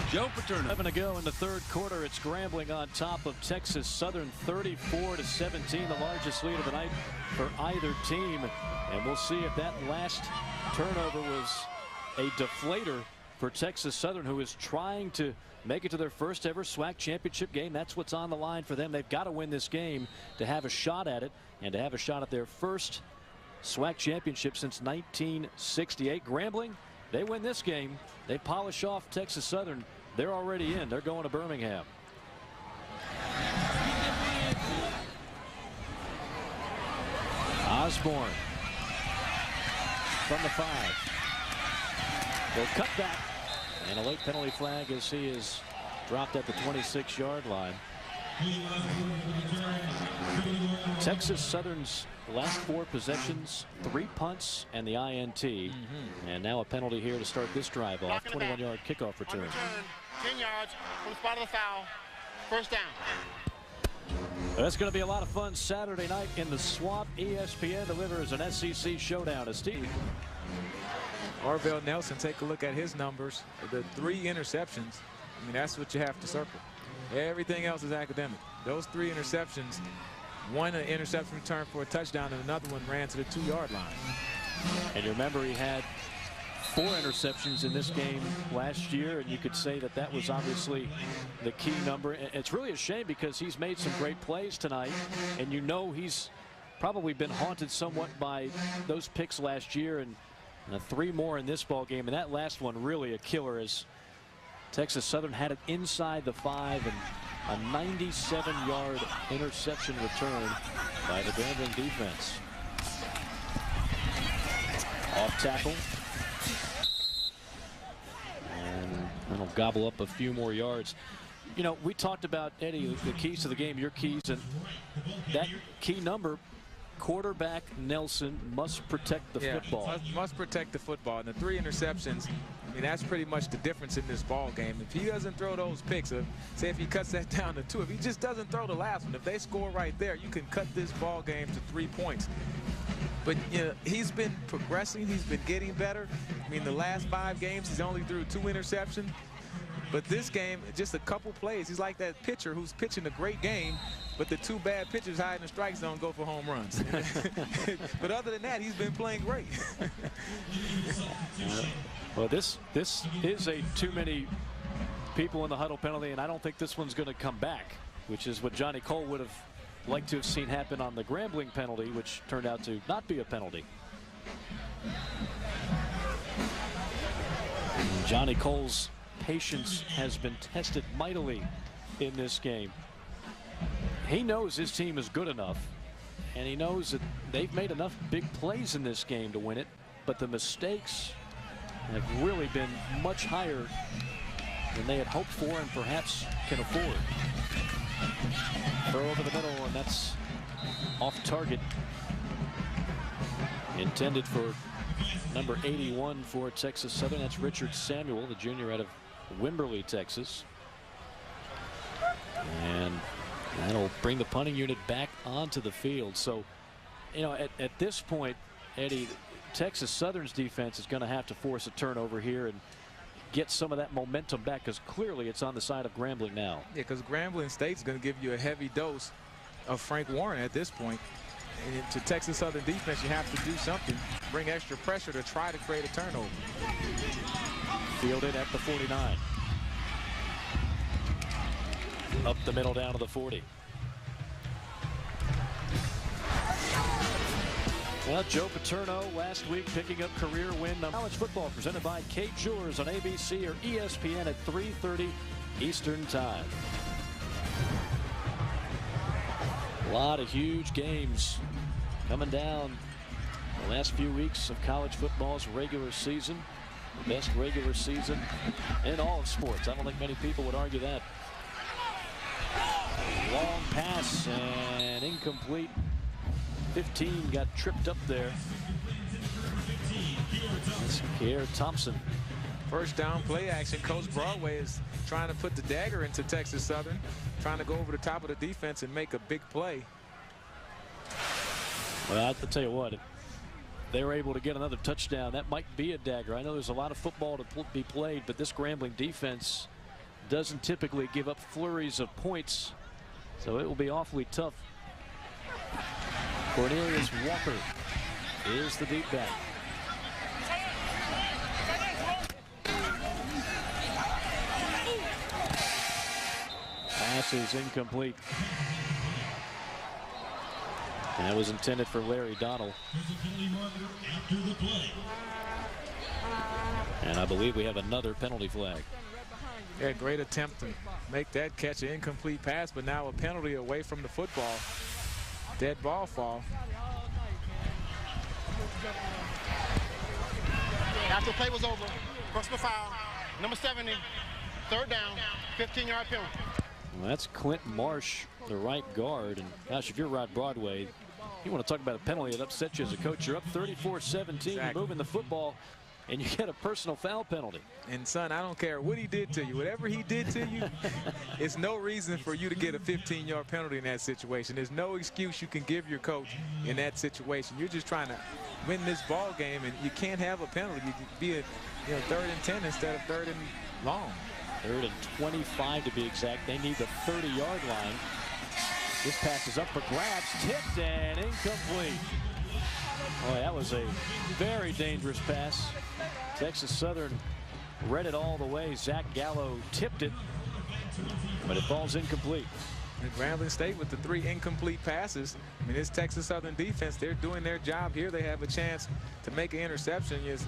Joe Paterno. 11 to go in the third quarter. It's Grambling on top of Texas Southern, 34-17, the largest lead of the night for either team. And we'll see if that last turnover was a deflator for Texas Southern, who is trying to make it to their first ever SWAC championship game. That's what's on the line for them. They've got to win this game to have a shot at it and to have a shot at their first SWAC championship since 1968. Grambling, they win this game. They polish off Texas Southern. They're already in. They're going to Birmingham. Osborne from the 5. They'll cut back. And a late penalty flag as he is dropped at the 26-yard line. Texas Southern's last 4 possessions, 3 punts and the INT. And now a penalty here to start this drive off. 21-yard kickoff return.
10 yards from the spot of the foul. First down.
That's going to be a lot of fun Saturday night in the Swamp. ESPN delivers an SEC showdown to Steve.
Arvell Nelson, take a look at his numbers. The 3 interceptions. I mean, that's what you have to circle. Everything else is academic. Those 3 interceptions, one an interception return for a touchdown, and another one ran to the 2-yard line.
And you remember he had 4 interceptions in this game last year, and you could say that that was obviously the key number. It's really a shame because he's made some great plays tonight, and you know he's probably been haunted somewhat by those picks last year, and 3 more in this ball game, and that last one really a killer as Texas Southern had it inside the 5 and a 97-yard interception return by the Grambling defense. Off tackle. And it'll gobble up a few more yards. You know, we talked about, Eddie, the keys to the game, your keys, and that key number, quarterback Nelson must protect the football.
Must protect the football. And the 3 interceptions, I mean, that's pretty much the difference in this ball game. If he doesn't throw those picks, say if he cuts that down to 2, if he just doesn't throw the last one, if they score right there, you can cut this ball game to 3 points. But you know, he's been progressing. He's been getting better. I mean, the last 5 games, he's only threw 2 interceptions. But this game, just a couple plays, he's like that pitcher who's pitching a great game, but the 2 bad pitchers high in the strike zone go for home runs. But other than that, he's been playing great.
Well, this is a too many people in the huddle penalty, and I don't think this one's going to come back, which is what Johnny Cole would have liked to have seen happen on the Grambling penalty, which turned out to not be a penalty. And Johnny Cole's patience has been tested mightily in this game. He knows his team is good enough, and he knows that they've made enough big plays in this game to win it, but the mistakes have really been much higher than they had hoped for and perhaps can afford. Throw over the middle, and that's off target. Intended for number 81 for Texas Southern. That's Richard Samuel, the junior out of Wimberley, Texas. And that'll bring the punting unit back onto the field. So, you know, at this point, Eddie, Texas Southern's defense is going to have to force a turnover here and get some of that momentum back, because clearly it's on the side of Grambling now.
Yeah, because Grambling State's going to give you a heavy dose of Frank Warren at this point. And to Texas Southern defense, you have to do something, bring extra pressure to try to create a turnover.
Fielded at the 49. Up the middle down to the 40. Well, Joe Paterno last week picking up career win. College football presented by Kate Jewelers on ABC or ESPN at 3:30 Eastern Time. A lot of huge games coming down the last few weeks of college football's regular season. The best regular season in all of sports. I don't think many people would argue that. Long pass and incomplete. 15 got tripped up there. That's Kier Thompson.
First down play action. Coach Broadway is trying to put the dagger into Texas Southern, trying to go over the top of the defense and make a big play.
Well, I'll tell you what, if they were able to get another touchdown, that might be a dagger. I know there's a lot of football to be played, but this Grambling defense doesn't typically give up flurries of points, so it will be awfully tough. Cornelius Walker is the deep back. Pass is incomplete. That was intended for Larry Donnell. And I believe we have another penalty flag.
Yeah, great attempt to make that catch, an incomplete pass, but now a penalty away from the football. Dead ball fall.
After the play was over, personal foul, number 70, third down, 15-yard penalty.
Well, that's Clint Marsh, the right guard. And gosh, if you're Rod Broadway, you want to talk about a penalty that upsets you as a coach. You're up 34-17, exactly. You're moving the football, and you get a personal foul penalty.
And son, I don't care what he did to you. Whatever he did to you, it's no reason for you to get a 15-yard penalty in that situation. There's no excuse you can give your coach in that situation. You're just trying to win this ball game, and you can't have a penalty. You could be a 3rd and 10 instead of 3rd and long.
3rd and 25 to be exact. They need the 30-yard line. This pass is up for grabs, tipped and incomplete. Boy, that was a very dangerous pass. Texas Southern read it all the way. Zach Gallo tipped it, but it falls incomplete.
And Grambling State with the 3 incomplete passes. I mean, this Texas Southern defense, they're doing their job here. They have a chance to make an interception. Just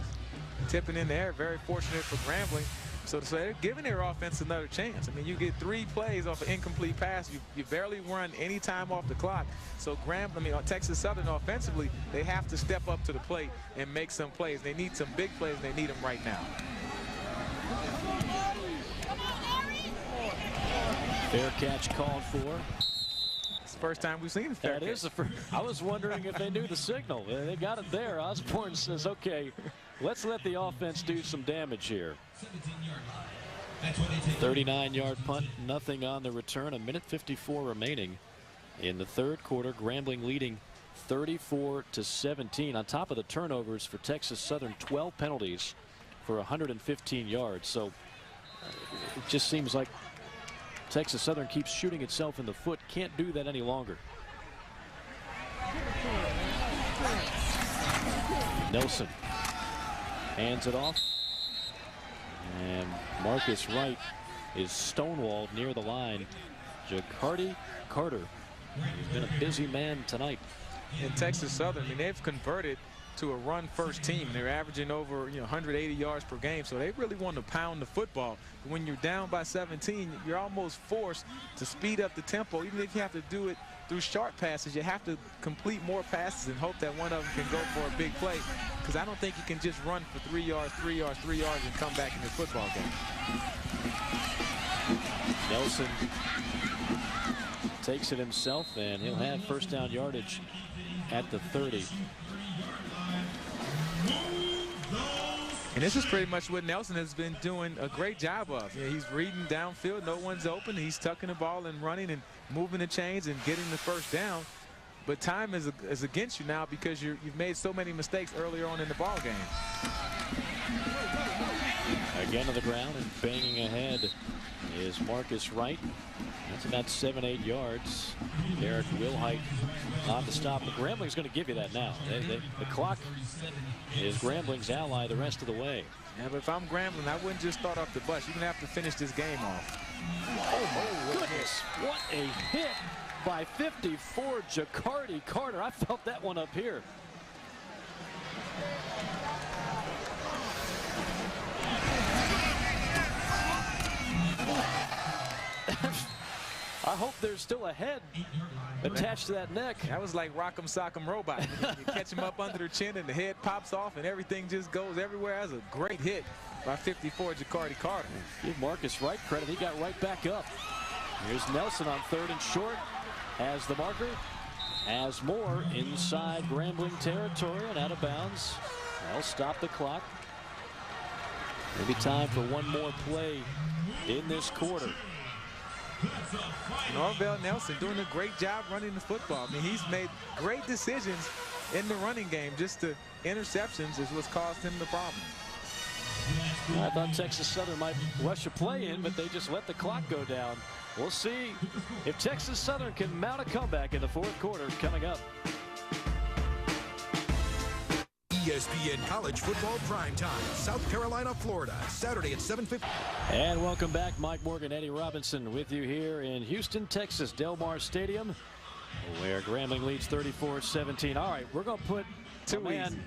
tipping in the air. Very fortunate for Grambling. So they're giving their offense another chance. I mean, you get 3 plays off an incomplete pass. You barely run any time off the clock. So Texas Southern offensively, they have to step up to the plate and make some plays. They need some big plays, and they need them right now.
Fair catch called for.
It's the first time we've seen a fair catch.
That is the first. I was wondering if they knew the signal. They got it there. Osborne says, okay, let's let the offense do some damage here. 39-yard punt, nothing on the return. 1:54 remaining in the 3rd quarter. Grambling leading 34-17. On top of the turnovers for Texas Southern, 12 penalties for 115 yards. So it just seems like Texas Southern keeps shooting itself in the foot. Can't do that any longer. Nelson hands it off. And Marcus Wright is stonewalled near the line. Jacardi Carter. He's been a busy man tonight.
In Texas Southern, I mean, they've converted to a run-first team. They're averaging over 180 yards per game, so they really want to pound the football. But when you're down by 17, you're almost forced to speed up the tempo. Even if you have to do it through short passes, you have to complete more passes and hope that one of them can go for a big play, because I don't think you can just run for 3 yards, 3 yards, 3 yards and come back in this football game.
Nelson takes it himself, and he'll have first down yardage at the 30.
And this is pretty much what Nelson has been doing a great job of. You know, he's reading downfield, no one's open. He's tucking the ball and running and moving the chains and getting the first down. But time is against you now because you've made so many mistakes earlier on in the ball game.
Again to the ground and banging ahead is Marcus Wright. That's about 7-8 yards. Derek Wilhite on to stop. But Grambling's going to give you that now. The clock is Grambling's ally the rest of the way.
Yeah, but if I'm Grambling, I wouldn't just start off the bus. You're going to have to finish this game off.
Oh, my goodness. What a hit by 54 Jacardi Carter. I felt that one up here. I hope there's still a head attached to that neck.
That was like Rock'em Sock'em Robot. You catch him up under the chin and the head pops off and everything just goes everywhere. That's a great hit by 54 Jacardi Carter.
Give Marcus Wright credit. He got right back up. Here's Nelson on 3rd and short. Has the marker. Has more inside Grambling territory and out of bounds. They'll stop the clock. Maybe time for one more play in this quarter.
Norvell Nelson doing a great job running the football. I mean, he's made great decisions in the running game. Just the interceptions is what's caused him the problem.
I thought Texas Southern might rush a play in, but they just let the clock go down. We'll see if Texas Southern can mount a comeback in the 4th quarter coming up.
ESPN College Football Primetime, South Carolina, Florida, Saturday at 7:50.
And welcome back. Mike Morgan, Eddie Robinson with you here in Houston, Texas, Del Mar Stadium, where Grambling leads 34-17. All right, we're going to put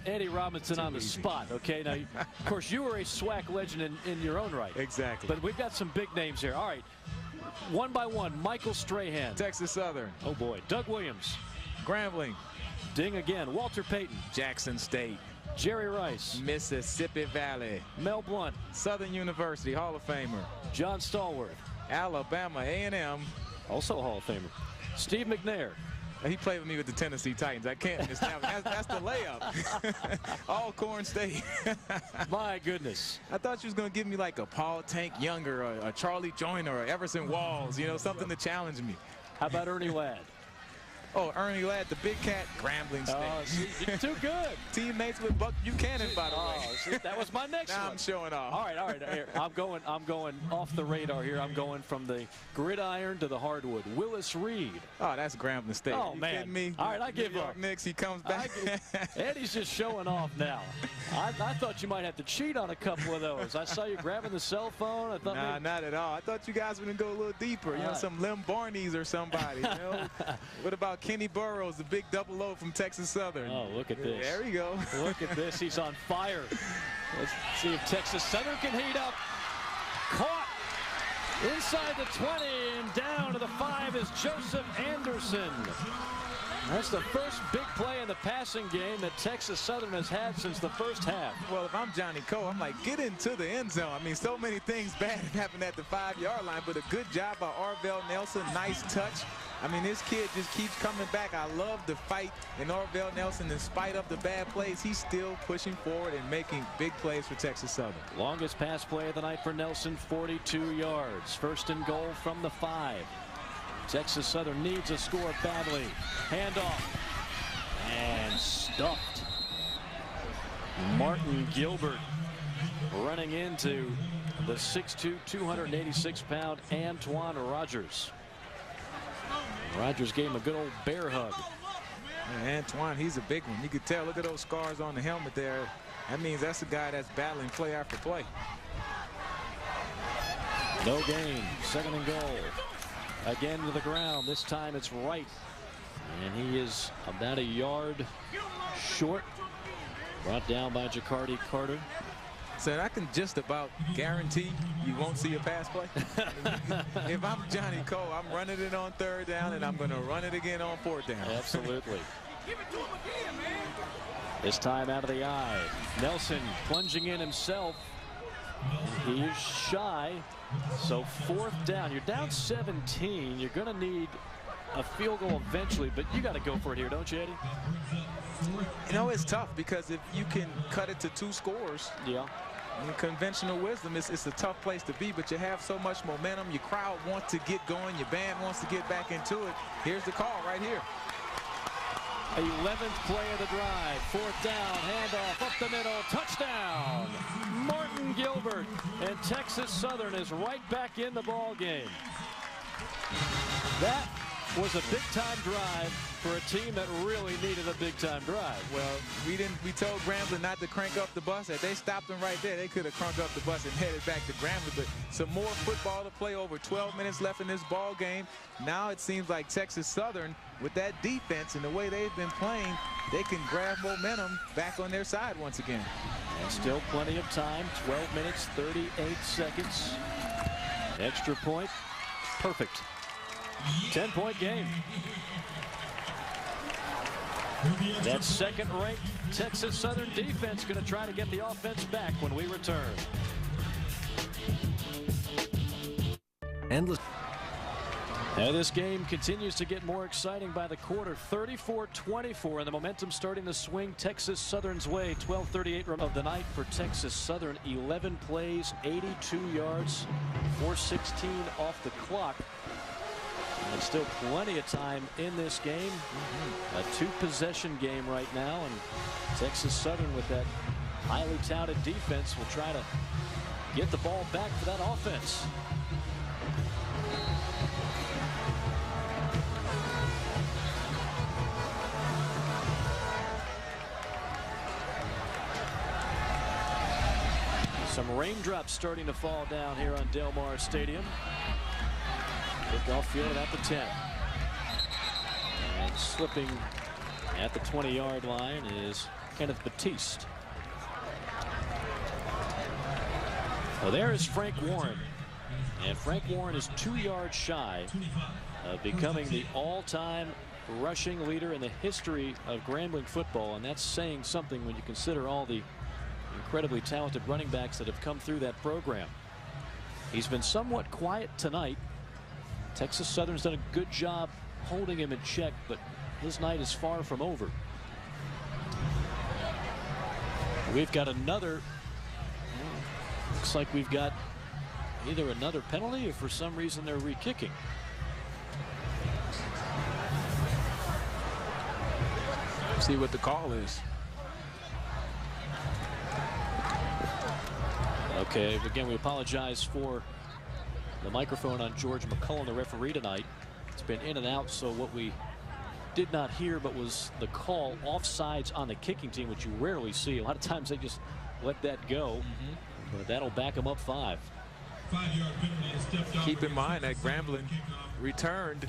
Eddie Robinson on the spot. Okay, now, of course, you were a SWAC legend in your own right.
Exactly.
But we've got some big names here. All right, one by one, Michael Strahan.
Texas Southern.
Oh, boy. Doug Williams.
Grambling.
Ding again. Walter Payton.
Jackson State.
Jerry Rice.
Mississippi Valley.
Mel Blunt.
Southern University Hall of Famer.
John Stallworth.
Alabama A&M.
Also Hall of Famer. Steve McNair.
He played with me with the Tennessee Titans. I can't miss that one. That's the layup. All Corn State.
My goodness.
I thought you was going to give me like a Paul Tank Younger or a Charlie Joyner or Everson Walls, you know, something to challenge me.
How about Ernie Ladd?
Oh, Ernie Ladd, the big cat, Grambling St.
Oh, see, you're too good.
Teammates with Buck Buchanan, by the way.
See, that was my next
now
one.
I'm showing off.
All right. Here, I'm going off the radar here. I'm going from the gridiron to the hardwood. Willis Reed.
Oh, that's Grambling State.
Oh,
you
man.
Kidding me?
All right, I give up.
Knicks, he comes back.
Eddie's just showing off now. I thought you might have to cheat on a couple of those. I saw you grabbing the cell phone. I thought
nah, not at all. I thought you guys were going to go a little deeper. You know, some Lem Barneys or somebody. You know? What about Kenny Burroughs, the big 00 from Texas Southern?
Oh, look at this.
There we go.
Look at this. He's on fire. Let's see if Texas Southern can heat up. Caught inside the 20 and down to the 5 is Joseph Anderson. That's the first big play in the passing game that Texas Southern has had since the first half.
Well, if I'm Johnny Coe, I'm like, get into the end zone. I mean, so many things bad happened at the 5-yard line, but a good job by Orvell Nelson. Nice touch. I mean, this kid just keeps coming back. I love the fight in Orvell Nelson. In spite of the bad plays, he's still pushing forward and making big plays for Texas Southern.
Longest pass play of the night for Nelson, 42 yards. 1st and goal from the 5. Texas Southern needs a score badly. Handoff. And stuffed. Martin Gilbert running into the 6'2", 286-pound Antoine Rogers. Rogers gave him a good old bear hug.
And Antoine, he's a big one. You could tell. Look at those scars on the helmet there. That means that's a guy that's battling play after play.
No gain. 2nd and goal. Again to the ground. This time it's Wright. And he is about a yard short. Brought down by Jacardi Carter.
So I can just about guarantee you won't see a pass play. If I'm Johnny Coe, I'm running it on 3rd down, and I'm going to run it again on 4th down.
Absolutely. This time out of the eye. Nelson plunging in himself. He is shy. So 4th down. You're down 17. You're going to need a field goal eventually, but you got to go for it here, don't you, Eddie?
You know, it's tough because if you can cut it to 2 scores,
yeah,
In conventional wisdom, it's a tough place to be, but you have so much momentum. Your crowd wants to get going. Your band wants to get back into it. Here's the call right here.
11th play of the drive. 4th down, handoff up the middle, touchdown. Martin Gilbert, and Texas Southern is right back in the ball game. That was a big-time drive for a team that really needed a big-time drive.
Well, we told Grambling not to crank up the bus. If they stopped them right there, they could have cranked up the bus and headed back to Grambling. But some more football to play. Over 12 minutes left in this ball game. Now it seems like Texas Southern, with that defense and the way they've been playing, they can grab momentum back on their side once again.
And still plenty of time. 12 minutes, 38 seconds. Extra point. Perfect. 10-point game. That second-ranked Texas Southern defense going to try to get the offense back when we return.
Endless.
Now this game continues to get more exciting by the quarter. 34-24, and the momentum starting to swing Texas Southern's way. 12:38 of the night for Texas Southern. 11 plays, 82 yards, 4:16 off the clock. And still plenty of time in this game. A 2-possession game right now, and Texas Southern, with that highly touted defense, will try to get the ball back for that offense. Some raindrops starting to fall down here on Del Mar Stadium. Kickoff field at the 10. And slipping at the 20-yard line is Kenneth Batiste. Well, there is Frank Warren. And Frank Warren is 2 yards shy of becoming the all-time rushing leader in the history of Grambling football. And that's saying something when you consider all the incredibly talented running backs that have come through that program. He's been somewhat quiet tonight. Texas Southern's done a good job holding him in check, but his night is far from over. We've got another, looks like we've got either another penalty, or for some reason they're re-kicking.
See what the call is.
Okay, again, we apologize for the microphone on George McCullen, the referee tonight. It's been in and out, so what we did not hear but was the call offsides on the kicking team, which you rarely see. A lot of times they just let that go, but that'll back them up 5.
Keep in mind that Grambling returned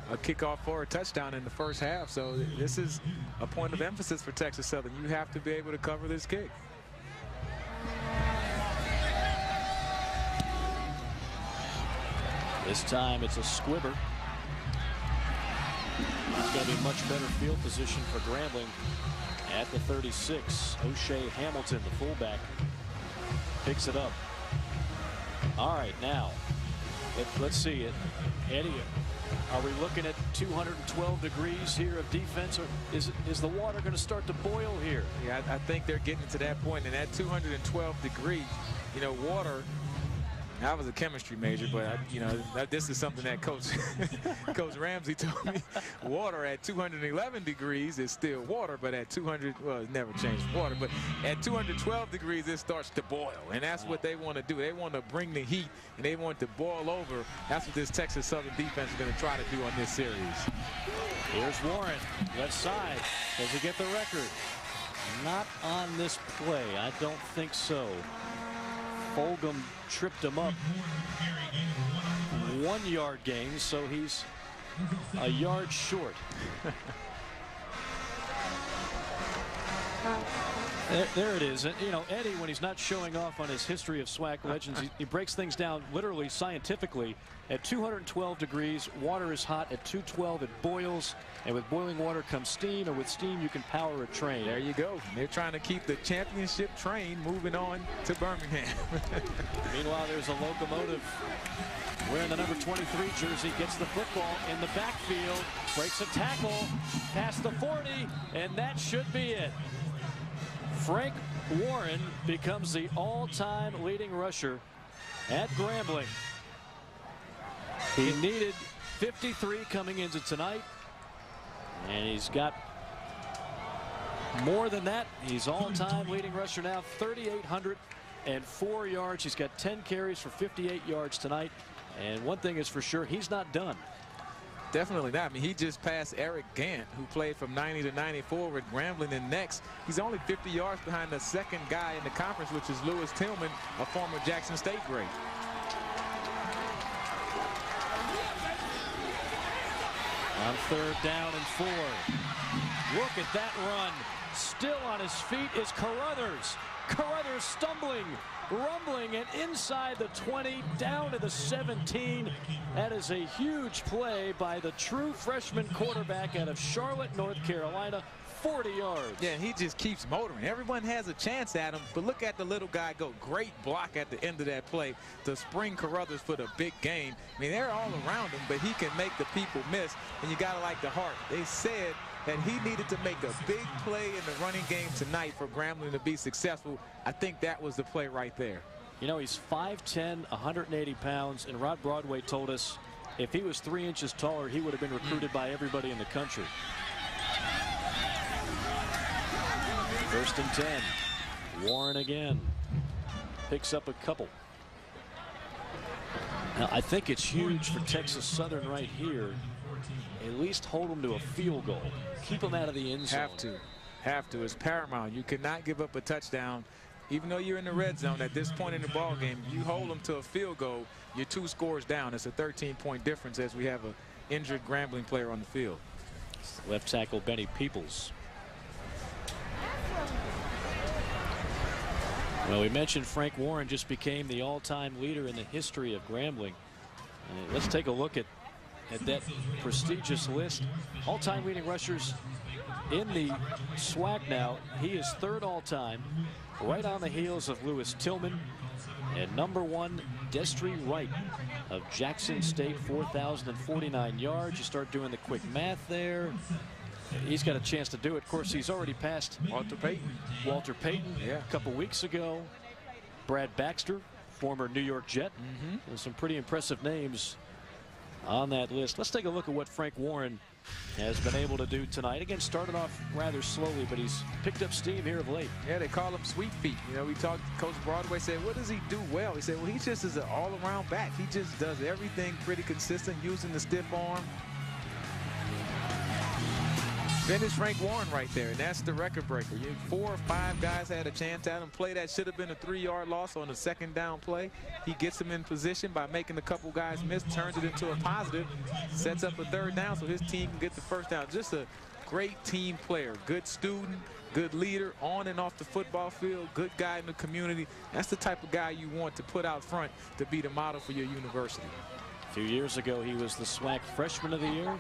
a kickoff for a touchdown in the first half, so this is a point of emphasis for Texas Southern. You have to be able to cover this kick.
This time it's a squibber. It's going to be much better field position for Grambling at the 36. O'Shea Hamilton, the fullback, picks it up. All right, now let's see it. Eddie, are we looking at 212 degrees here of defense, or is the water going to start to boil here?
Yeah, I think they're getting to that point, and at 212 degrees, you know, water. I was a chemistry major, but this is something that Coach Ramsey told me. Water at 211 degrees is still water, but at 200, well, it never changed water, but at 212 degrees it starts to boil, and that's what they want to do. They want to bring the heat, and they want to boil over. That's what this Texas Southern defense is going to try to do on this series.
Here's Warren, left side. Does he get the record? Not on this play. I don't think so. Fulgham tripped him up. 1 yard gain, so he's a yard short. There it is. And, you know, Eddie, when he's not showing off on his history of SWAC legends, he breaks things down literally scientifically. At 212 degrees, water is hot. At 212, it boils. And with boiling water comes steam, and with steam, you can power a train.
There you go. They're trying to keep the championship train moving on to Birmingham.
Meanwhile, there's a locomotive wearing the number 23 jersey, gets the football in the backfield, breaks a tackle, past the 40, and that should be it. Frank Warren becomes the all-time leading rusher at Grambling. He needed 53 coming into tonight, and he's got more than that. He's all-time leading rusher now, 3,804 yards. He's got 10 carries for 58 yards tonight, and one thing is for sure, he's not done.
Definitely not. I mean, he just passed Eric Gant, who played from 90 to 94 with Grambling, and next he's only 50 yards behind the second guy in the conference, which is Lewis Tillman, a former Jackson State great.
On 3rd down and 4. Look at that run. Still on his feet is Carruthers. Carruthers stumbling, rumbling, and inside the 20, down to the 17. That is a huge play by the true freshman quarterback out of Charlotte, North Carolina. 40 yards.
Yeah, and he just keeps motoring. Everyone has a chance at him, but look at the little guy go. Great block at the end of that play to spring Carruthers for the big gain. I mean, they're all around him, but he can make the people miss, and you got to like the heart. They said that he needed to make a big play in the running game tonight for Grambling to be successful. I think that was the play right there.
You know, he's 5'10", 180 pounds, and Rod Broadway told us if he was 3 inches taller, he would have been recruited by everybody in the country. 1st and 10. Warren again. Picks up a couple. Now, I think it's huge for Texas Southern right here. At least hold them to a field goal. Keep them out of the end zone.
Have to. It's paramount. You cannot give up a touchdown. Even though you're in the red zone at this point in the ball game, you hold them to a field goal, you're 2 scores down. It's a 13-point difference as we have an injured Grambling player on the field.
Left tackle Benny Peoples. Well, we mentioned Frank Warren just became the all-time leader in the history of Grambling. Let's take a look at that prestigious list. All-time leading rushers in the SWAC now. He is 3rd all-time, right on the heels of Lewis Tillman, and #1 Destry Wright of Jackson State, 4,049 yards. You start doing the quick math there. He's got a chance to do it. Of course, he's already passed
Walter Payton.
A couple weeks ago. Brad Baxter, former New York Jet. There's some pretty impressive names on that list. Let's take a look at what Frank Warren has been able to do tonight. Again, started off rather slowly, but he's picked up steam here of late.
Yeah, they call him Sweet Feet. You know, we talked, Coach Broadway said, what does he do well? He said, well, he just is an all-around back. He just does everything pretty consistent, using the stiff arm. Finish Frank Warren right there, and that's the record breaker. 4 or 5 guys had a chance at him. Play that should have been a 3-yard loss on the 2nd down play. He gets them in position by making a couple guys miss, turns it into a positive, sets up a 3rd down so his team can get the 1st down. Just a great team player, good student, good leader on and off the football field, good guy in the community. That's the type of guy you want to put out front to be the model for your university.
A few years ago, he was the SWAC Freshman of the Year.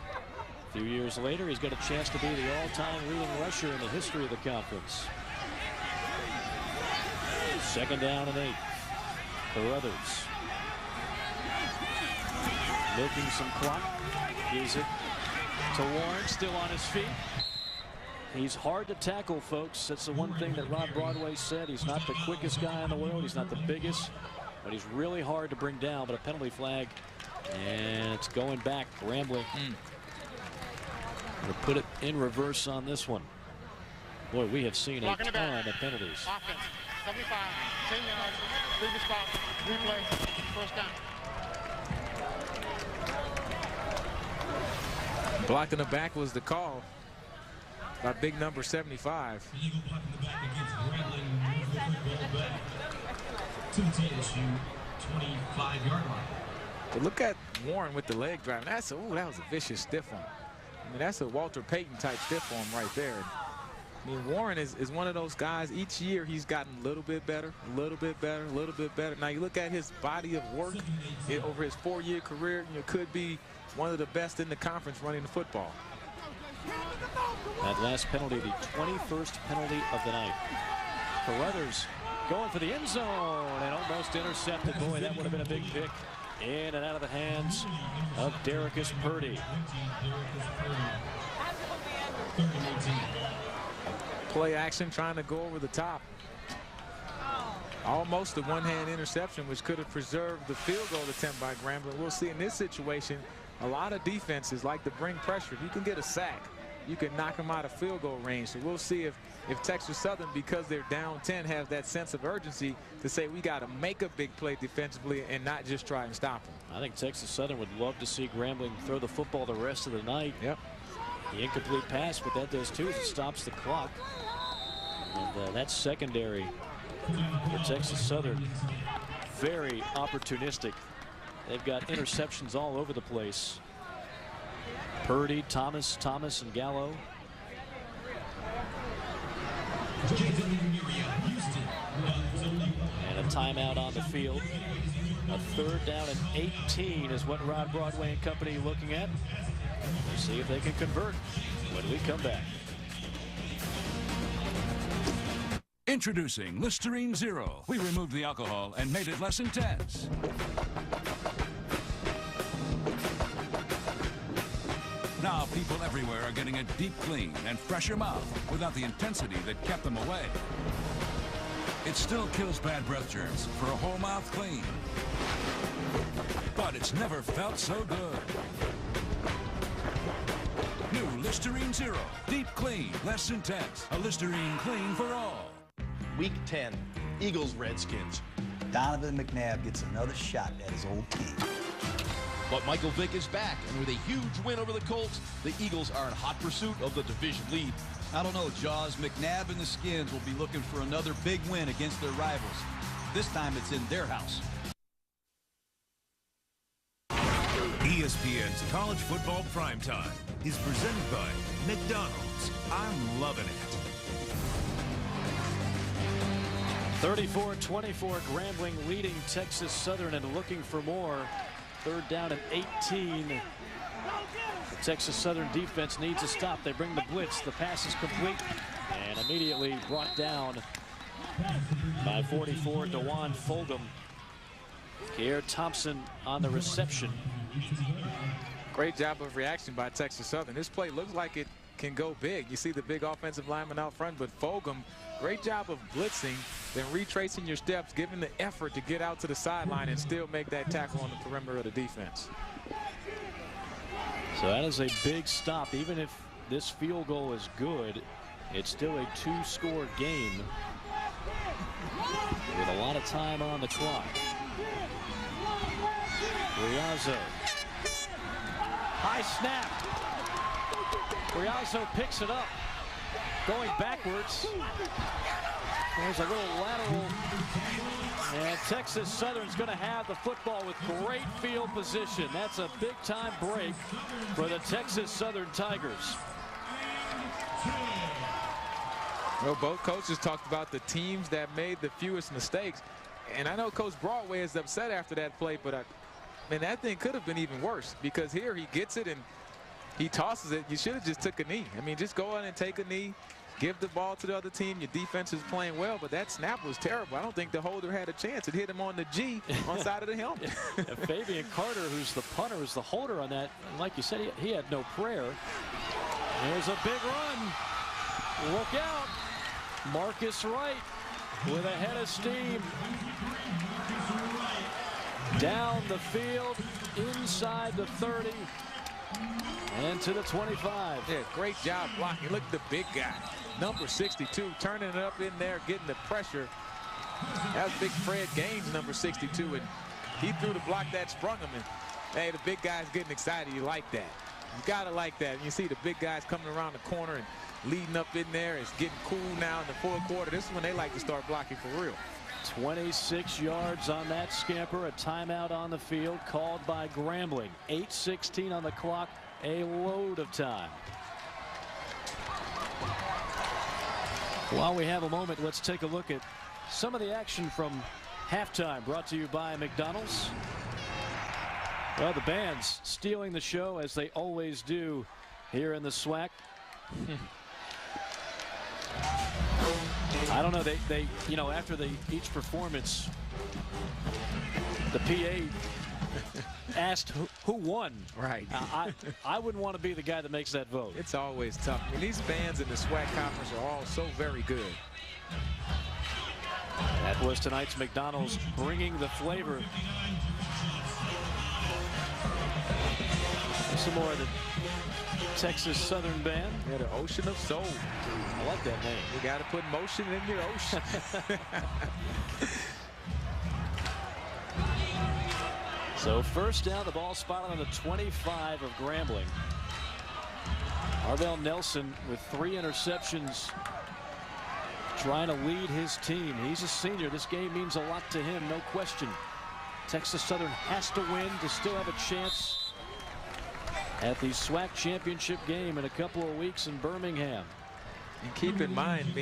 A few years later, he's got a chance to be the all-time leading rusher in the history of the conference. 2nd down and 8. Carruthers. Milking some clock. Gives it to Warren, still on his feet. He's hard to tackle, folks. That's the one thing that Rod Broadway said. He's not the quickest guy in the world. He's not the biggest, but he's really hard to bring down. But a penalty flag, and it's going back. Grambling. To put it in reverse on this one. Boy, we have seen a ton of penalties.
Offense, 75, 10 yards, previous spot, replay, 1st down.
Blocked in the back was the call by big number 75.
Illegal block in the back against Grambling. To the TSU 25-yard line.
But look at Warren with the leg drive. That was a vicious stiff arm. I mean, that's a Walter Payton type stiff arm right there. I mean, Warren is one of those guys. Each year he's gotten a little bit better, a little bit better, a little bit better. Now you look at his body of work over his 4-year career, could be one of the best in the conference running the football.
That last penalty, the 21st penalty of the night. Carruthers going for the end zone and almost intercepted. Boy, that would have been a big pick. In and out of the hands of Derricus Purdy.
Play action, trying to go over the top. Almost a one-hand interception, which could have preserved the field goal attempt by Grambling. We'll see in this situation, a lot of defenses like to bring pressure. If you can get a sack, you can knock them out of field goal range. So we'll see if Texas Southern, because they're down 10, have that sense of urgency to say we got to make a big play defensively and not just try and stop them.
I think Texas Southern would love to see Grambling throw the football the rest of the night.
Yep.
The incomplete pass, but that does too is it stops the clock. And that's secondary for Texas Southern. Very opportunistic. They've got interceptions all over the place. Purdy, Thomas, and Gallo. And a timeout on the field. A 3rd down and 18 is what Rod Broadway and company looking at. We'll see if they can convert when we come back.
Introducing Listerine Zero. We removed the alcohol and made it less intense. Now people everywhere are getting a deep clean and fresher mouth without the intensity that kept them away. It still kills bad breath germs for a whole mouth clean. But it's never felt so good. New Listerine Zero. Deep clean, less intense. A Listerine clean for all.
Week 10, Eagles-Redskins.
Donovan McNabb gets another shot at his old team.
But Michael Vick is back, and with a huge win over the Colts, the Eagles are in hot pursuit of the division lead.
I don't know, Jaws. McNabb and the Skins will be looking for another big win against their rivals. This time it's in their house.
ESPN's College Football Primetime is presented by McDonald's. I'm loving it.
34-24, Grambling leading Texas Southern and looking for more. 3rd down and 18. The Texas Southern defense needs a stop. They bring the blitz. The pass is complete and immediately brought down by 44, DeJuan Fulgham. Kier Thompson on the reception.
Great job of reaction by Texas Southern. This play looks like it can go big. You see the big offensive lineman out front, but Fulgham, great job of blitzing, then retracing your steps, giving the effort to get out to the sideline and still make that tackle on the perimeter of the defense.
So that is a big stop. Even if this field goal is good, it's still a 2-score game with a lot of time on the clock. Riazzo. High snap. Riazzo picks it up. Going backwards. There's a little lateral. And Texas Southern's going to have the football with great field position. That's a big-time break for the Texas Southern Tigers.
Well, both coaches talked about the teams that made the fewest mistakes. And I know Coach Broadway is upset after that play, but man, that thing could have been even worse, because here he gets it and he tosses it. You should have just took a knee. I mean, just go in and take a knee, give the ball to the other team. Your defense is playing well, but that snap was terrible. I don't think the holder had a chance. It hit him on the G on side of the helmet.
Fabian Carter, who's the punter, is the holder on that. And like you said, he had no prayer. There's a big run. Look out. Marcus Wright with a head of steam. Down the field, inside the 30, and to the 25.
Yeah, great job blocking. Look at the big guy, number 62, turning it up in there, getting the pressure. That was big Fred Gaines, number 62, and he threw the block that sprung him. And hey, the big guy's getting excited. You like that. You gotta like that. And you see the big guys coming around the corner and leading up in there. It's getting cool now in the fourth quarter. This is when they like to start blocking for real.
26 yards on that scamper. A timeout on the field called by Grambling. 8:16 on the clock. A load of time. While we have a moment, let's take a look at some of the action from halftime, brought to you by McDonald's. Well, the band's stealing the show, as they always do here in the SWAC. I don't know, they you know, after each performance, the PA asked who won.
Right.
I wouldn't want to be the guy that makes that vote.
It's always tough. I mean, these fans in the SWAC conference are all so very good.
That was tonight's McDonald's bringing the flavor. Some more of the Texas Southern band.
Yeah, the Ocean of Soul.
I like that name.
You got to put motion in your ocean.
So first down, the ball spotted on the 25 of Grambling. Arvell Nelson with 3 interceptions, trying to lead his team. He's a senior. This game means a lot to him, no question. Texas Southern has to win to still have a chance at the SWAC championship game in a couple of weeks in Birmingham.
And keep in mind,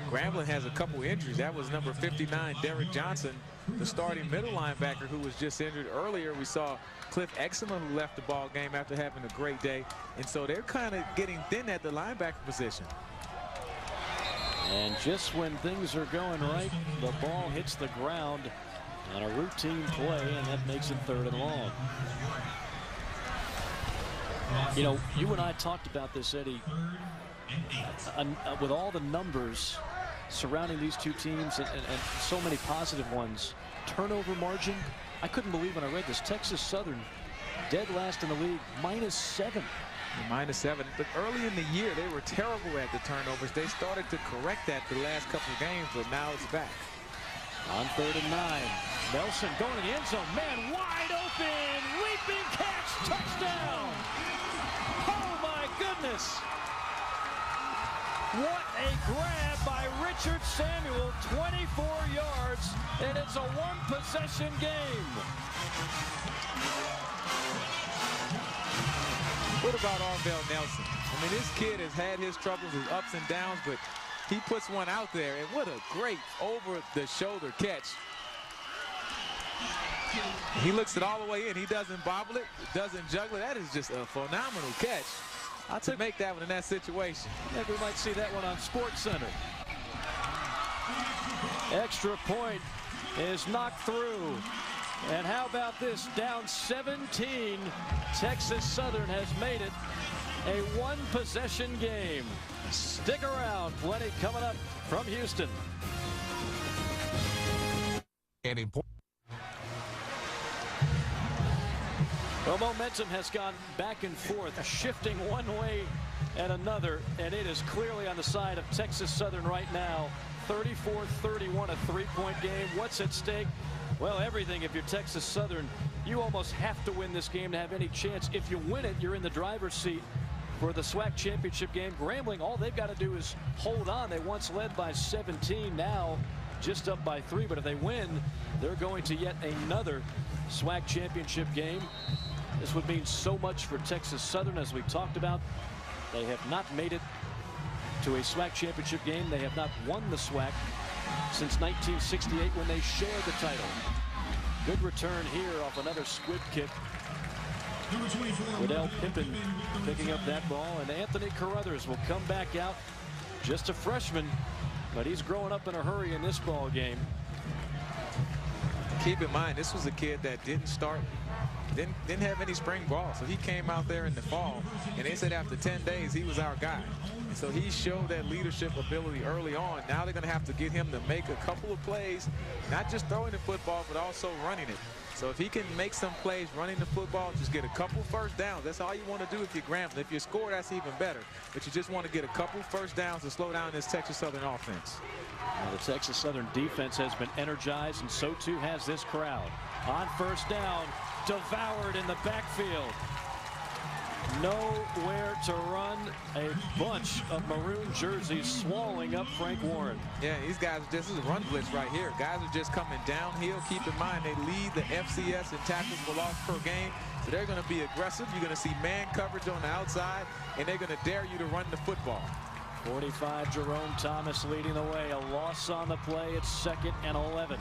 Grambling has a couple injuries. That was number 59, Derek Johnson, the starting middle linebacker who was just injured earlier. We saw Cliff Exelon, who left the ball game after having a great day. And so they're kind of getting thin at the linebacker position.
And just when things are going right, the ball hits the ground on a routine play, and that makes it 3rd and long. You know, you and I talked about this, Eddie, with all the numbers surrounding these two teams and so many positive ones. Turnover margin, I couldn't believe when I read this. Texas Southern dead last in the league, -7.
-7. But early in the year, they were terrible at the turnovers. They started to correct that the last couple of games, but now it's back.
On 3rd and 9, Nelson going to the end zone. Man wide open, leaping catch, touchdown. Oh my goodness. What a grab by Richard Samuel, 24 yards, and it's a 1-possession game.
What about Arvell Nelson? I mean, this kid has had his troubles, his ups and downs, but he puts one out there, and what a great over-the-shoulder catch. He looks it all the way in. He doesn't bobble it, doesn't juggle it. That is just a phenomenal catch. To make that one in that situation.
Maybe we might see that one on SportsCenter. Extra point is knocked through. And how about this? Down 17. Texas Southern has made it a 1-possession game. Stick around. Plenty coming up from Houston. Well, momentum has gone back and forth, shifting one way and another, and it is clearly on the side of Texas Southern right now. 34-31, a 3-point game. What's at stake? Well, everything. If you're Texas Southern, you almost have to win this game to have any chance. If you win it, you're in the driver's seat for the SWAC championship game. Grambling, all they've got to do is hold on. They once led by 17, now just up by 3. But if they win, they're going to yet another SWAC championship game. This would mean so much for Texas Southern, as we talked about. They have not made it to a SWAC championship game. They have not won the SWAC since 1968 when they shared the title. Good return here off another squib kick. Waddell Pimpin picking up that ball, and Anthony Carruthers will come back out. Just a freshman, but he's growing up in a hurry in this ball game.
Keep in mind, this was a kid that didn't have any spring ball, so he came out there in the fall, and they said after 10 days he was our guy. And so he showed that leadership ability early on. Now they're going to have to get him to make a couple of plays, not just throwing the football, but also running it. So if he can make some plays running the football, just get a couple first downs. That's all you want to do if you're Grambling. If you score, that's even better. But you just want to get a couple first downs to slow down this Texas Southern offense.
Well, the Texas Southern defense has been energized, and so too has this crowd. On first down, devoured in the backfield. Nowhere to run. A bunch of maroon jerseys swallowing up Frank Warren.
Yeah, these guys, this is a run blitz right here. Guys are just coming downhill. Keep in mind, they lead the FCS in tackles for loss per game. So they're going to be aggressive. You're going to see man coverage on the outside, and they're going to dare you to run the football.
45, Jerome Thomas leading the way. A loss on the play. It's 2nd and 11.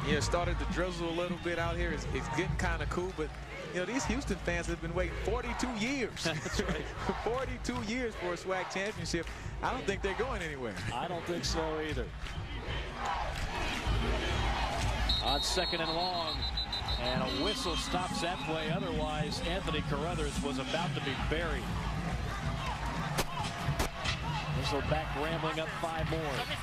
Yeah, started to drizzle a little bit out here. It's getting kind of cool, but you know, these Houston fans have been waiting 42 years.
That's right.
42 years for a SWAC championship. I don't think they're going anywhere.
I don't think so either. On 2nd and long, and a whistle stops that play. Otherwise, Anthony Carruthers was about to be buried. Whistle back, Grambling up 5 more.
77,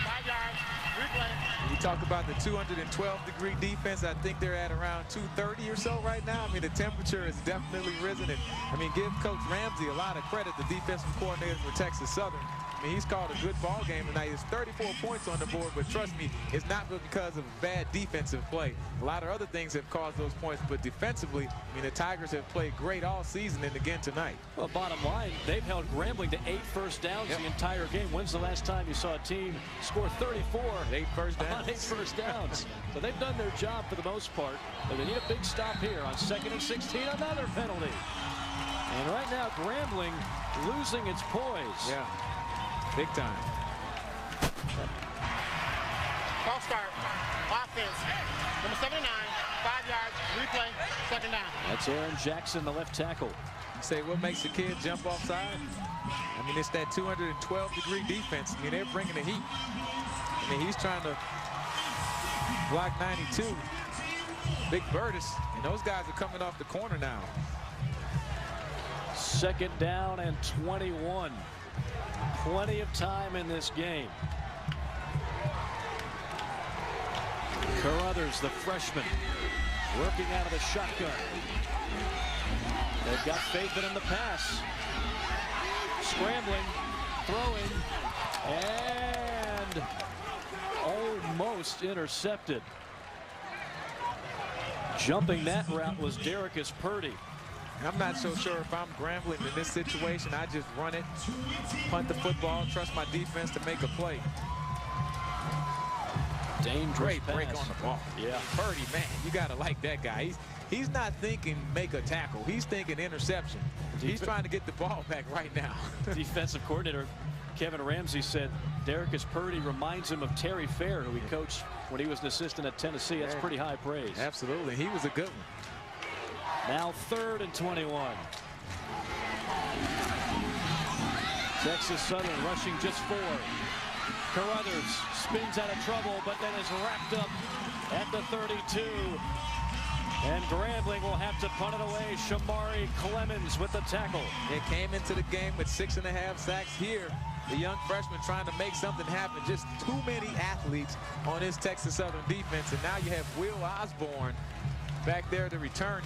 5 yards, replay.
You talk about the 212-degree defense. I think they're at around 230 or so right now. I mean, the temperature has definitely risen. And I mean, give Coach Ramsey a lot of credit, the defensive coordinator for Texas Southern. I mean, he's called a good ball game tonight. There's 34 points on the board, but trust me, it's not because of bad defensive play. A lot of other things have caused those points, but defensively, I mean, the Tigers have played great all season and again tonight.
Well, bottom line, they've held Grambling to 8 first downs the entire game. When's the last time you saw a team score 34
8 first downs?
On 8 first downs? So they've done their job for the most part, but they need a big stop here on 2nd and 16, another penalty. And right now, Grambling losing its poise.
Yeah. Big time.
False start. Offense. Number 79. 5 yards. Replay. 2nd down.
That's Aaron Jackson, the left tackle.
You say what makes the kid jump offside? I mean, it's that 212-degree defense. I mean, they're bringing the heat. I mean, he's trying to block 92. Big Burtis. And those guys are coming off the corner now.
2nd down and 21. Plenty of time in this game. Carruthers, the freshman, working out of the shotgun. They've got faith in him to pass. Scrambling, throwing, and almost intercepted. Jumping that route was Derrick Purdy.
I'm not so sure if I'm Grambling in this situation. I just run it, punt the football, trust my defense to make a play.
Dangerous
Great
pass.
break on the ball.
Yeah.
Purdy, man, you got to like that guy. He's not thinking make a tackle. He's thinking interception. He's trying to get the ball back right now.
Defensive coordinator Kevin Ramsey said Derrick Purdy reminds him of Terry Fair, who he coached when he was an assistant at Tennessee. That's pretty high praise.
Absolutely. He was a good one.
Now 3rd and 21. Texas Southern rushing just 4. Carruthers spins out of trouble, but then is wrapped up at the 32. And Grambling will have to punt it away. Shamari Clemens with the tackle.
It came into the game with 6.5 sacks here. The young freshman trying to make something happen. Just too many athletes on this Texas Southern defense. And now you have Will Osborne back there to return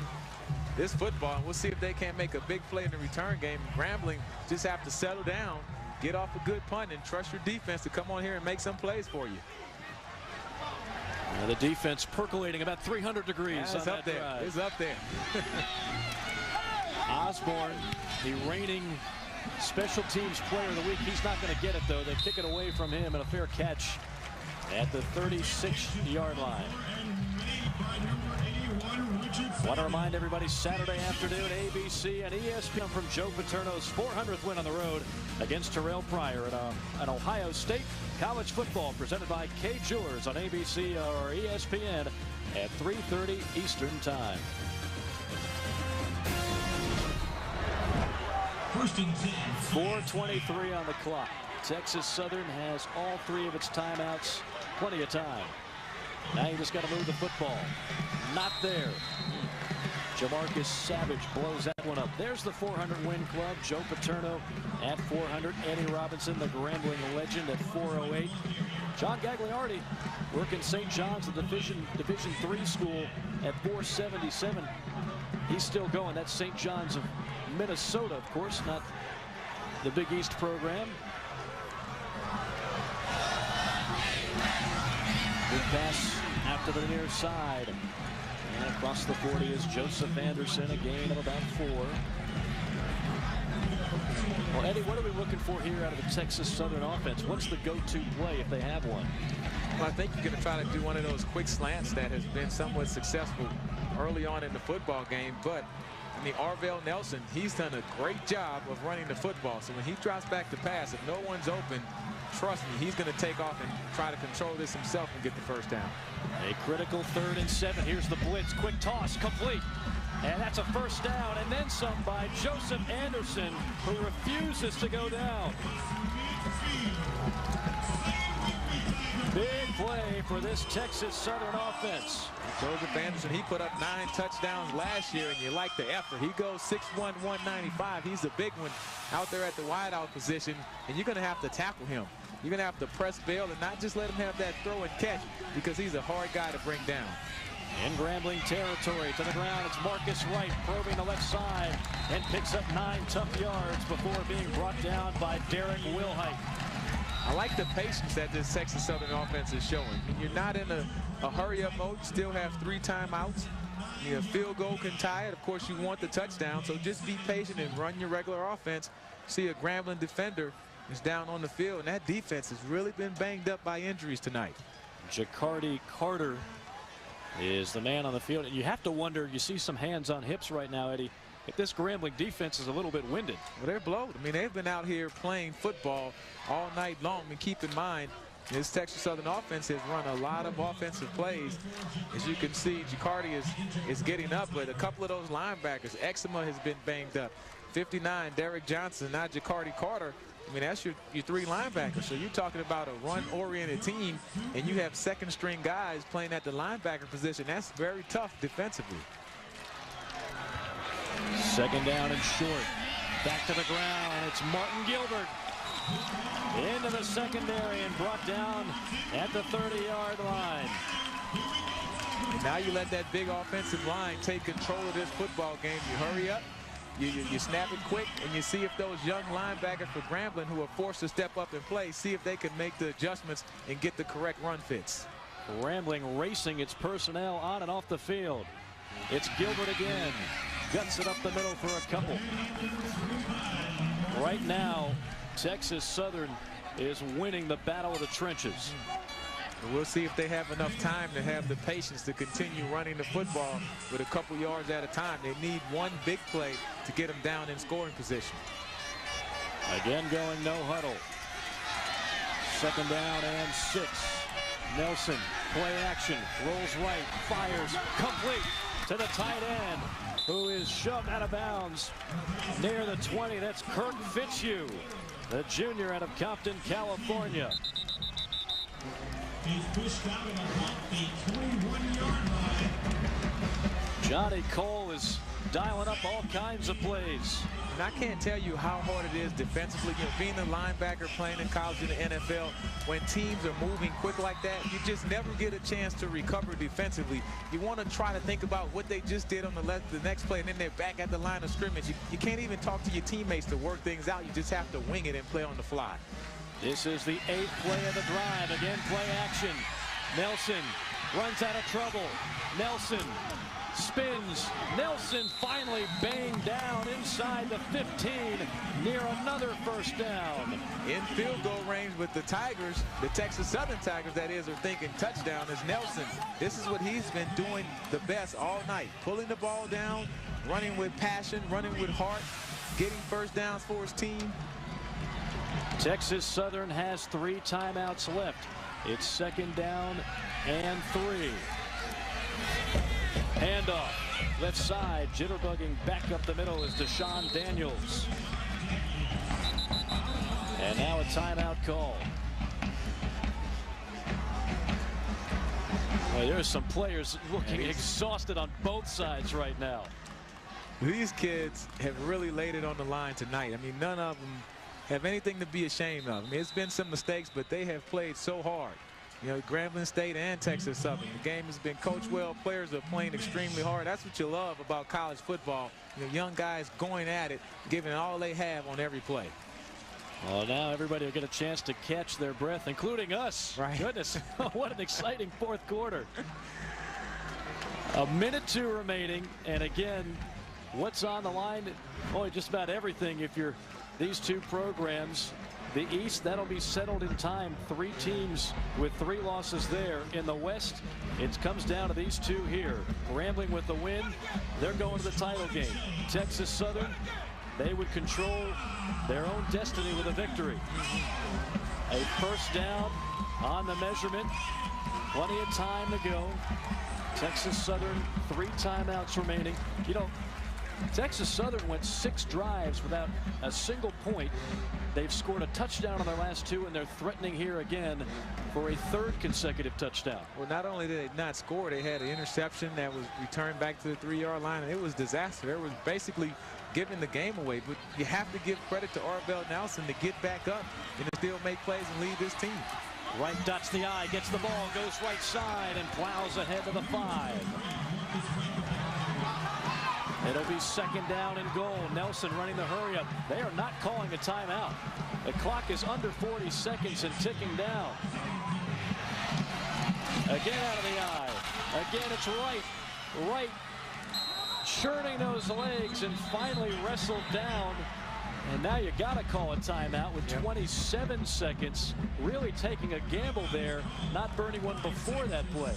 this football. And we'll see if they can't make a big play in the return game. Grambling just have to settle down, get off a good punt, and trust your defense to come on here and make some plays for you.
The defense percolating about 300 degrees.
Yeah, it's
on
up
that
there.
drive.
It's up there.
Osborne, the reigning special teams player of the week. He's not going to get it, though. They kick it away from him, and a fair catch at the 36-yard line. Want to remind everybody, Saturday afternoon, ABC and ESPN from Joe Paterno's 400th win on the road against Terrell Pryor at Ohio State. College football presented by K Jewelers on ABC or ESPN at 3:30 Eastern Time.
1st and 10.
4:23 on the clock. Texas Southern has all 3 of its timeouts. Plenty of time. Now you just got to move the football. Not there. Jamarcus Savage blows that one up. There's the 400-win club. Joe Paterno at 400. Eddie Robinson, the Grambling legend, at 408. John Gagliardi working St. John's, the Division III school, at 477. He's still going. That's St. John's of Minnesota, of course, not the Big East program. Big pass out to the near side. And across the 40 is Joseph Anderson, a gain of about 4. Well, Eddie, what are we looking for here out of the Texas Southern offense? What's the go-to play if they have one?
Well, I think you're going to try to do one of those quick slants that has been somewhat successful early on in the football game. But, I mean, Arvell Nelson, he's done a great job of running the football. So when he drops back to pass, if no one's open, trust me, he's going to take off and try to control this himself and get the first down.
A critical 3rd and 7. Here's the blitz. Quick toss, complete. And that's a first down, and then some by Joseph Anderson, who refuses to go down. Big play for this Texas Southern offense.
Joseph Anderson, he put up 9 touchdowns last year, and you like the effort. He goes 6'1", 195. He's a big one out there at the wideout position, and you're going to have to tackle him. You're going to have to press bail and not just let him have that throw and catch, because he's a hard guy to bring down.
In Grambling territory, to the ground, it's Marcus Wright probing the left side and picks up 9 tough yards before being brought down by Derek Wilhite.
I like the patience that this Texas Southern offense is showing. You're not in a hurry-up mode. You still have 3 timeouts. Your field goal can tie it. Of course, you want the touchdown, so just be patient and run your regular offense. See a Grambling defender is down on the field, and that defense has really been banged up by injuries tonight.
Jacardi Carter is the man on the field. And you have to wonder, you see some hands on hips right now, Eddie, if this Grambling defense is a little bit winded.
Well, they're blowed. I mean, they've been out here playing football all night long. And keep in mind, this Texas Southern offense has run a lot of offensive plays. As you can see, Jacardi is getting up, but a couple of those linebackers, Eczema has been banged up. 59, Derek Johnson, now Jacardi Carter. I mean, that's your 3 linebackers. So you're talking about a run-oriented team, and you have second-string guys playing at the linebacker position. That's very tough defensively.
Second down and short. Back to the ground. It's Martin Gilbert into the secondary and brought down at the 30-yard line.
And now you let that big offensive line take control of this football game. You hurry up. You snap it quick, and you see if those young linebackers for Grambling who are forced to step up and play, see if they can make the adjustments and get the correct run fits.
Grambling racing its personnel on and off the field. It's Gilbert again. Guts it up the middle for a couple. Right now, Texas Southern is winning the battle of the trenches.
We'll see if they have enough time to have the patience to continue running the football with a couple yards at a time. They need one big play to get them down in scoring position.
Again going no huddle. Second down and 6. Nelson, play action, rolls right, fires, complete to the tight end, who is shoved out of bounds near the 20. That's Kirk Fitzhugh, the junior out of Compton, California.
He's pushed out at the 21-yard line.
Johnny Cole is dialing up all kinds of plays.
And I can't tell you how hard it is defensively. You know, being a linebacker playing in college in the NFL, when teams are moving quick like that, you just never get a chance to recover defensively. You want to try to think about what they just did on the next play, and then they're back at the line of scrimmage. You can't even talk to your teammates to work things out. You just have to wing it and play on the fly.
This is the 8th play of the drive. Again, play action. Nelson runs out of trouble. Nelson spins. Nelson finally banged down inside the 15 near another first down.
In field goal range with the Tigers, the Texas Southern Tigers, that is, are thinking touchdown is Nelson. This is what he's been doing the best all night. Pulling the ball down, running with passion, running with heart, getting first downs for his team.
Texas Southern has 3 timeouts left. It's second down and 3. Handoff, left side, jitterbugging back up the middle is Deshaun Daniels. And now a timeout call. Well, there's some players looking exhausted on both sides right now.
These kids have really laid it on the line tonight. I mean, none of them have anything to be ashamed of. I mean, it's been some mistakes, but they have played so hard. You know, Grambling State and Texas Southern. The game has been coached well. Players are playing extremely hard. That's what you love about college football. You know, young guys going at it, giving all they have on every play.
Well, now everybody will get a chance to catch their breath, including us.
Right.
Goodness, what an exciting 4th quarter. 1 minute 2 remaining, and again, what's on the line? Boy, just about everything if you're these 2 programs. The East, that'll be settled in time. 3 teams with 3 losses there. In the West, it comes down to these 2 here. Grambling with the win, they're going to the title game. Texas Southern, they would control their own destiny with a victory. A first down on the measurement. Plenty of time to go. Texas Southern, 3 timeouts remaining. You know, Texas Southern went 6 drives without a single point. They've scored a touchdown on their last 2, and they're threatening here again for a 3rd consecutive touchdown.
Well, not only did they not score, they had an interception that was returned back to the 3-yard line, and it was disaster. It was basically giving the game away. But you have to give credit to Arvell Nelson to get back up and to still make plays and lead this team.
Right dots the eye, gets the ball, goes right side, and plows ahead to the 5. It'll be 2nd down and goal. Nelson running the hurry up. They are not calling a timeout. The clock is under 40 seconds and ticking down. Again out of the eye. Again, it's right. Churning those legs and finally wrestled down. And now you got to call a timeout with 27 seconds. Really taking a gamble there, not burning one before that play.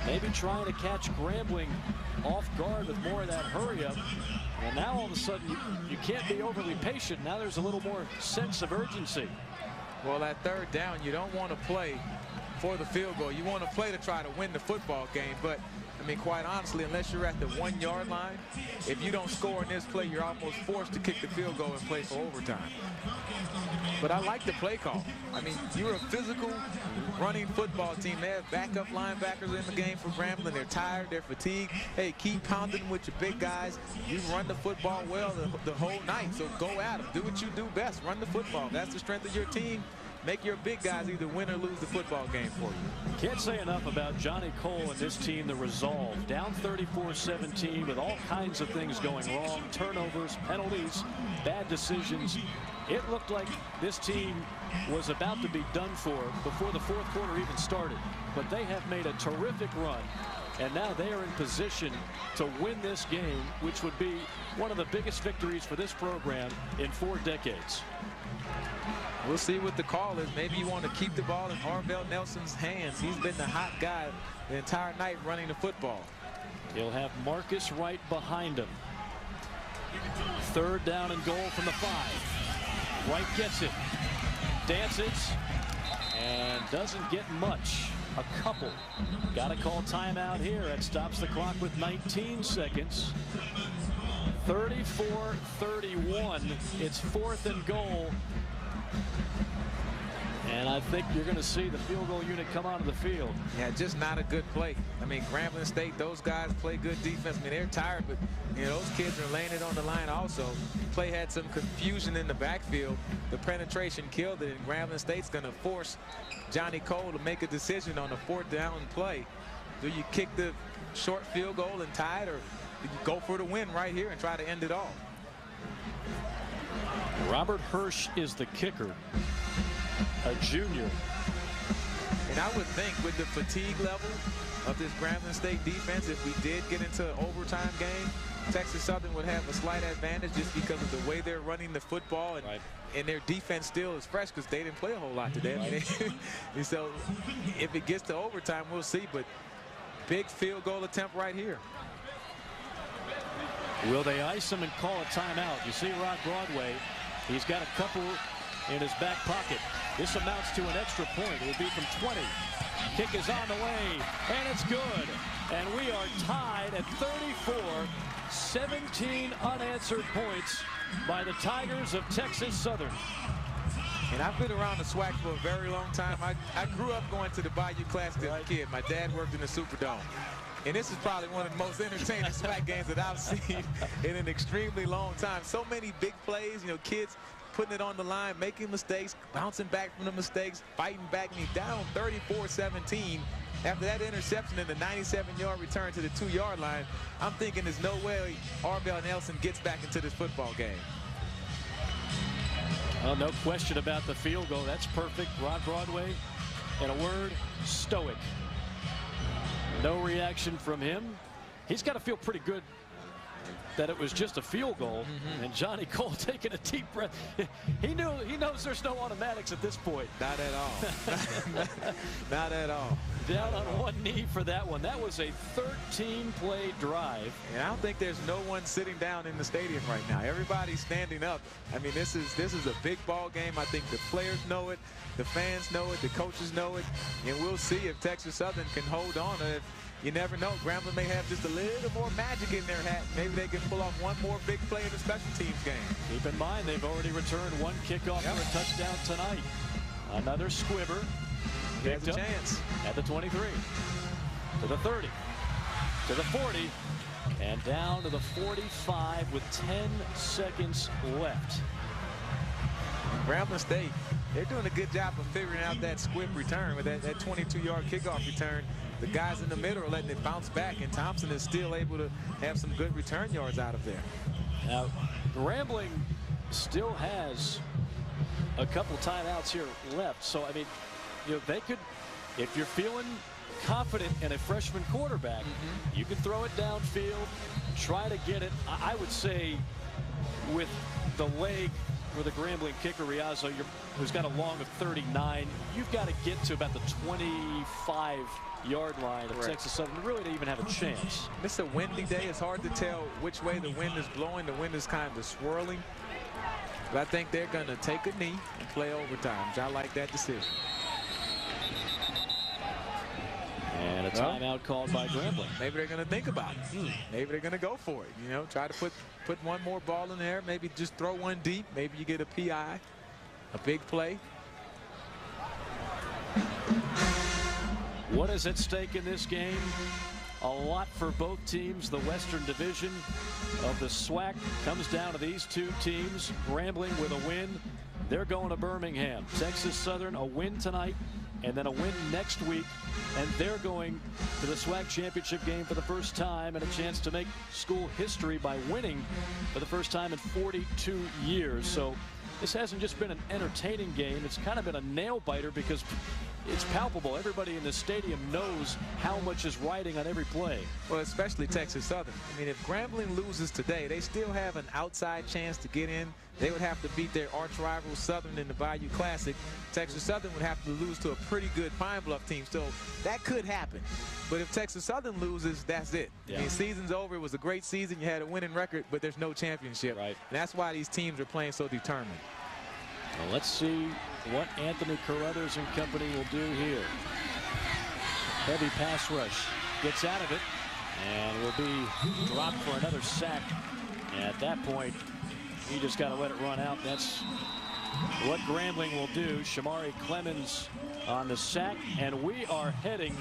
Maybe trying to catch Grambling off guard with more of that hurry up. And now all of a sudden you can't be overly patient. Now there's a little more sense of urgency.
Well, at 3rd down, you don't want to play for the field goal. You want to play to try to win the football game. But I mean, quite honestly, unless you're at the 1-yard line, if you don't score in this play, you're almost forced to kick the field goal and play for overtime. But I like the play call. I mean, you're a physical running football team. They have backup linebackers in the game for Grambling. They're tired, they're fatigued. Hey, keep pounding with your big guys. You run the football well the whole night, so go at them. Do what you do best, run the football. That's the strength of your team. Make your big guys either win or lose the football game for you.
Can't say enough about Johnny Cole and this team, the resolve. Down 34-17 with all kinds of things going wrong. Turnovers, penalties, bad decisions. It looked like this team was about to be done for before the 4th quarter even started. But they have made a terrific run. And now they are in position to win this game, which would be one of the biggest victories for this program in 4 decades.
We'll see what the call is. Maybe you want to keep the ball in Arvell Nelson's hands. He's been the hot guy the entire night running the football.
He'll have Marcus Wright behind him. 3rd down and goal from the 5. Wright gets it. Dances. And doesn't get much. A couple. Got to call timeout here. It stops the clock with 19 seconds. 34-31. It's 4th and goal. And I think you're going to see the field goal unit come onto the field.
Yeah, just not a good play. I mean, Grambling State, those guys play good defense. I mean, they're tired, but, you know, those kids are laying it on the line also. Play had some confusion in the backfield. The penetration killed it, and Grambling State's going to force Johnny Cole to make a decision on a 4th down play. Do you kick the short field goal and tie it, or do you go for the win right here and try to end it all?
Robert Hirsch is the kicker, a junior.
And I would think with the fatigue level of this Grambling State defense, if we did get into an overtime game, Texas Southern would have a slight advantage just because of the way they're running the football, and their defense still is fresh because they didn't play a whole lot today. And so if it gets to overtime, we'll see. But big field goal attempt right here.
Will they ice him and call a timeout? You see Rod Broadway. He's got a couple in his back pocket. This amounts to an extra point. It will be from 20. Kick is on the way, and it's good. And we are tied at 34. 17 unanswered points by the Tigers of Texas Southern.
And I've been around the SWAC for a very long time. I grew up going to the Bayou Classic as a kid. My dad worked in the Superdome. And this is probably one of the most entertaining SWAC games that I've seen in an extremely long time. So many big plays, you know, kids putting it on the line, making mistakes, bouncing back from the mistakes, fighting back. And he's down 34-17. After that interception and the 97-yard return to the 2-yard line, I'm thinking there's no way Arvell Nelson gets back into this football game.
Well, no question about the field goal. That's perfect. Rod Broadway, in a word, stoic. No reaction from him. He's got to feel pretty good that it was just a field goal. And Johnny Cole taking a deep breath. He knows there's no automatics at this point.
Not at all. Not at all.
Down on one knee for that one. That was a 13-play drive.
And I don't think there's no one sitting down in the stadium right now. Everybody's standing up. I mean, this is a big ball game. I think the players know it, the fans know it, the coaches know it, and we'll see if Texas Southern can hold on. you never know. Grambling may have just a little more magic in their hat. Maybe they can pull off one more big play in the special teams game.
Keep in mind, they've already returned one kickoff for a touchdown tonight. Another squibber.
He has a chance.
At the 23, to the 30, to the 40, and down to the 45 with 10 seconds left.
Grambling State, they're doing a good job of figuring out that squib return with that 22-yard kickoff return. The guys in the middle are letting it bounce back, and Thompson is still able to have some good return yards out of there.
Now, Grambling still has a couple timeouts here left, so I mean, you know, they could, if you're feeling confident in a freshman quarterback, you can throw it downfield, try to get it. I would say with the leg for the Grambling kicker, Riazzo, who's got a long of 39, you've got to get to about the 25-yard line of Texas Southern really to even have a chance.
It's a windy day. It's hard to tell which way the wind is blowing. The wind is kind of swirling. But I think they're going to take a knee and play overtime. I like that decision.
And a timeout called by Grambling.
Maybe they're going to think about it. Maybe they're going to go for it. You know, try to put one more ball in there. Maybe just throw one deep. Maybe you get a PI, a big play.
What is at stake in this game? A lot for both teams. The Western Division of the SWAC comes down to these two teams. Grambling with a win. They're going to Birmingham. Texas Southern, a win tonight, and then a win next week. And they're going to the SWAC championship game for the first time and a chance to make school history by winning for the first time in 42 years. So this hasn't just been an entertaining game. It's kind of been a nail-biter because it's palpable. Everybody in the stadium knows how much is riding on every play.
Well, especially Texas Southern. I mean, if Grambling loses today, they still have an outside chance to get in. They would have to beat their arch rival Southern in the Bayou Classic. Texas Southern would have to lose to a pretty good Pine Bluff team. So that could happen. But if Texas Southern loses, that's it. I mean, season's over. It was a great season. You had a winning record, but there's no championship.
Right.
And that's why these teams are playing so determined.
Well, let's see what Anthony Carruthers and company will do here. Heavy pass rush. Gets out of it and will be dropped for another sack. And at that point, you just got to let it run out. That's what Grambling will do. Shamari Clemens on the sack, and we are heading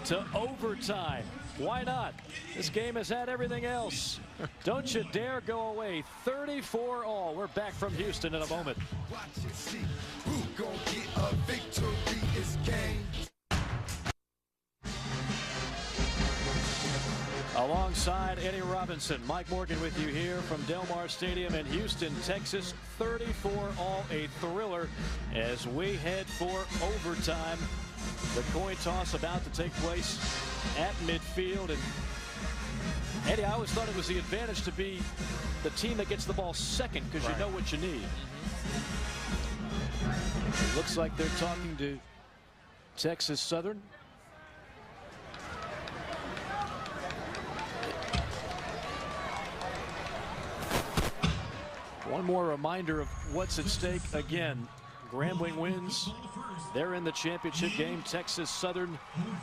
to overtime. Why not? This game has had everything else. Don't you dare go away. 34-all. We're back from Houston in a moment.
Watch and see who gon' get a victory. It's game.
Alongside Eddie Robinson, Mike Morgan with you here from Del Mar Stadium in Houston, Texas. 34-all, a thriller as we head for overtime. The coin toss about to take place at midfield. And Eddie, I always thought it was the advantage to be the team that gets the ball second because you know what you need. It looks like they're talking to Texas Southern. One more reminder of what's at stake again. Grambling wins. They're in the championship game. Texas Southern,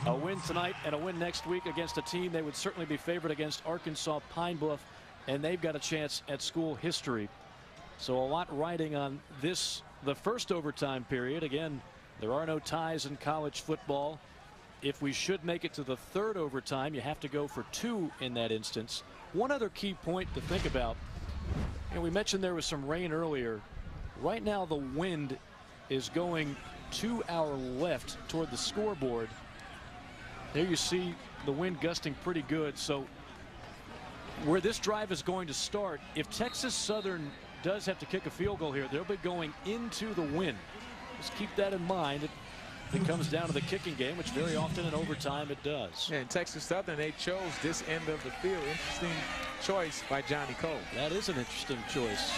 a win tonight and a win next week against a team they would certainly be favored against, Arkansas Pine Bluff, and they've got a chance at school history. So a lot riding on this, the first overtime period. Again, there are no ties in college football. If we should make it to the third overtime, you have to go for two in that instance. One other key point to think about, and we mentioned there was some rain earlier. Right now the wind is going to our left toward the scoreboard. There you see the wind gusting pretty good. So where this drive is going to start, if Texas Southern does have to kick a field goal here, they'll be going into the wind. Just keep that in mind. It comes down to the kicking game, which very often in overtime it does.
Yeah, in Texas Southern, they chose this end of the field. Interesting choice by Johnny Cole.
That is an interesting choice.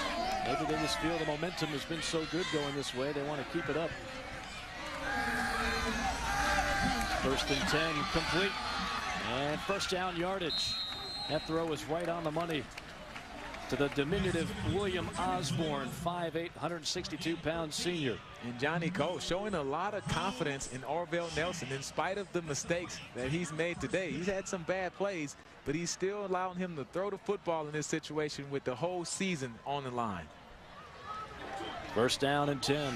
Maybe they just feel the momentum has been so good going this way, they want to keep it up. First and 10 complete. And first down yardage. That throw is right on the money to the diminutive William Osborne, 5'8", 162-pound senior.
And Johnny Cole showing a lot of confidence in Orville Nelson in spite of the mistakes that he's made today. He's had some bad plays, but he's still allowing him to throw the football in this situation with the whole season on the line.
First down and 10.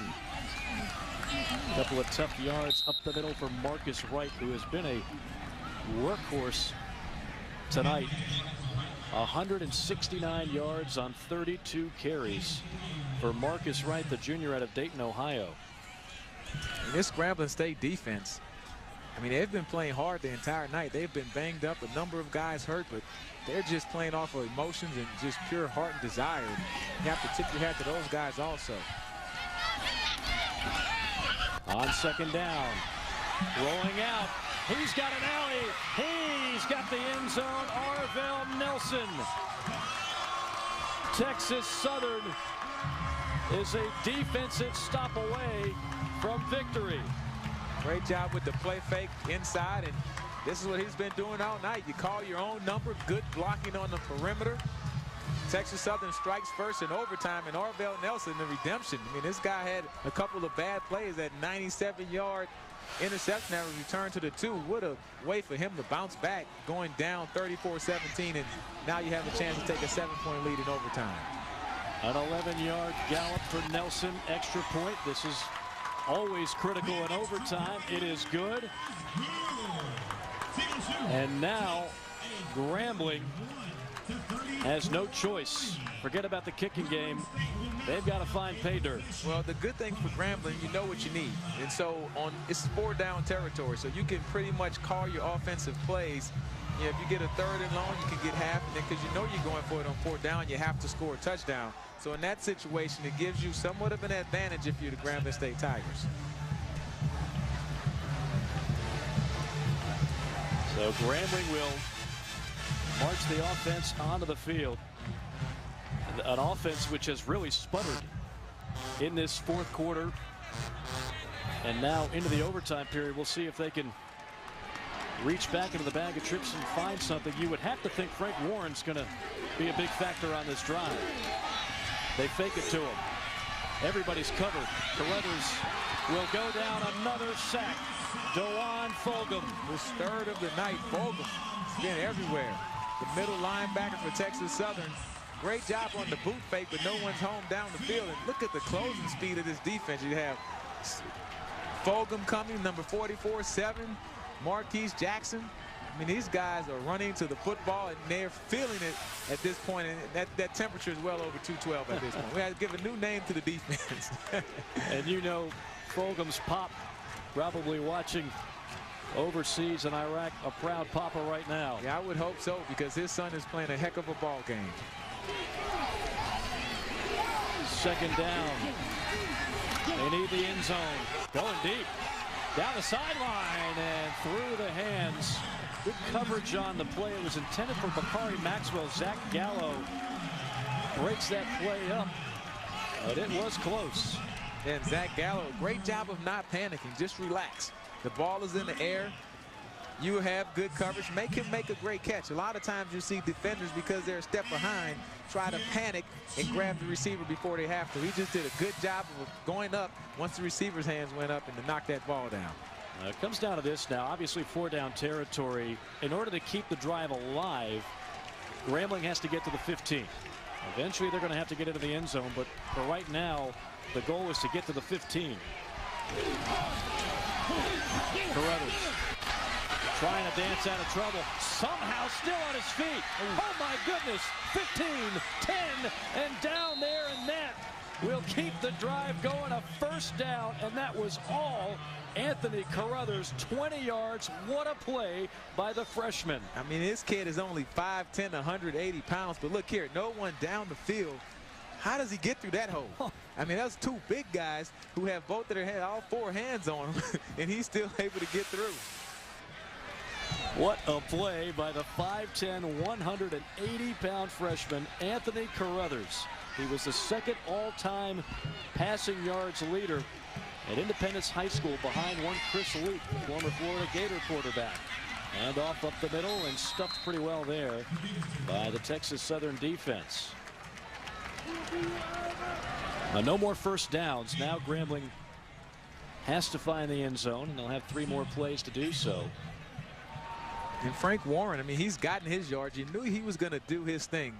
A couple of tough yards up the middle for Marcus Wright, who has been a workhorse tonight. 169 yards on 32 carries for Marcus Wright, the junior out of Dayton, Ohio.
And this Grambling State defense, I mean, they've been playing hard the entire night. They've been banged up, a number of guys hurt, but they're just playing off of emotions and just pure heart and desire. You have to tip your hat to those guys also.
On second down, rolling out. He's got an alley. He's got the end zone. Orville Nelson. Texas Southern is a defensive stop away from victory.
Great job with the play fake inside, and this is what he's been doing all night. You call your own number, good blocking on the perimeter. Texas Southern strikes first in overtime, and Orville Nelson, the redemption. I mean, this guy had a couple of bad plays. That 97-yard interception that was returned to the 2. What a way for him to bounce back, going down 34-17, and now you have a chance to take a 7-point lead in overtime.
An 11-yard gallop for Nelson, extra point. This is always critical in overtime. It is good. And now Grambling has no choice. Forget about the kicking game. They've got to find pay dirt.
Well, the good thing for Grambling, you know what you need. And so it's 4-down territory, so you can pretty much call your offensive plays. You know, if you get a 3rd and long, you can get half, and then because you know you're going for it on 4th down, you have to score a touchdown. So in that situation, it gives you somewhat of an advantage if you're the Grambling State Tigers.
So Grambling will march the offense onto the field. An offense which has really sputtered in this 4th quarter. And now into the overtime period, we'll see if they can reach back into the bag of tricks and find something. You would have to think Frank Warren's going to be a big factor on this drive. They fake it to him. Everybody's covered. Carruthers will go down, another sack. DeJuan Fulgham.
The 3rd of the night. Fulgham has been everywhere. The middle linebacker for Texas Southern. Great job on the boot fake, but no one's home down the field. And look at the closing speed of this defense. You have Fulgham coming, number 44-7, Marquise Jackson. I mean, these guys are running to the football, and they're feeling it at this point. And that temperature is well over 212 at this point. We have to give a new name to the defense.
And you know, Fulgham's pop probably watching overseas in Iraq, a proud papa right now.
Yeah, I would hope so, because his son is playing a heck of a ball game.
Second down. They need the end zone. Going deep. Down the sideline and through the hands. Good coverage on the play. It was intended for Bakari Maxwell. Zach Gallo breaks that play up, but it was close.
And Zach Gallo, great job of not panicking. Just relax. The ball is in the air. You have good coverage. Make him make a great catch. A lot of times you see defenders, because they're a step behind, try to panic and grab the receiver before they have to. He just did a good job of going up once the receiver's hands went up and to knock that ball down.
It comes down to this now. Obviously 4-down territory. In order to keep the drive alive, Grambling has to get to the 15. Eventually they're going to have to get into the end zone, but for right now, the goal is to get to the 15. Carruthers trying to dance out of trouble. Somehow still on his feet. Oh my goodness. 15, 10, and down there, and that will keep the drive going. A first down, and that was all Anthony Carruthers. 20 yards. What a play by the freshman.
I mean, this kid is only 5'10", 180 pounds, but look here, no one down the field. How does he get through that hole? I mean, that's 2 big guys who have both of their hands, all 4 hands on them, and he's still able to get through.
What a play by the 5'10", 180-pound freshman, Anthony Carruthers. He was the 2nd all-time passing yards leader at Independence High School, behind one Chris Luke, former Florida Gator quarterback. And off up the middle and stuffed pretty well there by the Texas Southern defense. No more first downs. Now Grambling has to find the end zone, and they'll have 3 more plays to do so.
And Frank Warren, I mean, he's gotten his yards. You knew he was going to do his thing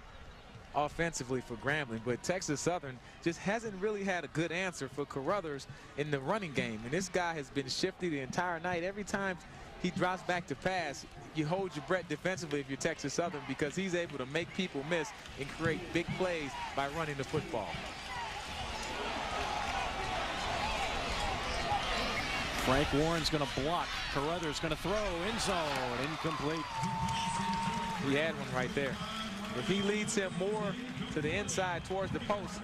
offensively for Grambling, but Texas Southern just hasn't really had a good answer for Carruthers in the running game. And this guy has been shifty the entire night. Every time he drops back to pass, you hold your breath defensively if you're Texas Southern, because he's able to make people miss and create big plays by running the football.
Frank Warren's going to block. Carruthers going to throw. End zone. Incomplete.
He had one right there. If he leads him more to the inside towards the post,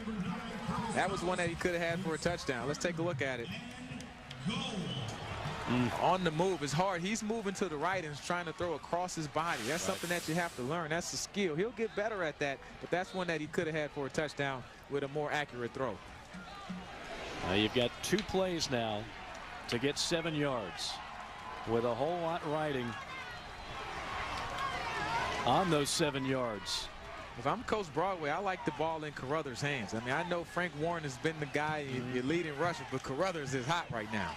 that was one that he could have had for a touchdown. Let's take a look at it. On the move is hard. He's moving to the right and is trying to throw across his body. That's something that you have to learn. That's a skill. He'll get better at that, but that's one that he could have had for a touchdown with a more accurate throw.
Now you've got 2 plays now to get 7 yards with a whole lot riding on those 7 yards.
If I'm Coach Broadway, I like the ball in Carruthers' hands. I mean, I know Frank Warren has been the guy, your leading rusher, but Carruthers is hot right now.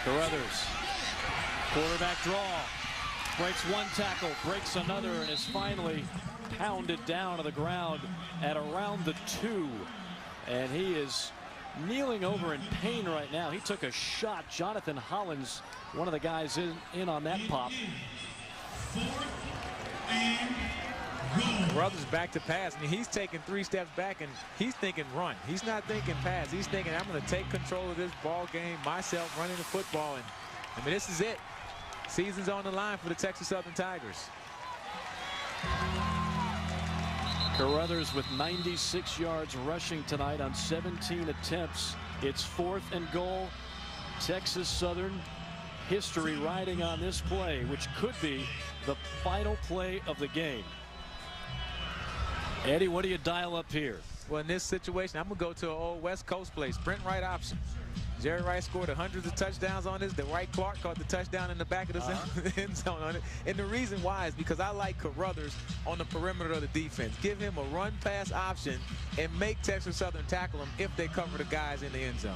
Carruthers, quarterback draw, breaks 1 tackle, breaks another, and is finally pounded down to the ground at around the 2. And he is kneeling over in pain right now. He took a shot. Jonathan Hollins, one of the guys in on that pop.
Carruthers back to pass. I mean, he's taking 3 steps back and he's thinking run. He's not thinking pass. He's thinking, I'm going to take control of this ball game myself, running the football. And I mean, this is it. Season's on the line for the Texas Southern Tigers.
Carruthers with 96 yards rushing tonight on 17 attempts. It's 4th and goal. Texas Southern history riding on this play, which could be the final play of the game. Eddie, what do you dial up here?
Well, in this situation, I'm going to go to an old West Coast play, sprint right option. Jerry Rice scored hundreds of touchdowns on this. Dwight Clark caught the touchdown in the back of the end zone on it. And the reason why is because I like Carruthers on the perimeter of the defense. Give him a run-pass option and make Texas Southern tackle him if they cover the guys in the end zone.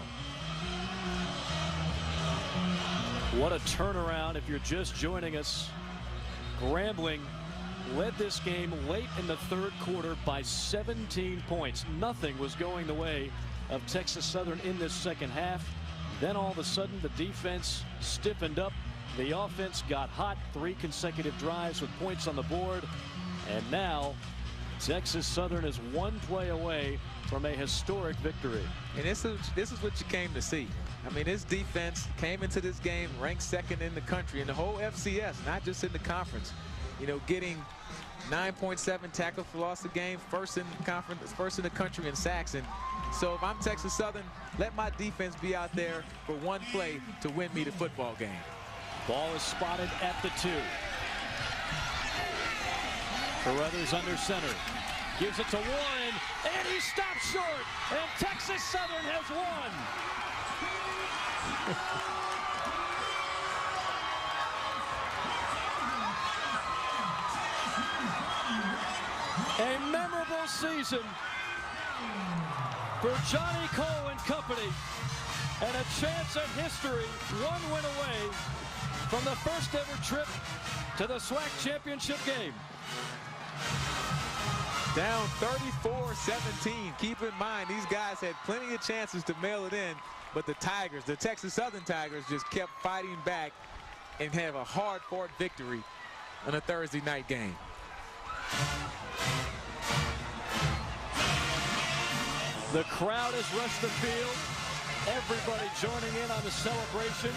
What a turnaround if you're just joining us. Grambling led this game late in the 3rd quarter by 17 points. Nothing was going the way of Texas Southern in this 2nd half. Then all of a sudden the defense stiffened up. The offense got hot. 3 consecutive drives with points on the board. And now Texas Southern is 1 play away from a historic victory.
And this is what you came to see. I mean, this defense came into this game ranked 2nd in the country in the whole FCS, not just in the conference. You know, getting 9.7 tackles for loss of game, 1st in the conference, 1st in the country in sacks. And so if I'm Texas Southern, let my defense be out there for 1 play to win me the football game.
Ball is spotted at the 2. Carruthers under center. Gives it to Warren, and he stops short, and Texas Southern has won. A memorable season for Johnny Cole and company, and a chance at history 1 win away from the first ever trip to the SWAC championship game.
Down 34-17. Keep in mind, these guys had plenty of chances to mail it in, but the Tigers, the Texas Southern Tigers, just kept fighting back and have a hard-fought victory on a Thursday night game.
The crowd has rushed the field. Everybody joining in on the celebration.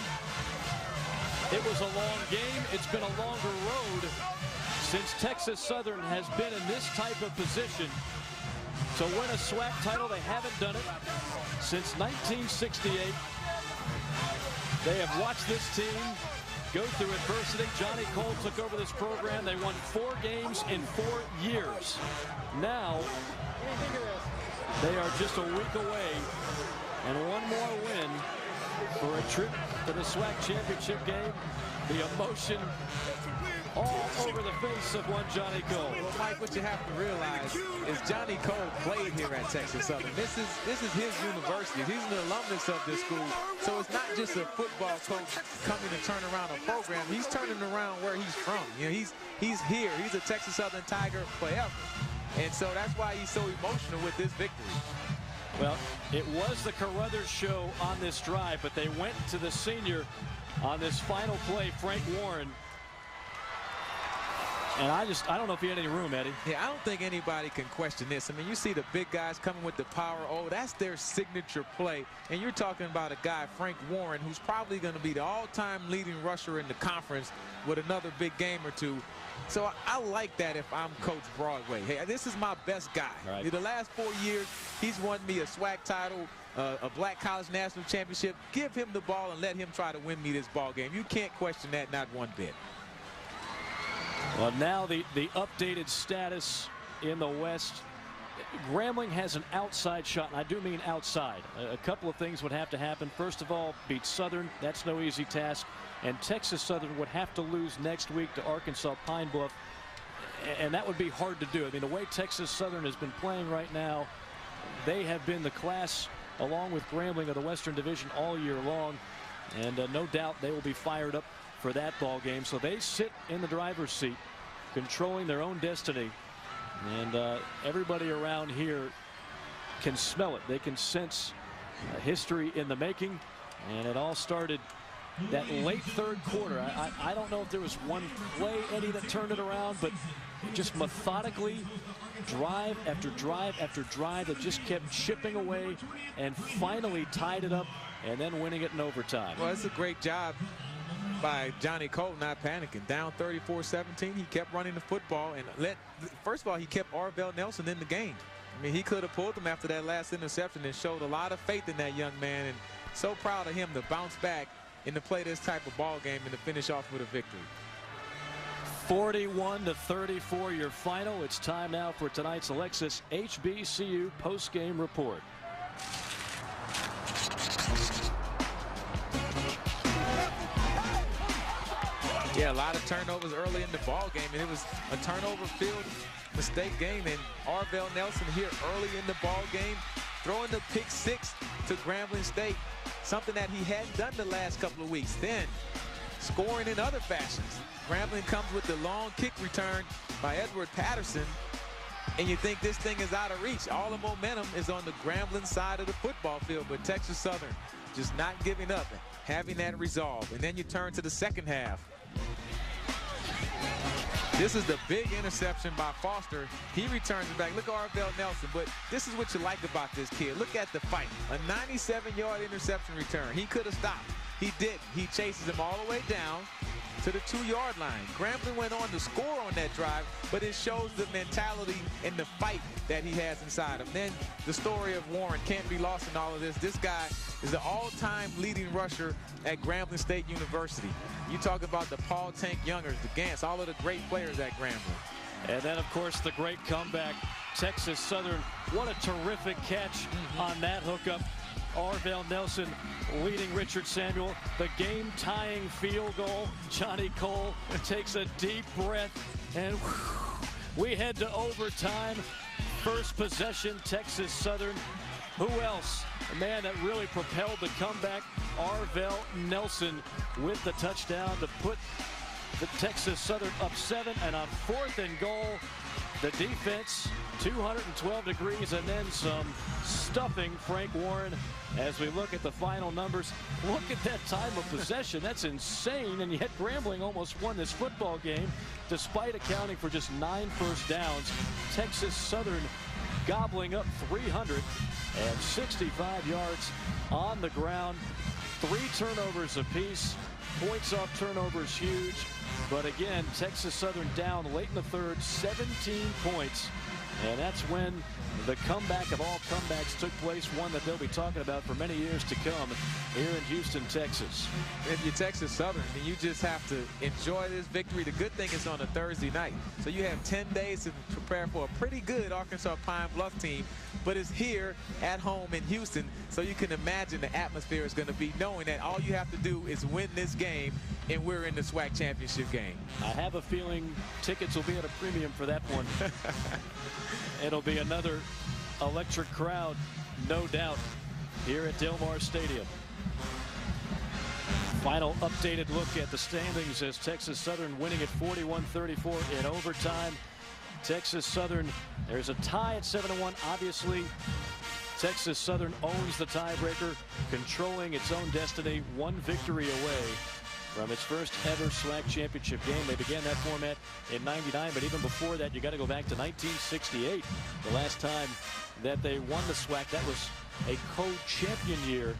It was a long game. It's been a longer road since Texas Southern has been in this type of position to win a SWAC title. They haven't done it since 1968. They have watched this team go through adversity. Johnny Cole took over this program. They won 4 games in 4 years. Now they are just a week away and 1 more win for a trip to the SWAC championship game. The emotion all over the face of one Johnny Cole.
Well, Mike, what you have to realize is Johnny Cole played here at Texas Southern. This is his university. He's an alumnus of this school. So it's not just a football coach coming to turn around a program. He's turning around where he's from. You know, he's here. He's a Texas Southern Tiger forever. And so that's why he's so emotional with this victory.
Well, it was the Carruthers show on this drive, but they went to the senior on this final play, Frank Warren. And I don't know if he had any room, Eddie.
Yeah, I don't think anybody can question this. I mean, you see the big guys coming with the power. Oh, that's their signature play. And you're talking about a guy, Frank Warren, who's probably going to be the all-time leading rusher in the conference with another big game or two. So I like that if I'm Coach Broadway. Hey, this is my best guy.
Right.
The last 4 years, he's won me a SWAC title, a Black College National Championship. Give him the ball and let him try to win me this ball game. You can't question that, not one bit.
Well, now the updated status in the West. Grambling has an outside shot, and I do mean outside. A couple of things would have to happen. First of all, beat Southern. That's no easy task. And Texas Southern would have to lose next week to Arkansas Pine Bluff. And that would be hard to do. I mean, the way Texas Southern has been playing right now, they have been the class, along with Grambling, of the Western Division all year long. And no doubt they will be fired up for that ball game. So they sit in the driver's seat, controlling their own destiny. And everybody around here can smell it. They can sense history in the making. And it all started that late third quarter. I don't know if there was one play, Eddie, that turned it around, but just methodically, drive after drive after drive, that just kept chipping away and finally tied it up and then winning it in overtime.
Well, it's a great job by Johnny Cole not panicking. Down 34-17, he kept running the football and first of all, he kept Arvell Nelson in the game. I mean, he could have pulled him after that last interception and showed a lot of faith in that young man, and so proud of him to bounce back and to play this type of ball game and to finish off with a victory.
41-34 your final. It's time now for tonight's Alexis HBCU post-game report.
Yeah, a lot of turnovers early in the ball game, and it was a turnover-filled mistake game. And Arvell Nelson here early in the ball game, throwing the pick six to Grambling State, something that he hadn't done the last couple of weeks. Then scoring in other fashions. Grambling comes with the long kick return by Edward Patterson, and you think this thing is out of reach. All the momentum is on the Grambling side of the football field, but Texas Southern just not giving up, having that resolve. And then you turn to the second half. This is the big interception by Foster. He returns it back. Look at Arvell Nelson, but this is what you like about this kid. Look at the fight. A 97-yard interception return. He could have stopped. He didn't. He chases him all the way down to the 2-yard line. Grambling went on to score on that drive, but it shows the mentality and the fight that he has inside him. Then the story of Warren can't be lost in all of this. This guy is the all-time leading rusher at Grambling State University. You talk about the Paul Tank Youngers, the Gants, all of the great players at Grambling.
And then, of course, the great comeback. Texas Southern, what a terrific catch on that hookup. Arvell Nelson leading Richard Samuel. The game-tying field goal. Johnny Cole takes a deep breath, and we head to overtime. First possession, Texas Southern. Who else? A man that really propelled the comeback, Arvell Nelson, with the touchdown to put the Texas Southern up 7. And on 4th and goal, the defense 212 degrees and then some stuffing Frank Warren. As we look at the final numbers, look at that time of possession. That's insane. And yet Grambling almost won this football game despite accounting for just 9 first downs. Texas Southern gobbling up 365 yards on the ground. 3 turnovers apiece. Points off turnovers huge. But again, Texas Southern down late in the third, 17 points. And that's when the comeback of all comebacks took place, one that they'll be talking about for many years to come here in Houston, Texas.
If you're Texas Southern, then you just have to enjoy this victory. The good thing is on a Thursday night. So you have 10 days to prepare for a pretty good Arkansas Pine Bluff team, but it's here at home in Houston. So you can imagine the atmosphere is going to be knowing that all you have to do is win this game and we're in the SWAC championship game. game.
I have a feeling tickets will be at a premium for that one. It'll be another electric crowd, no doubt, here at Del Mar Stadium. Final updated look at the standings as Texas Southern winning at 41-34 in overtime. Texas Southern, there's a tie at 7-1. Obviously, Texas Southern owns the tiebreaker, controlling its own destiny, one victory away from its first ever SWAC championship game. They began that format in '99, but even before that, you got to go back to 1968, the last time that they won the SWAC. That was a co-champion year.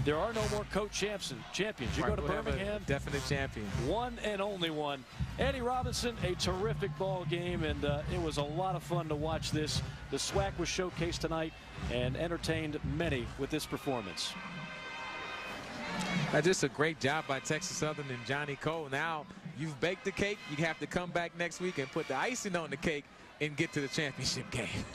There are no more co-champions. You go to Birmingham,
definite champion.
One and only one. Eddie Robinson, a terrific ball game, and it was a lot of fun to watch this. The SWAC was showcased tonight and entertained many with this performance.
Just a great job by Texas Southern and Johnny Cole. Now you've baked the cake. You have to come back next week and put the icing on the cake and get to the championship game.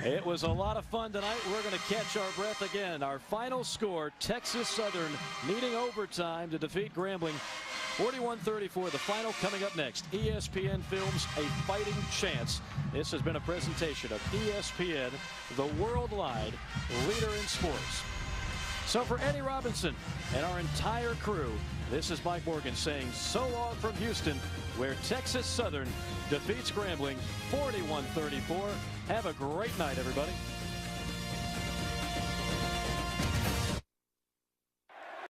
It was a lot of fun tonight. We're going to catch our breath again. Our final score, Texas Southern needing overtime to defeat Grambling 41-34. The final coming up next. ESPN films A Fighting Chance. This has been a presentation of ESPN, the worldwide leader in sports. So for Eddie Robinson and our entire crew, this is Mike Morgan saying so long from Houston, where Texas Southern defeats Grambling 41-34. Have a great night, everybody.